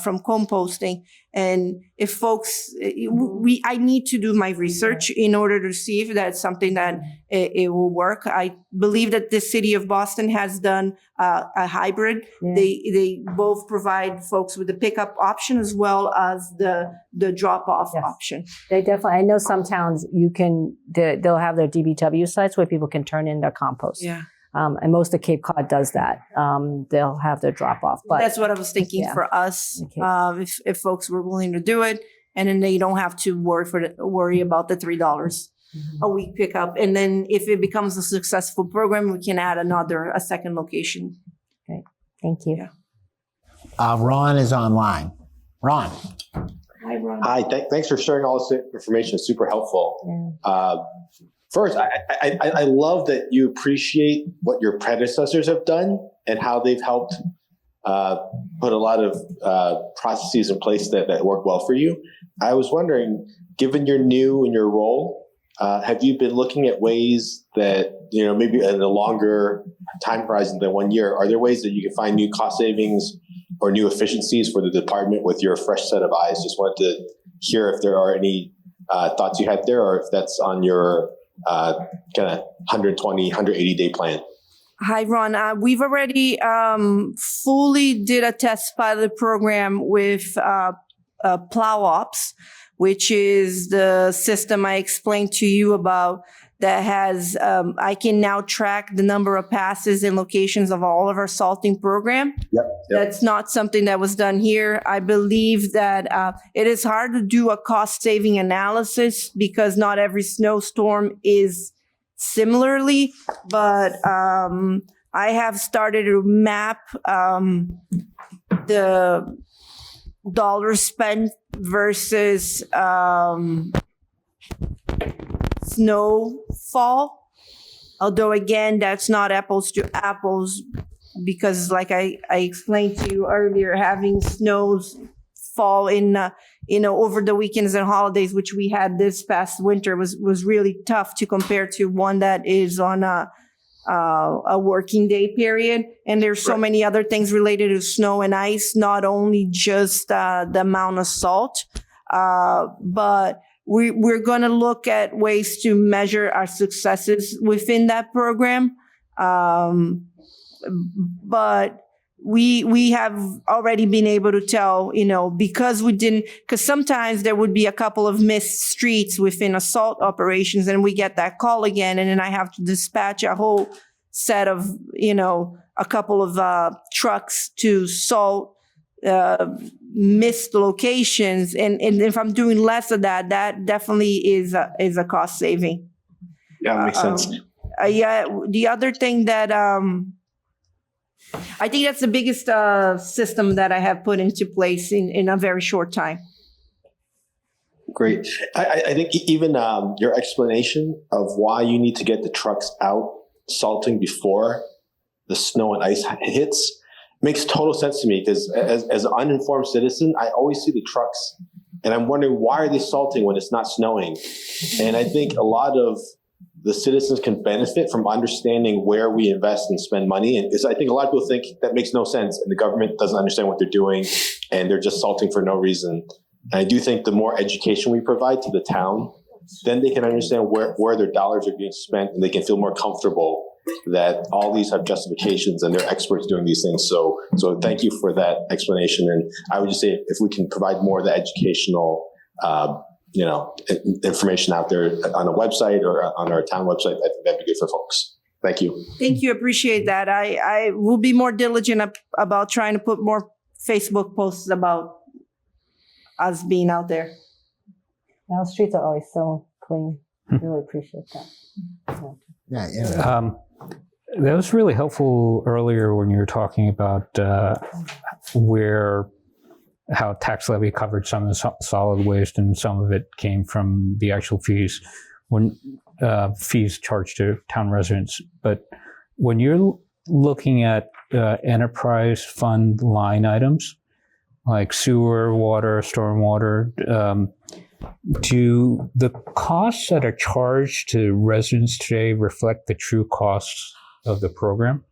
from composting. And if folks, I need to do my research in order to see if that's something that it will work. I believe that the city of Boston has done a hybrid. Yeah. They both provide folks with the pickup option as well as the drop off Yes. option. They definitely, I know some towns they'll have their DBW sites where people can turn in their compost. Yeah. And most of Cape Cod does that. They'll have their drop off, but That's what I was thinking Yeah. for us. Okay. If folks were willing to do it, and then they don't have to worry about the $3 a week pickup. And then if it becomes a successful program, we can add a second location. thank you. Yeah. Ron is online. Ron. Hi, Ron. Hi, thanks for sharing all this information. It's super helpful. Yeah. First, I love that you appreciate what your predecessors have done and how they've helped put a lot of processes in place that work well for you. I was wondering, given you're new in your role, have you been looking at ways that, maybe in a longer time horizon than 1 year, are there ways that you can find new cost savings or new efficiencies for the department with your fresh set of eyes? Just wanted to hear if there are any thoughts you had there, or if that's on your kind of 120, 180-day plan. Hi, Ron. We've already fully did a test pilot program with Plow Ops, which is the system I explained to you about that has, I can now track the number of passes and locations of all of our salting program. Yep. That's not something that was done here. I believe that it is hard to do a cost-saving analysis because not every snowstorm is similarly, but I have started to map the dollars spent versus snowfall. Although again, that's not apples to apples because like I explained to you earlier, having snows fall in over the weekends and holidays, which we had this past winter, was really tough to compare to one that is on a working day period. And there's so many other things related to snow and ice, not only just the amount of salt, but we're going to look at ways to measure our successes within that program. But we have already been able to tell, because sometimes there would be a couple of missed streets within assault operations and we get that call again. And then I have to dispatch a whole set of, a couple of trucks to salt missed locations. And if I'm doing less of that, that definitely is a cost saving. Yeah, makes sense. The other thing that, I think that's the biggest system that I have put into place in a very short time. Great. I think even your explanation of why you need to get the trucks out salting before the snow and ice hits makes total sense to me, because as an uninformed citizen, I always see the trucks and I'm wondering, why are they salting when it's not snowing? And I think a lot of the citizens can benefit from understanding where we invest and spend money. And I think a lot of people think that makes no sense and the government doesn't understand what they're doing and they're just salting for no reason. And I do think the more education we provide to the town, then they can understand where their dollars are being spent and they can feel more comfortable that all these have justifications and they're experts doing these things. So thank you for that explanation. And I would just say if we can provide more of the educational information out there on a website or on our town website, I think that'd be good for folks. Thank you. Thank you. Appreciate that. I will be more diligent about trying to put more Facebook posts about us being out there. Now, the streets are always so clean. Really appreciate that. Yeah. That was really helpful earlier when you were talking about how tax levy covered some of the solid waste and some of it came from the actual fees, when fees charged to town residents. But when you're looking at enterprise fund line items like sewer, water, stormwater, do the costs that are charged to residents today reflect the true costs of the program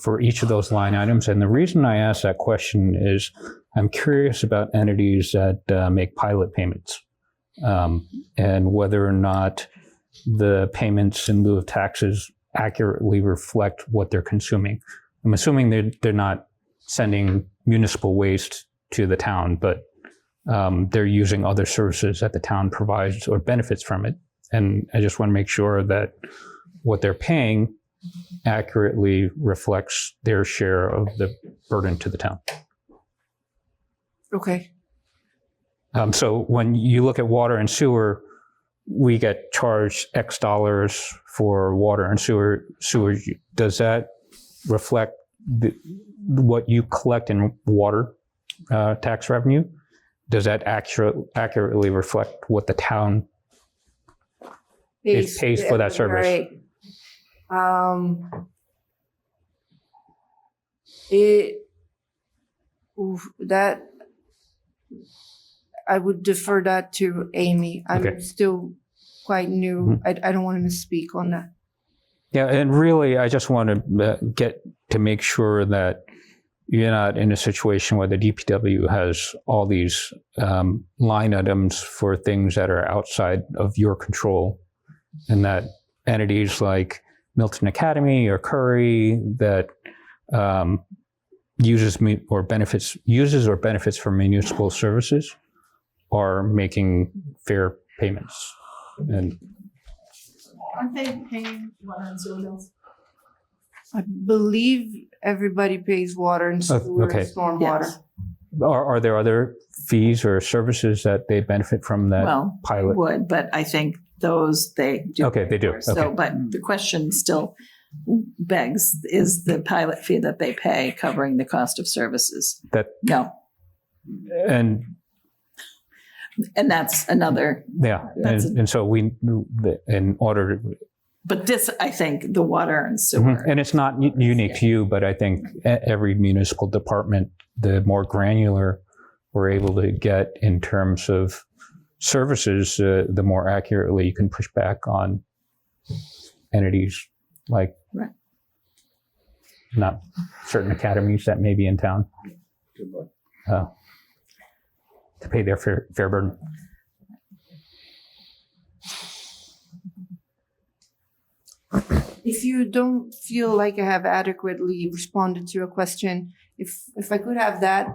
for each of those line items? And the reason I ask that question is I'm curious about entities that make pilot payments, and whether or not the payments in lieu of taxes accurately reflect what they're consuming. I'm assuming they're not sending municipal waste to the town, but they're using other services that the town provides or benefits from it. And I just want to make sure that what they're paying accurately reflects their share of the burden to the town. Okay. So when you look at water and sewer, we get charged X dollars for water and sewer. Does that reflect what you collect in water tax revenue? Does that accurately reflect what the town pays for that service? Right. That I would defer that to Amy. I'm Okay. still quite new. I don't want to misspeak on that. Yeah, and really, I just want to get to make sure that you're not in a situation where the DPW has all these line items for things that are outside of your control, and that entities like Milton Academy or Curry that uses or benefits from municipal services are making fair payments. And Aren't they paying water and sewer bills? I believe everybody pays water and sewer okay. and stormwater. Yes. are there other fees or services that they benefit from that Well, pilot? would, but I think those they do. Okay, they do. So, Okay. but the question still begs, is the pilot fee that they pay covering the cost of services? That No. and And that's another, yeah, and so we in order to, but this, I think, the water and sewer. and it's not unique to you, but I think every municipal department, the more granular we're able to get in terms of services, the more accurately you can push back on entities like Right. not certain academies that may be in town to pay their fair burden. If you don't feel like I have adequately responded to your question, if I could have that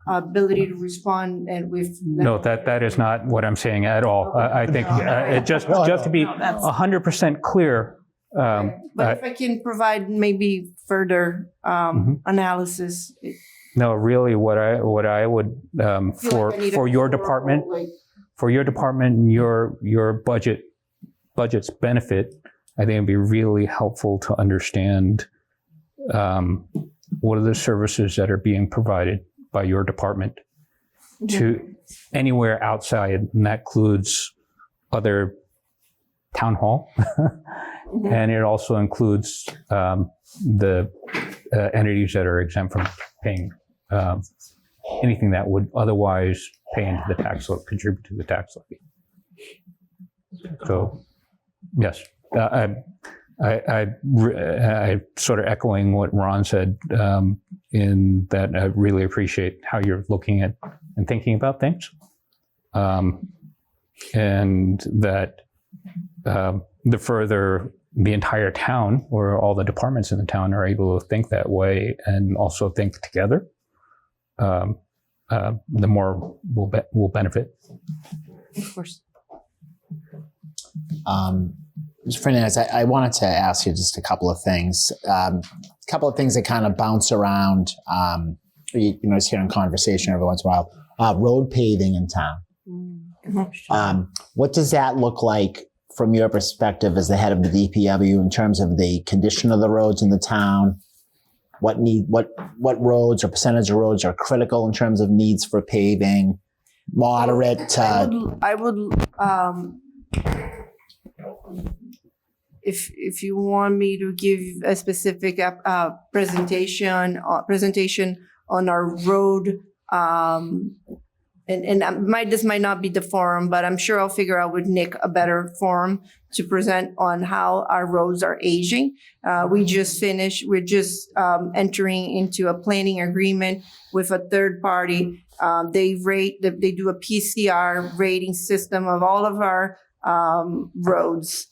ability to respond and with No, that is not what I'm saying at all. I think it just to be 100% clear. But if I can provide maybe further analysis. No, really, what I would for your department, and your budget's benefit, I think it'd be really helpful to understand what are the services that are being provided by your department to anywhere outside, and that includes other town hall, and it also includes the entities that are exempt from paying anything that would otherwise pay into the tax or contribute to the tax levy. So, yes, I sort of echoing what Ron said in that I really appreciate how you're looking at and thinking about things, and that the further the entire town or all the departments in the town are able to think that way and also think together, the more we'll benefit. Of course. Mr. Fernandez, I wanted to ask you just a couple of things. That kind of bounce around. Just hearing conversation every once in a while. Road paving in town. What does that look like from your perspective as the head of the DPW in terms of the condition of the roads in the town? What roads or percentage of roads are critical in terms of needs for paving? Moderate. I would. If you want me to give a specific presentation on our road this might not be the forum, but I'm sure I'll figure out with Nick a better forum to present on how our roads are aging. We're just entering into a planning agreement with a third party. They do a PCR rating system of all of our roads.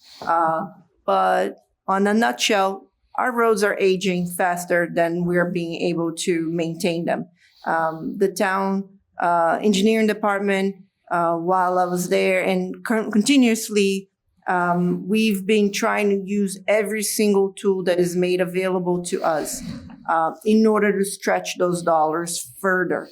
But on a nutshell, our roads are aging faster than we're being able to maintain them. The town engineering department, while I was there, and continuously, we've been trying to use every single tool that is made available to us in order to stretch those dollars further.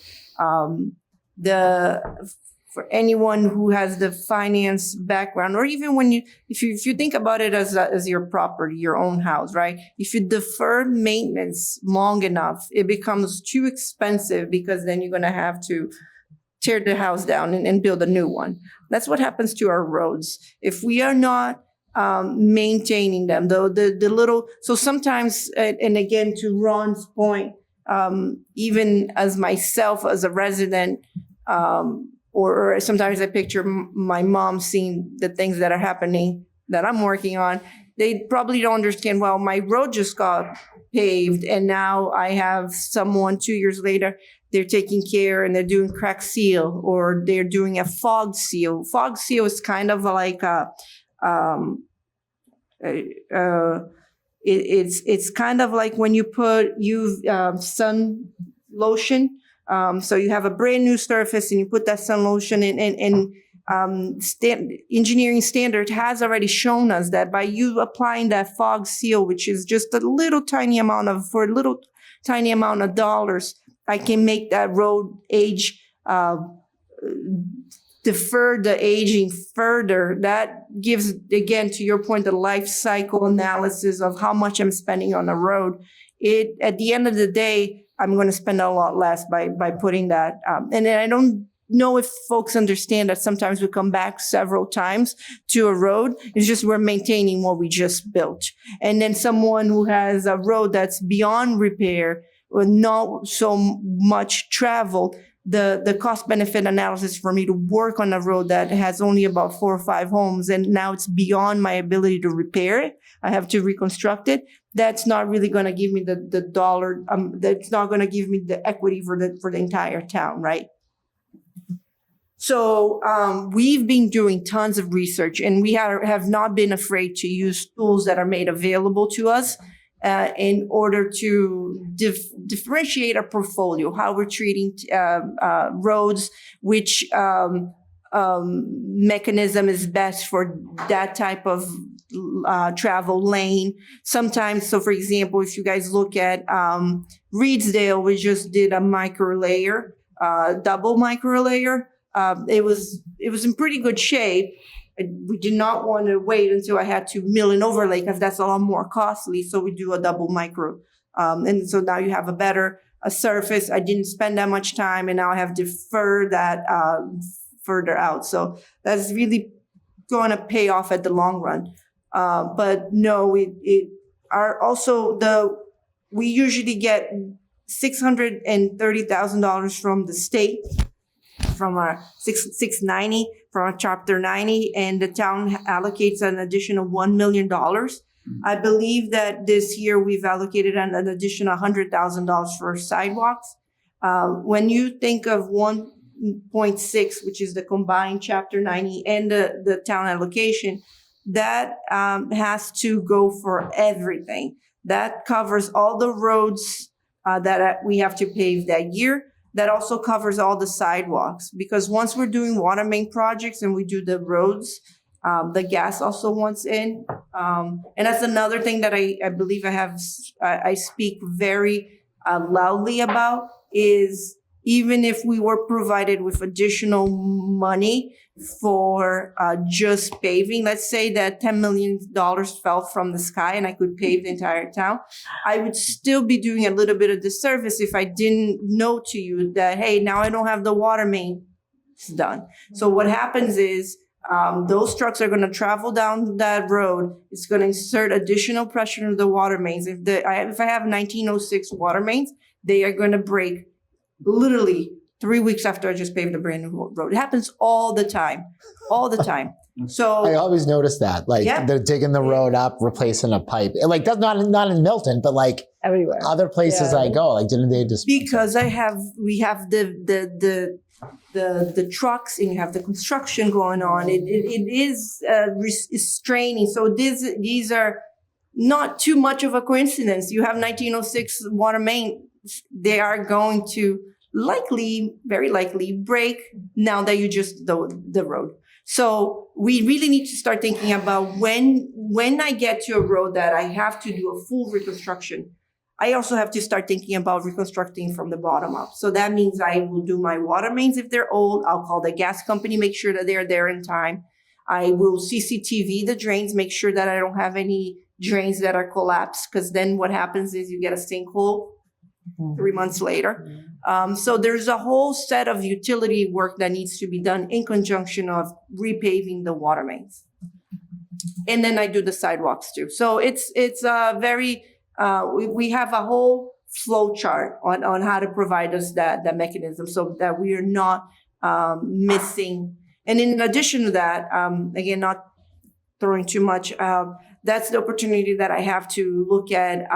For anyone who has the finance background, or even if you think about it as your property, your own house, right? If you defer maintenance long enough, it becomes too expensive because then you're going to have to tear the house down and build a new one. That's what happens to our roads. If we are not maintaining them, though, so sometimes, and again, to Ron's point, even as myself, as a resident, or sometimes I picture my mom seeing the things that are happening that I'm working on. They probably don't understand, well, my road just got paved and now I have someone 2 years later, they're taking care and they're doing crack seal or they're doing a fog seal. Fog seal is kind of like it's kind of like when you put sun lotion. So you have a brand new surface and you put that sun lotion in, engineering standard has already shown us that by you applying that fog seal, which is just a little tiny amount of dollars, I can make that road age, defer the aging further. That gives, again, to your point, the life cycle analysis of how much I'm spending on the road. At the end of the day, I'm going to spend a lot less by putting that. And I don't know if folks understand that sometimes we come back several times to a road. It's just we're maintaining what we just built. And then someone who has a road that's beyond repair with not so much travel, the cost benefit analysis for me to work on a road that has only about 4 or 5 homes and now it's beyond my ability to repair it, I have to reconstruct it. That's not really going to give me the dollar. That's not going to give me the equity for the entire town, right? So we've been doing tons of research, and we have not been afraid to use tools that are made available to us in order to differentiate our portfolio, how we're treating roads, which mechanism is best for that type of travel lane. Sometimes, so for example, if you guys look at Reedsdale, we just did a micro layer, double micro layer. It was in pretty good shape. We did not want to wait until I had to mill and overlay because that's a lot more costly. So we do a double micro. And so now you have a surface. I didn't spend that much time and now I have deferred that further out. So that's really going to pay off at the long run. But no, we usually get $630,000 from the state, from our 690, from our Chapter 90, and the town allocates an additional $1 million. I believe that this year we've allocated an additional $100,000 for sidewalks. When you think of 1.6, which is the combined Chapter 90 and the town allocation, that has to go for everything. That covers all the roads that we have to pave that year. That also covers all the sidewalks, because once we're doing water main projects and we do the roads, the gas also wants in. And that's another thing that I believe I speak very loudly about is even if we were provided with additional money for just paving, let's say that $10 million fell from the sky and I could pave the entire town, I would still be doing a little bit of disservice if I didn't know to you that, hey, now I don't have the water main done. So what happens is those trucks are going to travel down that road. It's going to insert additional pressure into the water mains. If I have 1906 water mains, they are going to break literally 3 weeks after I just paved a brand new road. It happens all the time. So I always notice that. Like Yeah. they're digging the road up, replacing a pipe. Like that's not in Milton, but like Everywhere. other places Yeah. I go. Like didn't they just because we have the trucks and you have the construction going on. It is straining. So these are not too much of a coincidence. You have 1906 water main. They are going to very likely break now that you just the road. So we really need to start thinking about when I get to a road that I have to do a full reconstruction, I also have to start thinking about reconstructing from the bottom up. So that means I will do my water mains if they're old. I'll call the gas company, make sure that they're there in time. I will CCTV the drains, make sure that I don't have any drains that are collapsed, because then what happens is you get a sinkhole 3 months later. So there's a whole set of utility work that needs to be done in conjunction of repaving the water mains. And then I do the sidewalks too. So it's very, we have a whole flow chart on how to provide us that mechanism so that we are not missing. And in addition to that, again, not throwing too much, that's the opportunity that I have to look at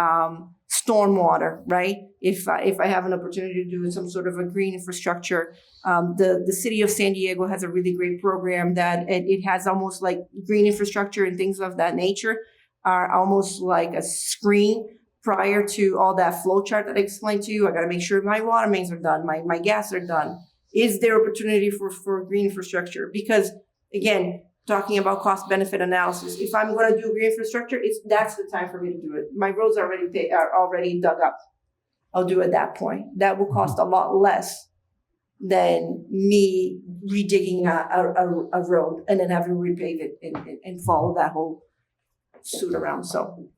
stormwater, right? If I have an opportunity to do some sort of a green infrastructure, the city of San Diego has a really great program that it has almost like green infrastructure and things of that nature are almost like a screen prior to all that flow chart that I explained to you. I got to make sure my water mains are done, my gas are done. Is there opportunity for green infrastructure? Because again, talking about cost benefit analysis, if I'm going to do green infrastructure, that's the time for me to do it. My roads are already dug up. I'll do it at that point. That will cost a lot less than me redigging a road and then having to repave it and follow that whole suit around. So,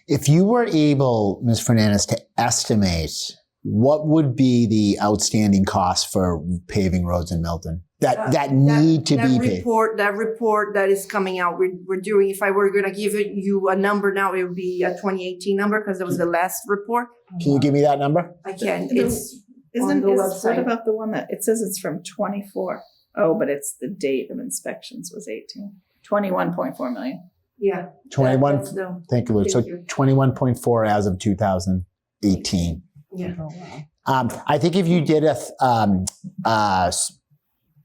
if you were able, Ms. Fernandez, to estimate what would be the outstanding cost for paving roads in Milton that need to be paved? That report that is coming out, we're doing, if I were going to give you a number now, it would be a 2018 number because it was the last report. Can you give me that number? I can. What about the one that, it says it's from 24? Oh, but it's the date of inspections was 18. 21.4 million. Yeah. 21. Thank you, Lou. So you. 21.4 as of 2018. Yeah. I think if you did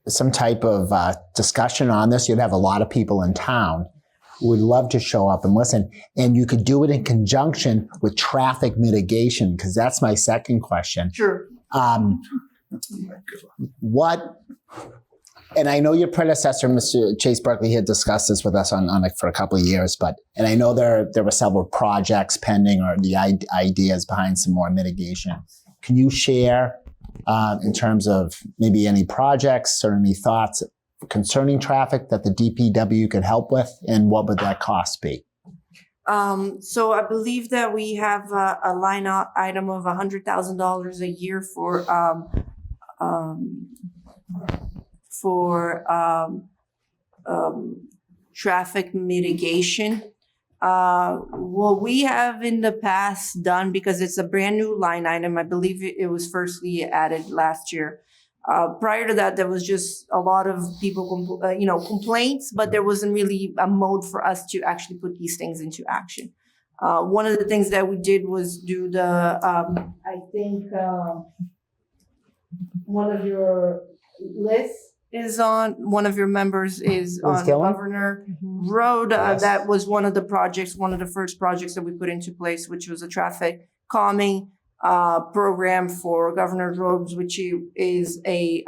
some type of discussion on this, you'd have a lot of people in town who would love to show up and listen. And you could do it in conjunction with traffic mitigation, because that's my second question. Sure. And I know your predecessor, Mr. Chase Berkeley, had discussed this with us on it for a couple of years, and I know there were several projects pending or the ideas behind some more mitigation. Can you share in terms of maybe any projects or any thoughts concerning traffic that the DPW could help with, and what would that cost be? So I believe that we have a line item of $100,000 a year for traffic mitigation. What we have in the past done, because it's a brand new line item, I believe it was firstly added last year. Prior to that, there was just a lot of people, complaints, but there wasn't really a mode for us to actually put these things into action. One of the things that we did was do one of your lists is on, one of your members is on Governor Road. Yes. That was one of the first projects that we put into place, which was a traffic calming program for Governor Roads, which is a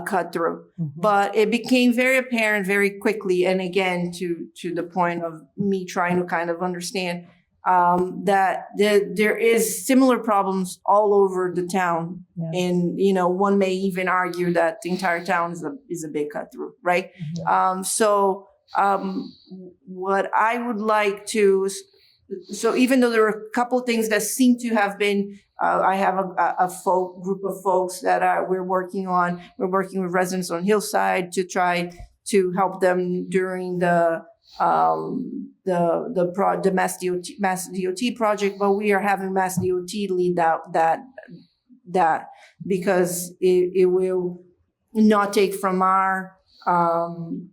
cut through. But it became very apparent very quickly, and again, to the point of me trying to kind of understand that there is similar problems all over the town. Yeah. And, one may even argue that the entire town is a big cut through, right? What I would like to, so even though there are a couple of things that seem to have been, I have a group of folks that we're working with residents on Hillside to try to help them during the Mass DOT project, but we are having Mass DOT lead that that because it will not take from our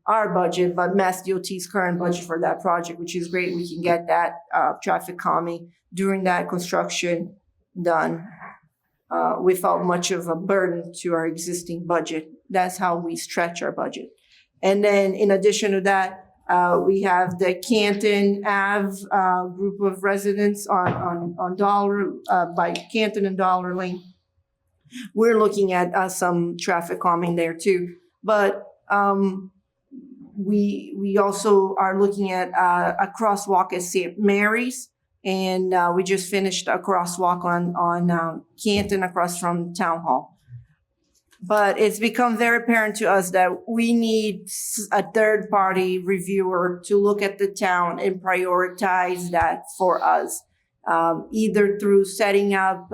budget, but Mass DOT's current budget for that project, which is great. We can get that traffic calming during that construction done without much of a burden to our existing budget. That's how we stretch our budget. And then in addition to that, we have the Canton Ave group of residents on Dollar by Canton and Dollar Lane. We're looking at some traffic calming there too, but we also are looking at a crosswalk at St. Mary's, and we just finished a crosswalk on Canton across from Town Hall. But it's become very apparent to us that we need a third-party reviewer to look at the town and prioritize that for us, either through setting up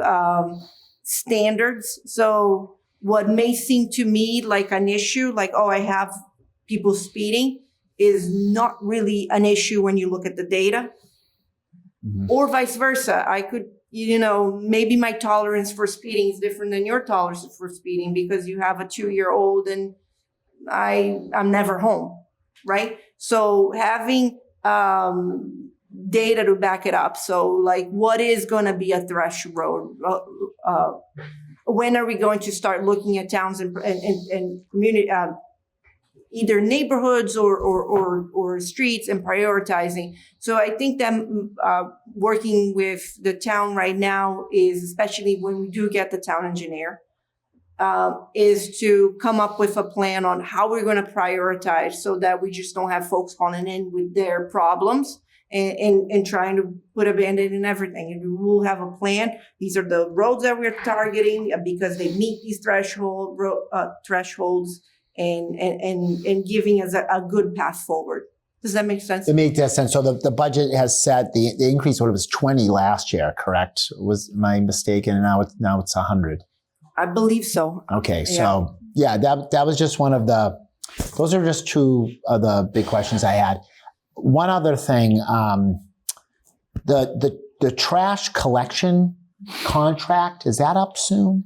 standards. So what may seem to me like an issue, like, oh, I have people speeding, is not really an issue when you look at the data. Mm-hmm. Or vice versa. I could, maybe my tolerance for speeding is different than your tolerance for speeding because you have a 2-year-old and I'm never home, right? So having data to back it up. So like, what is going to be a threshold? When are we going to start looking at towns and community, either neighborhoods or streets and prioritizing? So I think that working with the town right now is, especially when we do get the town engineer, is to come up with a plan on how we're going to prioritize so that we just don't have folks calling in with their problems and trying to put a Band-Aid in everything. And we will have a plan. These are the roads that we're targeting because they meet these thresholds and giving us a good path forward. Does that make sense? It makes that sense. So the budget has set the increase. What it was 20 last year, correct? Am I mistaken? And now it's 100. I believe so. Okay, so yeah, that was just one of the. Those are just two of the big questions I had. One other thing, the trash collection contract, is that up soon?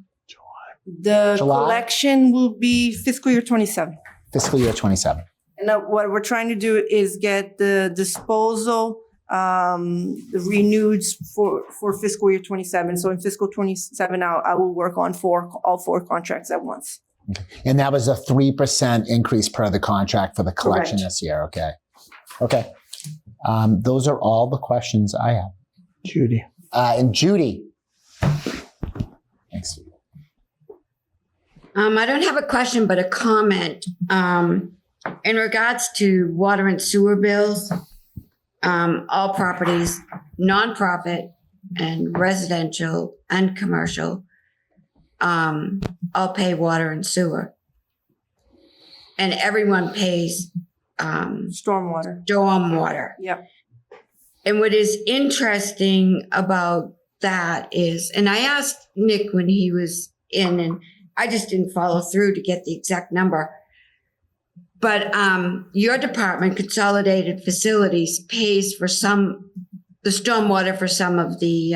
The collection will be fiscal year 27. Fiscal year 27. And what we're trying to do is get the disposal renewed for fiscal year 27. So in fiscal 27, I will work on all four contracts at once. Okay. And that was a 3% increase per the contract for the collection this year. Okay. Those are all the questions I have. Judy. And Judy. Thanks. I don't have a question, but a comment. In regards to water and sewer bills, all properties, nonprofit and residential and commercial, all pay water and sewer. And everyone pays stormwater. Yep. And what is interesting about that is, and I asked Nick when he was in, and I just didn't follow through to get the exact number. But your department, Consolidated Facilities, pays for the stormwater for some of the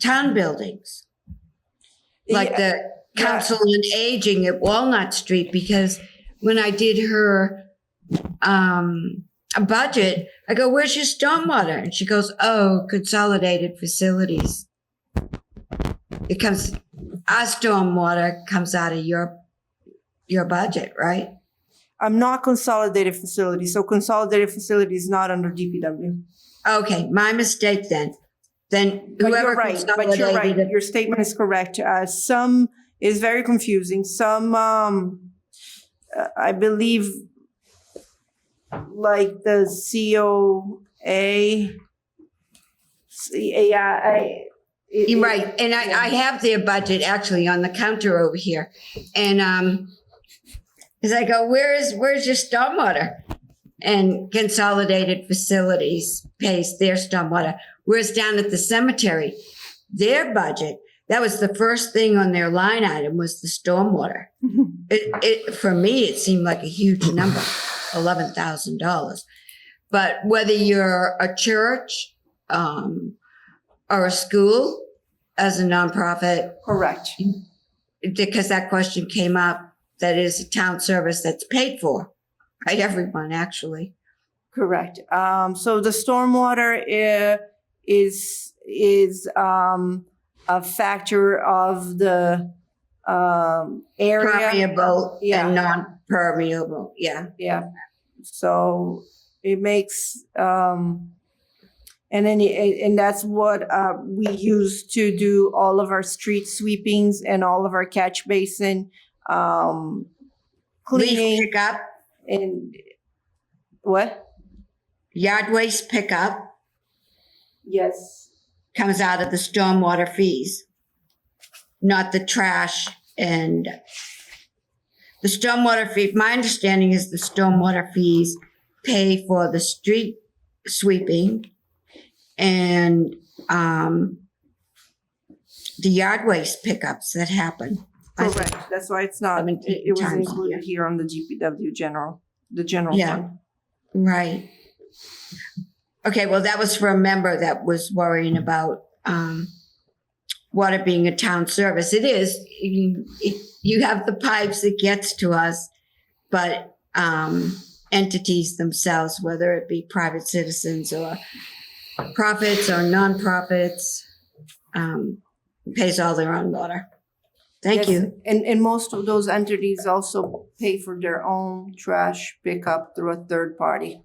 town buildings, like the Council on Aging at Walnut Street. Because when I did her a budget, I go, "Where's your stormwater?" And she goes, "Oh, Consolidated Facilities. Our stormwater comes out of your budget, right?" I'm not Consolidated Facilities, so Consolidated Facilities is not under DPW. Okay, my mistake then. Then But whoever you're right. Your statement is correct. Some is very confusing. Some, I believe, like the COA. Right, and I have their budget actually on the counter over here, and as I go, where's your stormwater? And Consolidated Facilities pays their stormwater. Whereas down at the cemetery, their budget, that was the first thing on their line item was the stormwater. For me, it seemed like a huge number, $11,000. But whether you're a church or a school as a nonprofit? Correct. Because that question came up, that is a town service that's paid for by everyone, actually. Correct. So the stormwater is a factor of the area. Permeable Yeah. and non-permeable, yeah. Yeah. So it makes and that's what we use to do all of our street sweepings and all of our catch basin cleaning. Leaf pickup, And what? yard waste pickup Yes. comes out of the stormwater fees, not the trash and the stormwater fee. My understanding is the stormwater fees pay for the street sweeping and the yard waste pickups that happen. Correct. That's why it's not, it was times, included yeah. here on the GPW the general Yeah. fund. Right. Okay, well, that was for a member that was worrying about water being a town service. It is. You have the pipes that gets to us, but entities themselves, whether it be private citizens or profits or nonprofits, pays all their own water. Thank Yes, you. And most of those entities also pay for their own trash pickup through a third party,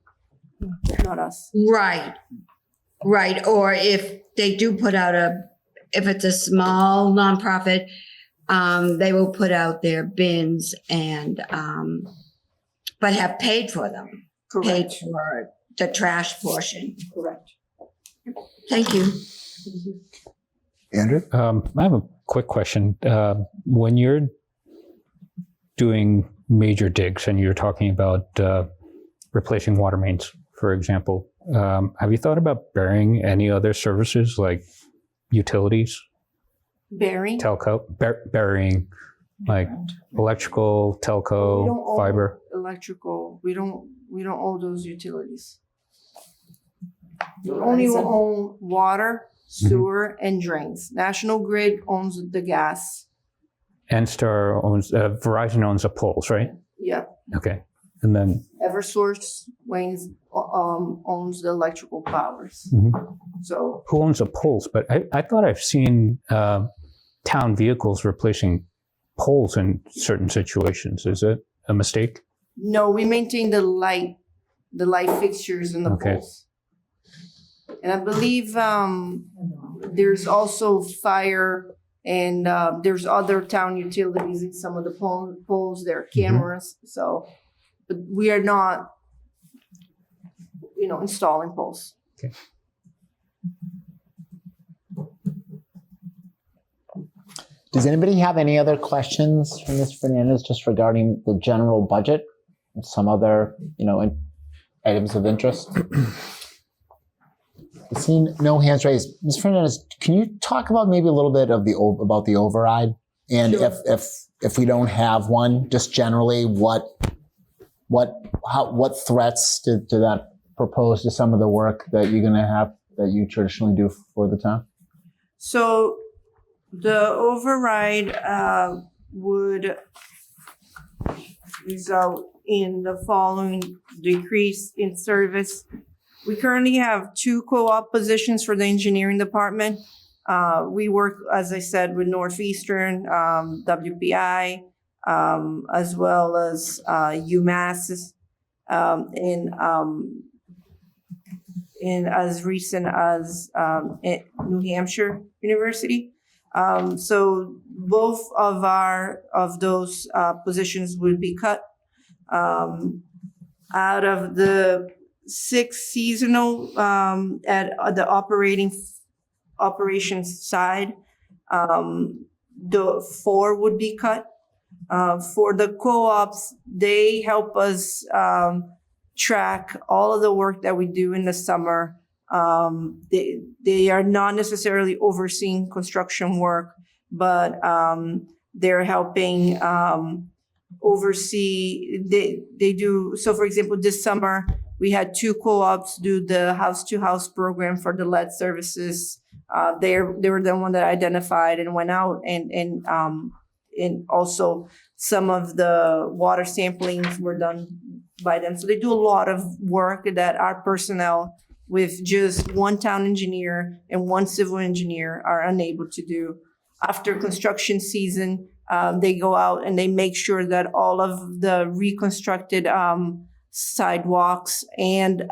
not us. Right. Right. Or if they do put out if it's a small nonprofit, they will put out their bins and, but have paid for them. Paid Correct. for the trash portion. Correct. Thank you. Andrew? I have a quick question. When you're doing major digs and you're talking about replacing water mains, for example, have you thought about burying any other services like utilities, Barry? telco, burying like electrical, We don't telco, own fiber? Electrical, we don't own those utilities. We only own water, sewer, and drains. National Grid owns the gas. Enstar owns, Verizon owns the poles, right? Yeah. Okay. And then, Eversource owns the electrical powers. Mhm. So who owns the poles? But I thought I've seen town vehicles replacing poles in certain situations. Is it a mistake? no, we maintain the light fixtures in the Okay. poles. And I believe there's also fire and there's other town utilities in some of the poles. There are cameras. So, but we are not, installing poles. Okay. Does anybody have any other questions for Ms. Fernandez just regarding the general budget and some other, items of interest? I've seen no hands raised. Ms. Fernandez, can you talk about maybe a little bit of about the override? And Sure. if we don't have one, just generally, what threats did that propose to some of the work that you're going to have that you traditionally do for the town? So the override would result in the following: decrease in service. We currently have 2 co-op positions for the engineering department. We work, as I said, with Northeastern, WPI, as well as UMass, in as recent as New Hampshire University. So both of those positions would be cut. Out of the 6 seasonal at the operations side, the 4 would be cut. For the co-ops, they help us track all of the work that we do in the summer. They are not necessarily overseeing construction work, but they're helping oversee. They do. So, for example, this summer we had 2 co-ops do the house-to-house program for the lead services They were the one that identified and went out and also some of the water samplings were done by them. So they do a lot of work that our personnel with just one town engineer and one civil engineer are unable to do. After construction season, they go out and they make sure that all of the reconstructed sidewalks and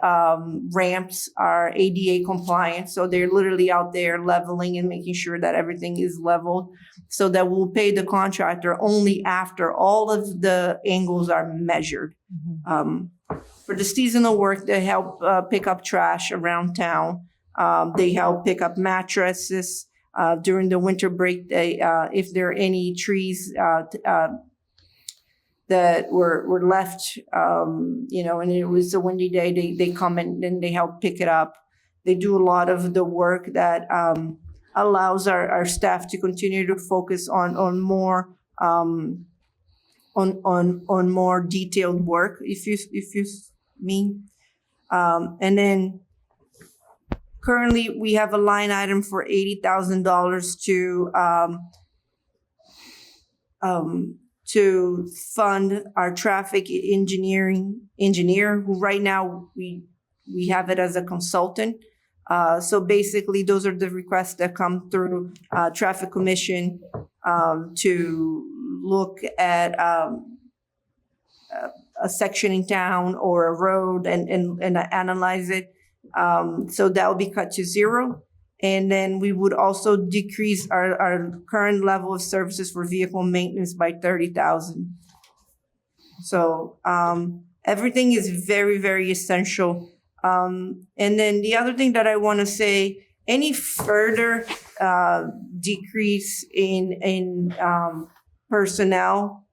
ramps are ADA compliant. So they're literally out there leveling and making sure that everything is leveled, so that we'll pay the contractor only after all of the angles are measured. For the seasonal work, they help pick up trash around town. They help pick up mattresses. During the winter break, they if there are any trees that were left, and it was a windy day, they come in and they help pick it up. They do a lot of the work that allows our staff to continue to focus on more on more detailed work, if you mean. And then currently we have a line item for $80,000 to fund our traffic engineer, who right now we have it as a consultant. So basically, those are the requests that come through Traffic Commission to look at a section in town or a road and analyze it. So that will be cut to zero. And then we would also decrease our current level of services for vehicle maintenance by $30,000. So everything is very, very essential. And then the other thing that I want to say, any further decrease in personnel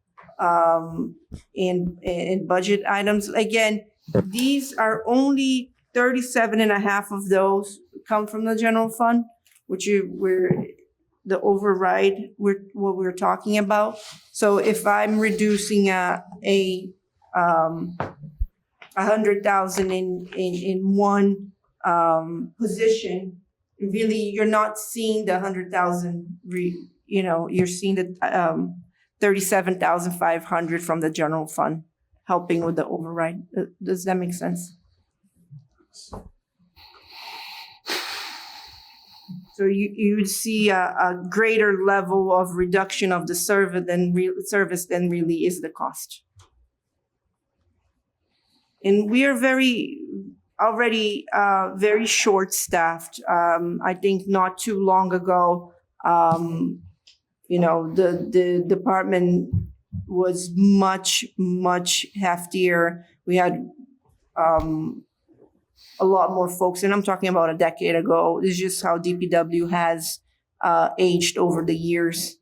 in budget items, again, these are only 37.5 of those come from the general fund, which we're the override what we're talking about. So if I'm reducing $100,000 in one position, really you're not seeing the 100,000. You're seeing the 37,500 from the general fund helping with the override. Does that make sense? So you would see a greater level of reduction of the service than really is the cost. And we are already very short-staffed. I think not too long ago, the department was much, much heftier. We had a lot more folks, and I'm talking about a decade ago. It's just how DPW has aged over the years.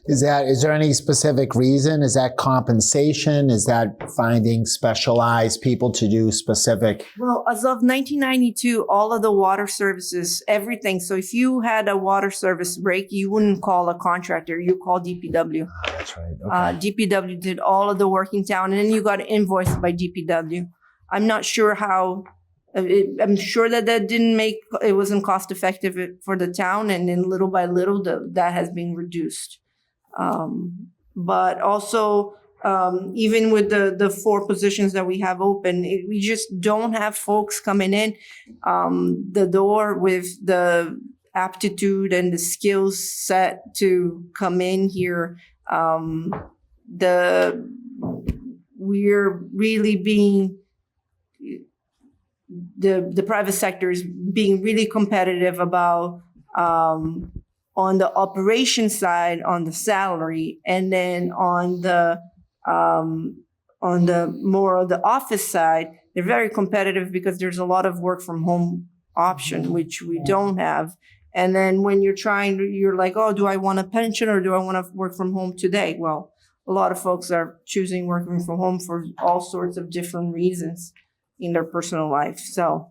Is there any specific reason? Is that compensation? Is that finding specialized people to do specific? Well, as of 1992, all of the water services, everything. So if you had a water service break, you wouldn't call a contractor, you call DPW. That's right. Okay. DPW did all of the work in town, and then you got invoiced by DPW. I'm not sure how. I'm sure that it wasn't cost effective for the town, and then little by little that has been reduced. But also, even with the 4 positions that we have open, we just don't have folks coming in the door with the aptitude and the skills set to come in here. We're really being, the private sector is being really competitive about on the operation side, on the salary, and then on the more of the office side, they're very competitive because there's a lot of work from home option, which we don't have. And then when you're like, oh, do I want a pension or do I want to work from home today? Well, a lot of folks are choosing working from home for all sorts of different reasons in their personal life. So,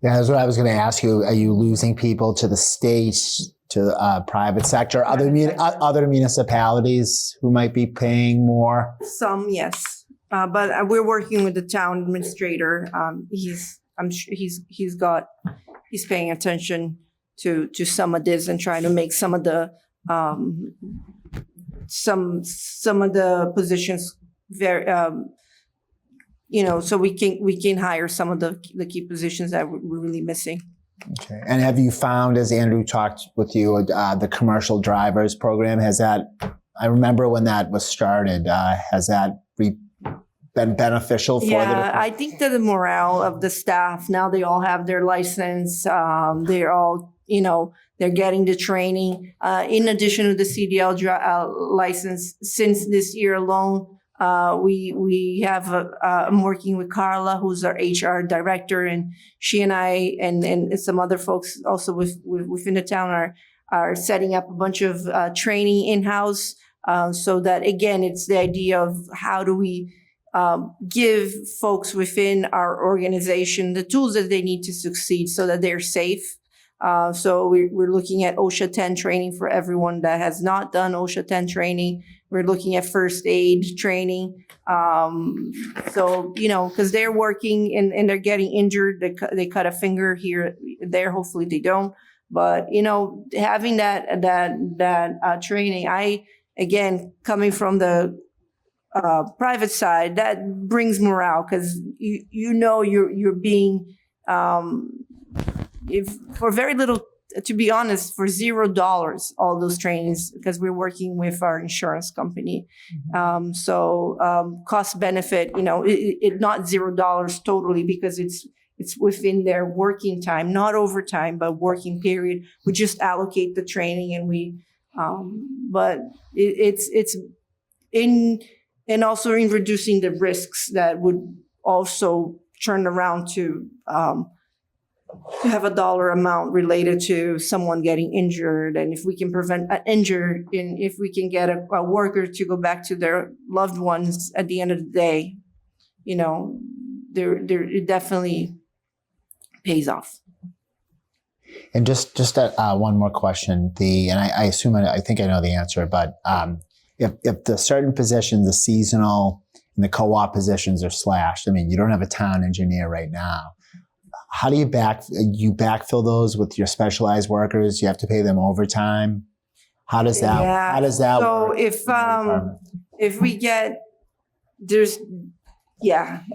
yeah, that's what I was going to ask you. Are you losing people to the state, to the private sector, other municipalities who might be paying more? Some, yes. But we're working with the town administrator. He's I'm sure he's paying attention to some of this and trying to make some of the some of the positions very so we can hire some of the key positions that we're really missing. Okay. And have you found, as Andrew talked with you, the commercial drivers program, has that, I remember when that was started, has that been beneficial for I think that the morale of the staff, now they all have their license, they're all, they're getting the training. In addition to the CDL license, since this year alone, we have I'm working with Carla, who's our HR director, and she and I and some other folks also within the town are setting up a bunch of training in-house, so that, again, it's the idea of how do we give folks within our organization the tools that they need to succeed so that they're safe. So we're looking at OSHA 10 training for everyone that has not done OSHA 10 training. We're looking at first aid training. So, because they're working and they're getting injured, they cut a finger here, there, hopefully they don't. But, having that training, again, coming from the private side, that brings morale, because you're being, if for very little, to be honest, for $0, all those trainings, because we're working with our insurance company. So cost benefit, it not $0 totally, because it's within their working time, not overtime, but working period. We just allocate the training, and but it's in, and also in reducing the risks that would also turn around to have a dollar amount related to someone getting injured. And if we can prevent an injury, and if we can get a worker to go back to their loved ones at the end of the day, it definitely pays off. And just one more question. I assume I think I know the answer, but if the certain positions, the seasonal and the co-op positions are slashed, I mean, you don't have a town engineer right now. How do you backfill those with your specialized workers? You have to pay them overtime. How does that? Yeah. How does that so work? if we get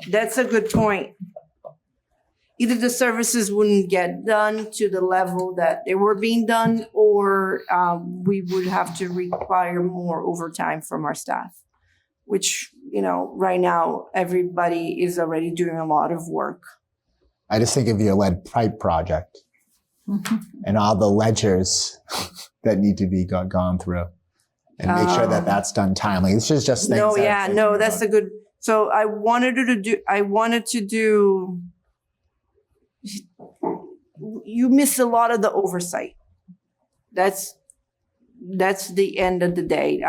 that's a good point. Either the services wouldn't get done to the level that they were being done, or we would have to require more overtime from our staff, which, right now everybody is already doing a lot of work. I just think of your lead pipe project and all the ledgers that need to be gone through, and make sure that that's done timely. This is just things. That's a good. So I wanted to do. You miss a lot of the oversight. That's the end of the day.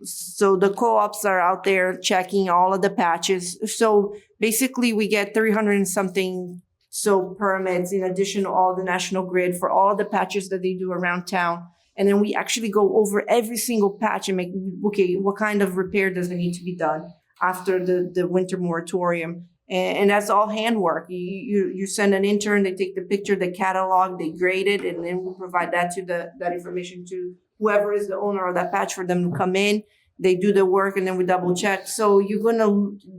So the co-ops are out there checking all of the patches. So basically we get 300 and something permits in addition to all the National Grid for all of the patches that they do around town. And then we actually go over every single patch and make, okay, what kind of repair does it need to be done after the winter moratorium? And that's all handwork. You send an intern, they take the picture, the catalog, they grade it, and then we provide that information to whoever is the owner of that patch for them to come in. They do the work, and then we double check. So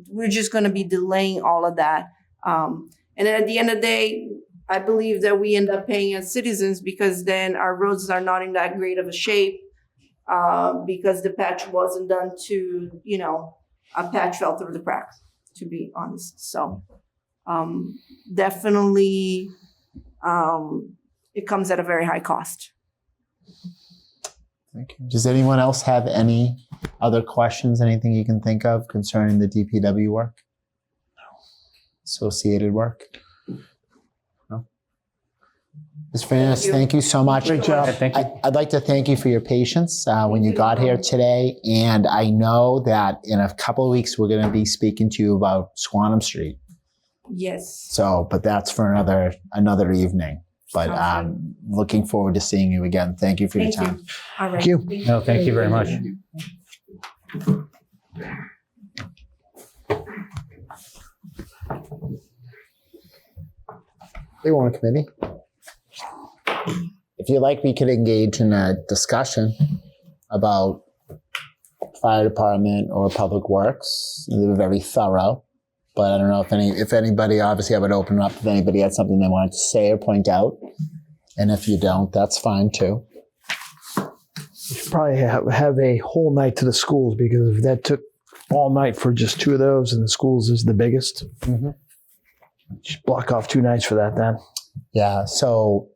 we're just gonna be delaying all of that. And then at the end of the day, I believe that we end up paying as citizens, because then our roads are not in that great of a shape, because the patch wasn't done to, a patch fell through the cracks, to be honest. So definitely it comes at a very high cost. Thank you. Does anyone else have any other questions, anything you can think of concerning the DPW work? No. Associated work? No. Ms. Fernandez, thank you so much. Great job. Thank you. I'd like to thank you for your patience when you got here today. And I know that in a couple of weeks, we're going to be speaking to you about Squantum Street. Yes. So, but that's for another evening. But looking forward to seeing you again. Thank you for your time. You. All right. Thank you. No, thank you very much. Hey, Warrant Committee. If you like, we could engage in a discussion about fire department or public works. They were very thorough, but I don't know if anybody, obviously I would open up if anybody had something they wanted to say or point out. And if you don't, that's fine too. We should probably have a whole night to the schools, because if that took all night for just 2 of those, and the schools is the biggest, just block off 2 nights for that then. Yeah. So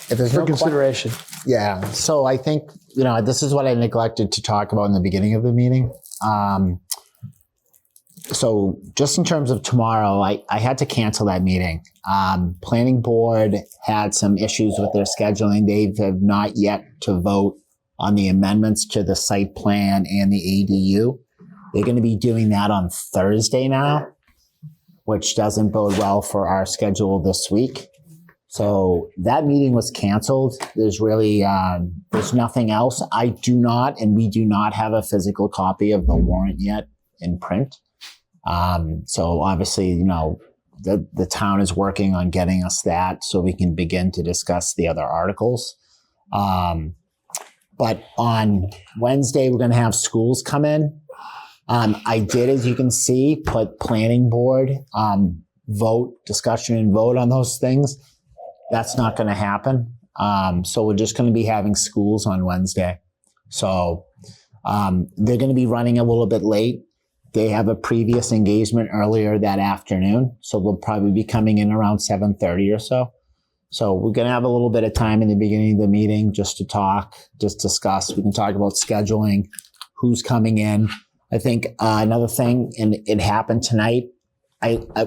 if there's For no consideration. yeah. So I think, this is what I neglected to talk about in the beginning of the meeting. So just in terms of tomorrow, I had to cancel that meeting. Planning board had some issues with their scheduling. They have not yet to vote on the amendments to the site plan and the ADU. They're going to be doing that on Thursday now, which doesn't bode well for our schedule this week. So that meeting was canceled. There's really, there's nothing else. I do not, and we do not have a physical copy of the warrant yet in print. So obviously, the town is working on getting us that so we can begin to discuss the other articles. But on Wednesday, we're going to have schools come in. I did, as you can see, put planning board, discussion and vote on those things. That's not going to happen. So we're just going to be having schools on Wednesday. So they're going to be running a little bit late. They have a previous engagement earlier that afternoon, so they'll probably be coming in around 7:30 or so. So we're going to have a little bit of time in the beginning of the meeting just to talk, just discuss. We can talk about scheduling, who's coming in. I think another thing, and it happened tonight,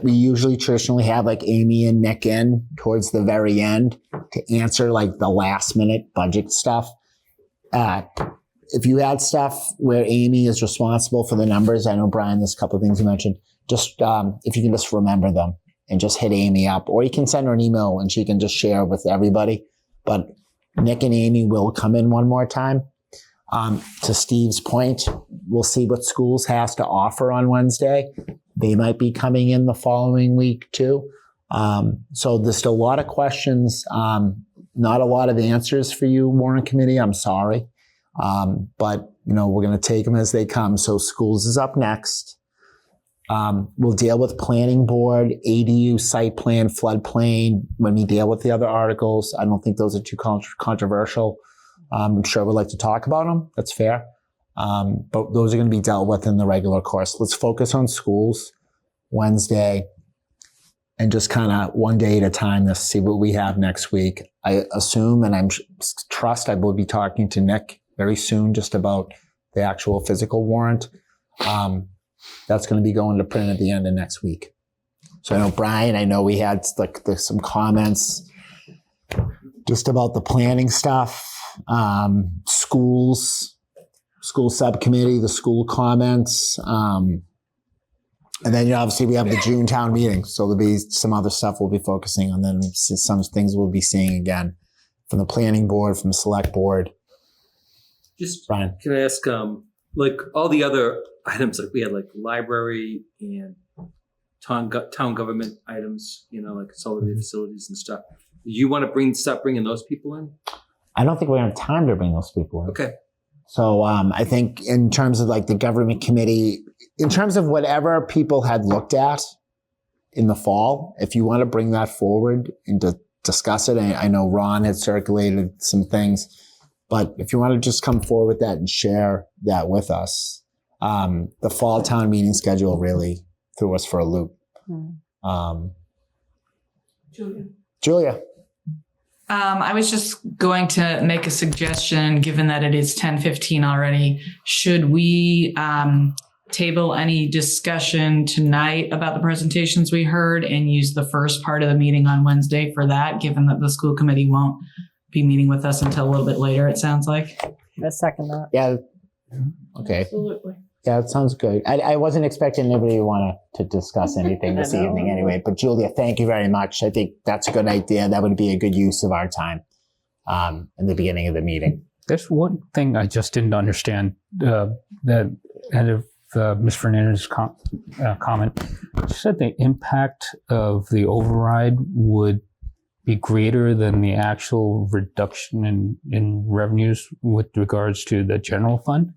we usually traditionally have like Amy and Nick in towards the very end to answer like the last minute budget stuff. If you had stuff where Amy is responsible for the numbers, I know, Brian, there's a couple of things you mentioned, just if you can just remember them and just hit Amy up, or you can send her an email and she can just share with everybody. But Nick and Amy will come in one more time. To Steve's point, we'll see what schools has to offer on Wednesday. They might be coming in the following week too. So there's still a lot of questions, not a lot of answers for you, Warrant Committee. I'm sorry. But we're going to take them as they come. So schools is up next. We'll deal with planning board, ADU, site plan, floodplain when we deal with the other articles. I don't think those are too controversial. I'm sure we'd like to talk about them. That's fair. But those are going to be dealt with in the regular course. Let's focus on schools Wednesday and just kind of one day at a time to see what we have next week. I assume, and I will be talking to Nick very soon just about the actual physical warrant. That's going to be going to print at the end of next week. So I know, Brian, we had there's some comments just about the planning stuff, schools, school subcommittee, the school comments. And then obviously we have the June town meeting. So there'll be some other stuff we'll be focusing on. Then some things we'll be seeing again from the planning board, from the select board. Just, Brian, can I ask, like all the other items, like we had like library and town government items, like consolidated facilities and stuff. You want to start bringing those people in? I don't think we have time to bring those people in. Okay. So I think in terms of like the government committee, in terms of whatever people had looked at in the fall, if you want to bring that forward and to discuss it, I know Ron had circulated some things, but if you want to just come forward with that and share that with us, the fall town meeting schedule really threw us for a loop. Julia. I was just going to make a suggestion, given that it is 10:15 already. Should we table any discussion tonight about the presentations we heard and use the first part of the meeting on Wednesday for that, given that the school committee won't be meeting with us until a little bit later, it sounds like? I second that. Yeah. Okay. Absolutely. Yeah, that sounds good. I wasn't expecting anybody to discuss anything this evening anyway, but Julia, thank you very much. I think that's a good idea. That would be a good use of our time in the beginning of the meeting. There's one thing I just didn't understand that out of Ms. Fernandez's comment. She said the impact of the override would be greater than the actual reduction in revenues with regards to the general fund?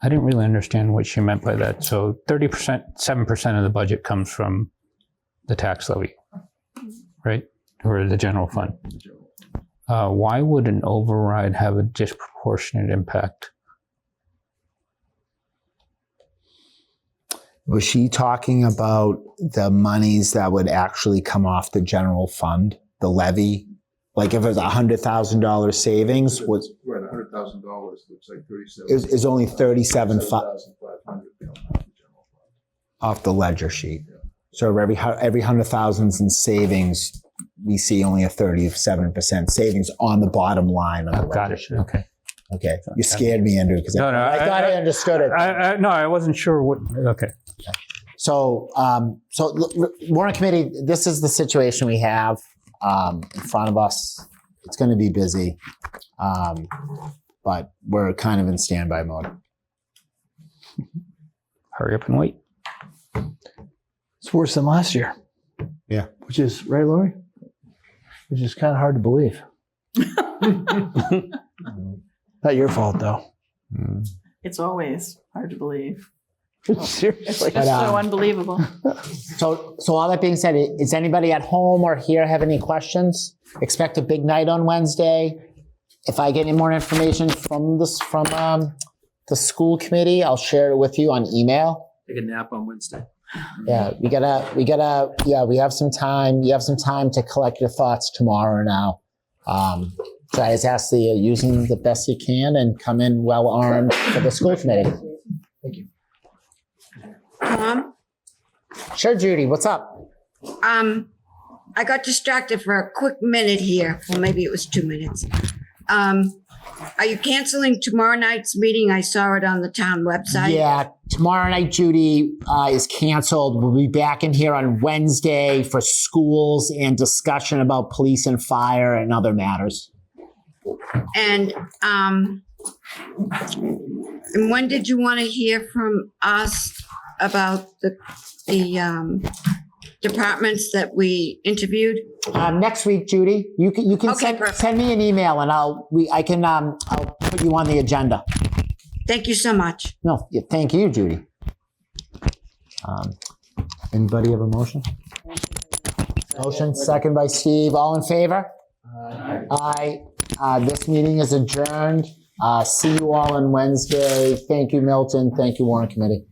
I didn't really understand what she meant by that. So 30%, 7% of the budget comes from the tax levy, right? Or the general fund. Why would an override have a disproportionate impact? Was she talking about the monies that would actually come off the general fund, the levy? Like if it was $100,000 savings, was right? $100,000 looks like 37. Is only 37,500 off the ledger sheet. Yeah. So every 100,000 in savings, we see only a 37% savings on the bottom line. Of the got it. sheet. Okay. Okay. You scared me, Andrew, because I thought I understood it. No, I wasn't sure what. Okay. So, Warrant Committee, this is the situation we have in front of us. It's going to be busy, but we're kind of in standby mode. Hurry up and wait. It's worse than last year. Yeah. Which is, right, Lori? Which is kind of hard to believe. Not your fault, though. It's always hard to believe. Seriously. It's just so unbelievable. So all that being said, is anybody at home or here have any questions? Expect a big night on Wednesday. If I get any more information from the school committee, I'll share it with you on email. Take a nap on Wednesday. Yeah, we have some time. You have some time to collect your thoughts tomorrow now. So I just ask that you're using the best you can and come in well armed for the school committee. Thank you. Sure, Judy, what's up? I got distracted for a quick minute here. Well, maybe it was 2 minutes. Are you canceling tomorrow night's meeting? I saw it on the town website. Yeah, tomorrow night, Judy, is canceled. We'll be back in here on Wednesday for schools and discussion about police and fire and other matters. And when did you want to hear from us about the departments that we interviewed? Next week, Judy. You can Okay, send me an email and I'll put you on the agenda. Thank you so much. No, thank you, Judy. Anybody have a motion? Motion, second by Steve. All in favor? Aye. This meeting is adjourned. See you all on Wednesday. Thank you, Milton. Thank you, Warrant Committee.